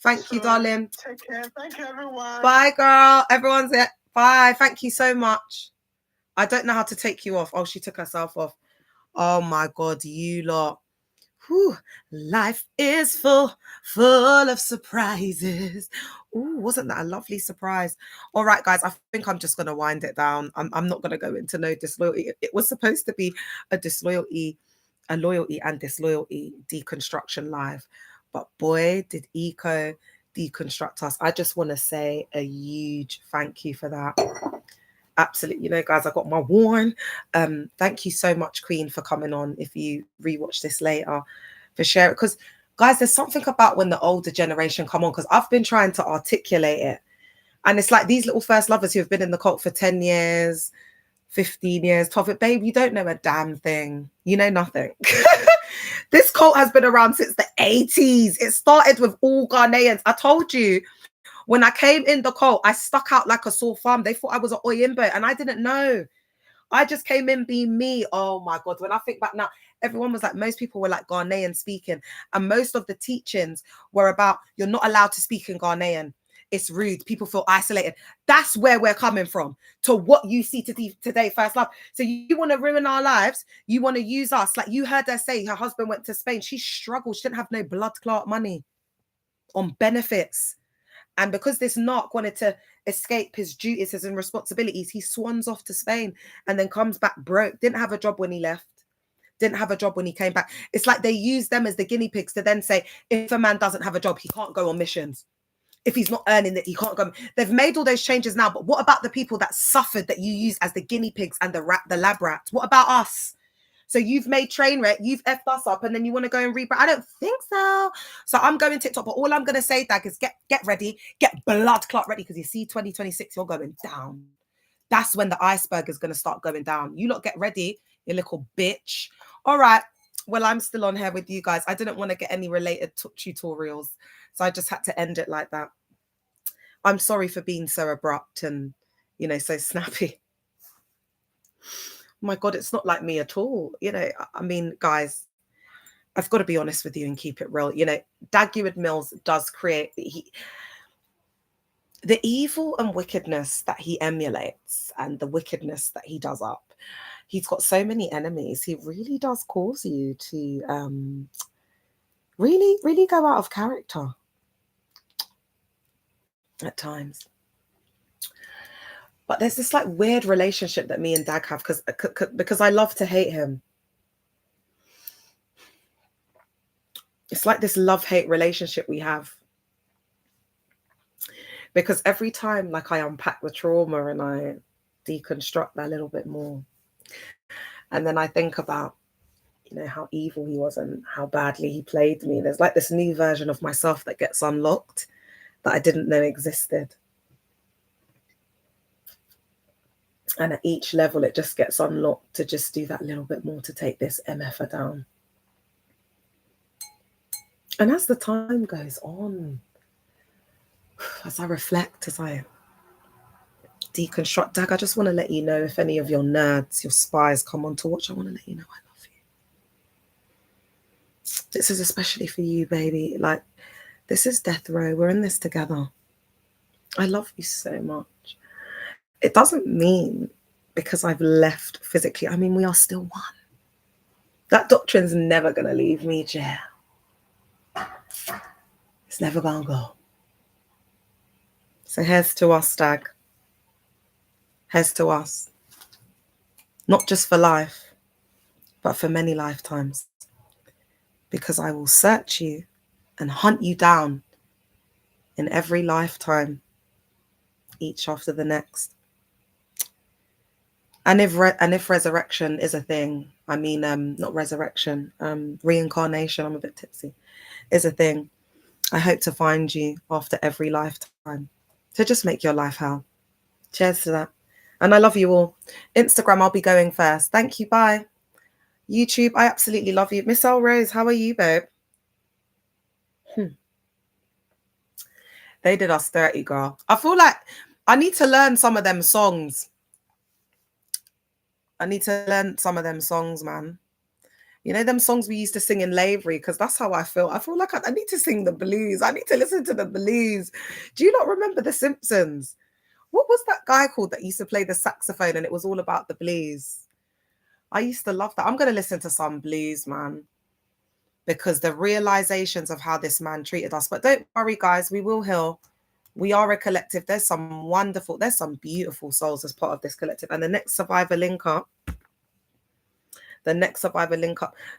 Thank you, darling. Take care. Thank you, everyone. Bye, girl. Everyone's it. Bye. Thank you so much. I don't know how to take you off. Oh, she took herself off. Oh my God, you lot. Whew. Life is full of surprises. Ooh, wasn't that a lovely surprise? All right, guys, I think I'm just going to wind it down. I'm not going to go into no disloyalty. It was supposed to be a loyalty and disloyalty deconstruction live. But boy, did Eco deconstruct us. I just want to say a huge thank you for that. Absolutely. You know, guys, I got my warn. Thank you so much, Queen, for coming on. If you rewatch this later, for sharing, because guys, there's something about when the older generation come on, because I've been trying to articulate it, and it's like these little first lovers who have been in the cult for 10 years, 15 years, 12. Babe, you don't know a damn thing. You know nothing. This cult has been around since the 80s. It started with all Ghanaians. I told you. When I came in the cult, I stuck out like a sore thumb. They thought I was an Oyimbo, and I didn't know. I just came in being me. Oh my God. When I think back now, everyone was like, most people were like Ghanaian speaking. And most of the teachings were about, you're not allowed to speak in Ghanaian. It's rude. People feel isolated. That's where we're coming from, to what you see today, first love. So you want to ruin our lives. You want to use us. Like you heard her say, her husband went to Spain. She struggled. She didn't have no blood clot money on benefits. And because this narc wanted to escape his duties and responsibilities, he swans off to Spain and then comes back broke. Didn't have a job when he left. Didn't have a job when he came back. It's like they use them as the guinea pigs to then say, if a man doesn't have a job, he can't go on missions. If he's not earning it, he can't go. They've made all those changes now. But what about the people that suffered that you use as the guinea pigs and the lab rats? What about us? So you've made train wreck, you've effed us up, and then you want to go and rebrand? I don't think so. So I'm going TikTok, but all I'm going to say, Dag, is get ready, get blood clot ready, because you see 2026, you're going down. That's when the iceberg is going to start going down. You lot get ready, you little bitch. All right. Well, I'm still on here with you guys. I didn't want to get any related tutorials, so I just had to end it like that. I'm sorry for being so abrupt and, you know, so snappy. My God, it's not like me at all. You know, I mean, guys, I've got to be honest with you and keep it real. You know, Dag Heward-Mills does create the evil and wickedness that he emulates, and the wickedness that he does up. He's got so many enemies. He really does cause you to really, really go out of character at times. But there's this like weird relationship that me and Dag have, because I love to hate him. It's like this love-hate relationship we have. Because every time, like, I unpack the trauma and I deconstruct that a little bit more, and then I think about, you know, how evil he was and how badly he played me, there's like this new version of myself that gets unlocked that I didn't know existed. And at each level, it just gets unlocked to just do that little bit more to take this MFer down. And as the time goes on, as I reflect, as I deconstruct, Dag, I just want to let you know, if any of your nerds, your spies come on to watch, I want to let you know I love you. This is especially for you, baby. Like, this is death row. We're in this together. I love you so much. It doesn't mean because I've left physically. I mean, we are still one. That doctrine's never going to leave me, Jer. It's never going to go. So here's to us, Dag. Here's to us. Not just for life, but for many lifetimes. Because I will search you and hunt you down in every lifetime, each after the next. And if resurrection is a thing, I mean, not resurrection, reincarnation, I'm a bit tipsy, is a thing, I hope to find you after every lifetime to just make your life hell. Cheers to that. And I love you all. Instagram, I'll be going first. Thank you. Bye. YouTube, I absolutely love you. Miss L Rose, how are you, babe? They did us dirty, girl. I feel like I need to learn some of them songs. I need to learn some of them songs, man. You know, them songs we used to sing in Lavery, because that's how I feel. I feel like I need to sing the blues. I need to listen to the blues. Do you not remember The Simpsons? What was that guy called that used to play the saxophone and it was all about the blues? I used to love that. I'm going to listen to some blues, man, because the realizations of how this man treated us. But don't worry, guys, we will heal. We are a collective. There's some beautiful souls as part of this collective. And the next survivor link up,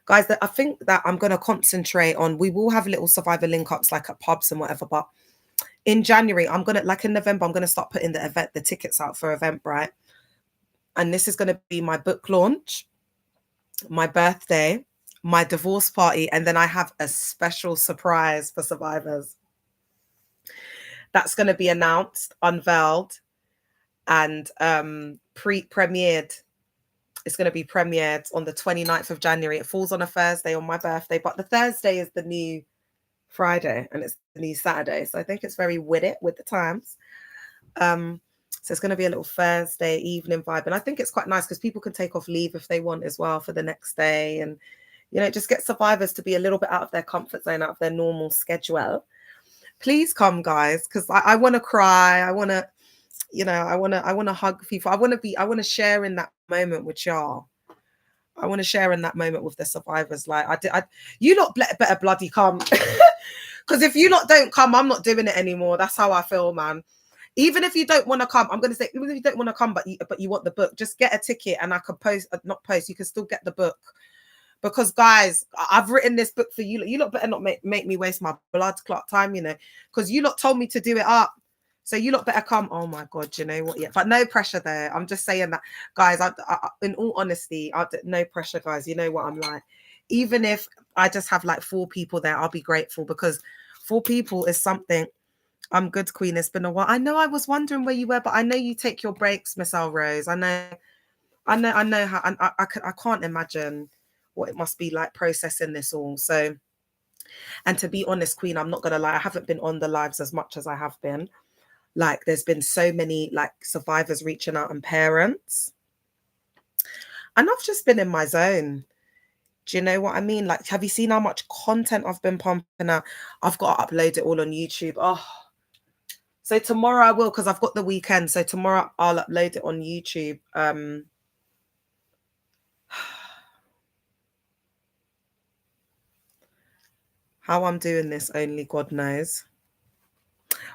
guys, I think that I'm going to concentrate on, we will have little survivor link ups like at pubs and whatever, but in January, I'm going to, like in November, I'm going to start putting the tickets out for Eventbrite. And this is going to be my book launch, my birthday, my divorce party, and then I have a special surprise for survivors. That's going to be announced, unveiled, and premiered. It's going to be premiered on the 29th of January. It falls on a Thursday on my birthday, but the Thursday is the new Friday and it's the new Saturday. So I think it's very with the times. So it's going to be a little Thursday evening vibe. And I think it's quite nice because people can take off leave if they want as well for the next day. And, you know, just get survivors to be a little bit out of their comfort zone, out of their normal schedule. Please come, guys, because I want to cry. I want to, you know, I want to hug people. I want to share in that moment with y'all. I want to share in that moment with the survivors. Like you lot better bloody come. Because if you lot don't come, I'm not doing it anymore. That's how I feel, man. Even if you don't want to come, I'm going to say, even if you don't want to come, but you want the book, just get a ticket and I could you can still get the book. Because, guys, I've written this book for you. You lot better not make me waste my blood clot time, you know, because you lot told me to do it up. So you lot better come. Oh, my God, you know what? Yeah, but no pressure there. I'm just saying that, guys, I in all honesty, no pressure, guys. You know what I'm like. Even if I just have like 4 people there, I'll be grateful because 4 people is something. I'm good, Queen. It's been a while. I know I was wondering where you were, but I know you take your breaks, Miss L Rose. I know how, and I can't imagine what it must be like processing this all. So, and to be honest, Queen, I'm not going to lie. I haven't been on the lives as much as I have been. Like, there's been so many like survivors reaching out and parents. And I've just been in my zone. Do you know what I mean? Like, have you seen how much content I've been pumping out? I've got to upload it all on YouTube. Oh, so tomorrow I will, because I've got the weekend. So tomorrow I'll upload it on YouTube. How I'm doing this, only God knows.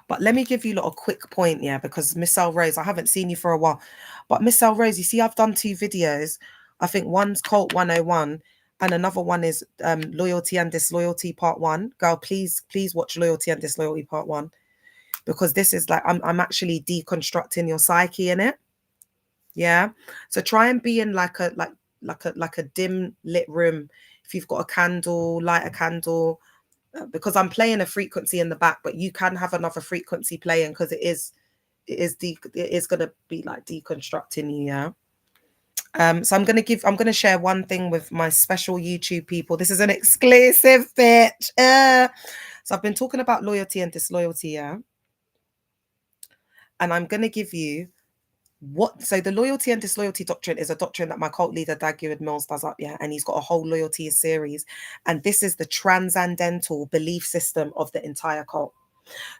But let me give you a quick point, yeah, because Miss L Rose, I haven't seen you for a while. But Miss L Rose, you see, I've done 2 videos. I think one's Cult 101 And another one is Loyalty and Disloyalty Part 1. Girl, please watch Loyalty and Disloyalty Part 1, because this is like I'm actually deconstructing your psyche in it. Yeah. So try and be in like a dim lit room. If you've got a candle, light a candle, because I'm playing a frequency in the back, but you can have another frequency playing, because it is going to be like deconstructing you. Yeah. So I'm going to share one thing with my special YouTube people. This is an exclusive, bitch. So I've been talking about loyalty and disloyalty. Yeah. And I'm going to give you so the loyalty and disloyalty doctrine is a doctrine that my cult leader Dag Heward-Mills does up, yeah, and he's got a whole loyalty series, and this is the transcendental belief system of the entire cult.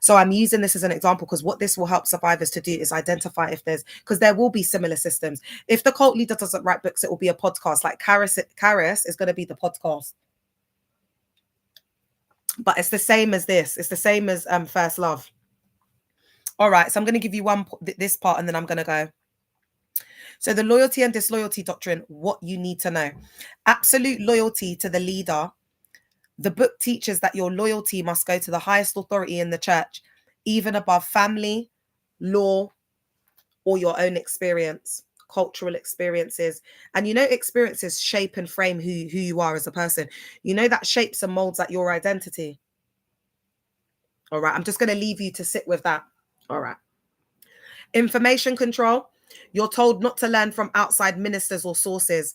So I'm using this as an example because what this will help survivors to do is identify if because there will be similar systems. If the cult leader doesn't write books, it will be a podcast. Like Karis is going to be the podcast, but it's the same as this. It's the same as First Love. All right, so I'm going to give you this part, and then I'm going to go. So the loyalty and disloyalty doctrine, what you need to know. Absolute loyalty to the leader. The book teaches that your loyalty must go to the highest authority in the church, even above family, law, or your own experience, cultural experiences. And experiences shape and frame who you are as a person. That shapes and molds at your identity. All right, I'm just going to leave you to sit with that. All right. Information control. You're told not to learn from outside ministers or sources.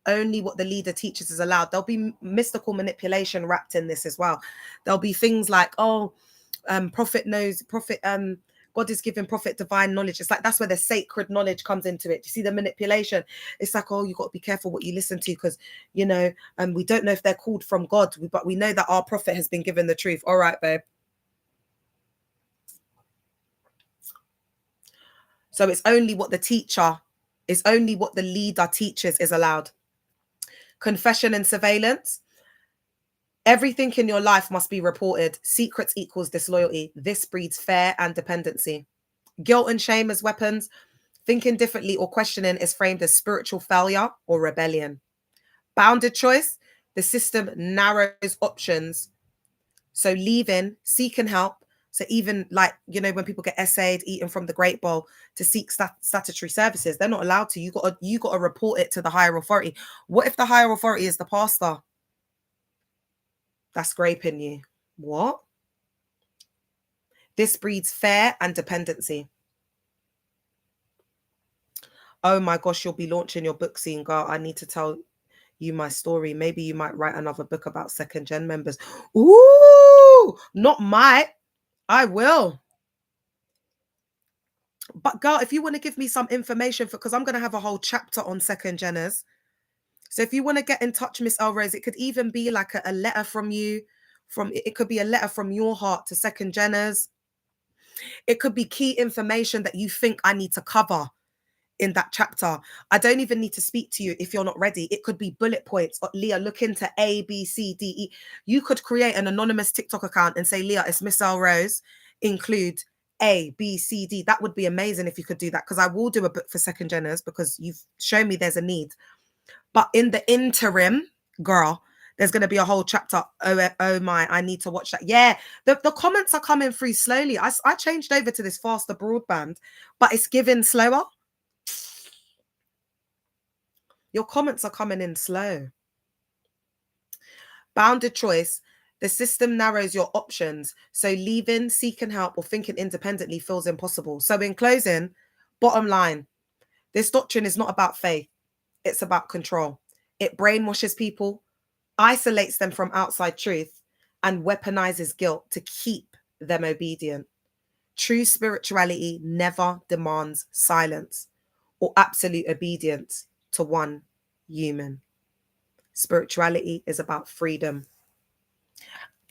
Only what the leader teaches is allowed. There'll be mystical manipulation wrapped in this as well. There'll be things like, prophet knows, God is giving prophet divine knowledge. It's like, that's where the sacred knowledge comes into it. You see the manipulation? It's like, you got to be careful what you listen to, because, we don't know if they're called from God, but we know that our prophet has been given the truth. All right, babe. So it's only what the leader teaches is allowed. Confession and surveillance. Everything in your life must be reported. Secrets equals disloyalty. This breeds fear and dependency. Guilt and shame as weapons. Thinking differently or questioning is framed as spiritual failure or rebellion. Bounded choice. The system narrows options. So leaving, seeking help. So even like, when people get essayed, eaten from the great bowl to seek statutory services, they're not allowed to. You got to report it to the higher authority. What if the higher authority is the pastor that's scraping you? What? This breeds fear and dependency. Oh my gosh, you'll be launching your book soon, girl. I need to tell you my story. Maybe you might write another book about second gen members. Ooh, not might. I will. But girl, if you want to give me some information, because I'm going to have a whole chapter on second geners. So if you want to get in touch, Miss Elrose, it could even be like a letter from you. It could be a letter from your heart to second geners. It could be key information that you think I need to cover in that chapter. I don't even need to speak to you if you're not ready. It could be bullet points. Or, Leah, look into A, B, C, D, E. You could create an anonymous TikTok account and say, Leah, it's Miss Elrose. Include A, B, C, D. That would be amazing if you could do that, because I will do a book for second geners, because you've shown me there's a need. But in the interim, girl, there's going to be a whole chapter. Oh my, I need to watch that. Yeah, the comments are coming through slowly. I changed over to this faster broadband, but it's giving slower. Your comments are coming in slow. Bounded choice. The system narrows your options. So leaving, seeking help, or thinking independently feels impossible. So in closing, bottom line, this doctrine is not about faith. It's about control. It brainwashes people, isolates them from outside truth, and weaponizes guilt to keep them obedient. True spirituality never demands silence or absolute obedience to one human. Spirituality is about freedom.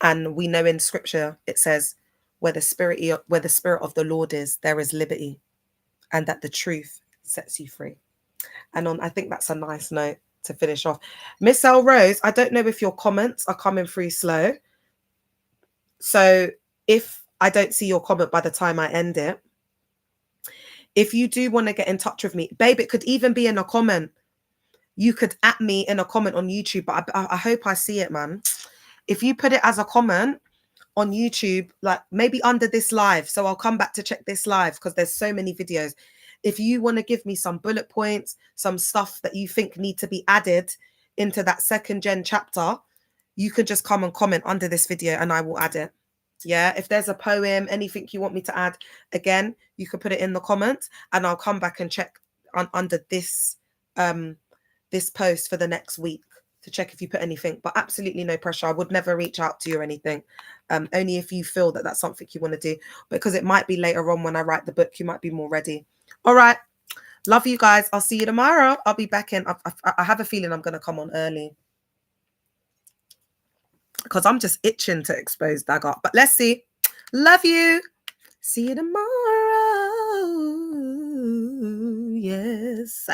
And we know in scripture, it says, where the spirit of the Lord is, there is liberty, and that the truth sets you free. And I think that's a nice note to finish off. Miss Elrose, I don't know if your comments are coming through slow. So if I don't see your comment by the time I end it, if you do want to get in touch with me, babe, it could even be in a comment. you could at me in a comment on YouTube, but I hope I see it, man. If you put it as a comment on YouTube, like maybe under this live, so I'll come back to check this live because there's so many videos. If you want to give me some bullet points, some stuff that you think need to be added into that 2nd gen chapter, you can just come and comment under this video and I will add it. Yeah, if there's a poem, anything you want me to add, again, you can put it in the comments and I'll come back and check under this this post for the next week to check if you put anything, but absolutely no pressure. I would never reach out to you or anything. Only if you feel that that's something you want to do, because it might be later on when I write the book, you might be more ready. All right. Love you guys. I'll see you tomorrow. I'll be back in. I have a feeling I'm going to come on early because I'm just itching to expose Dag, but let's see. Love you. See you tomorrow. Yes.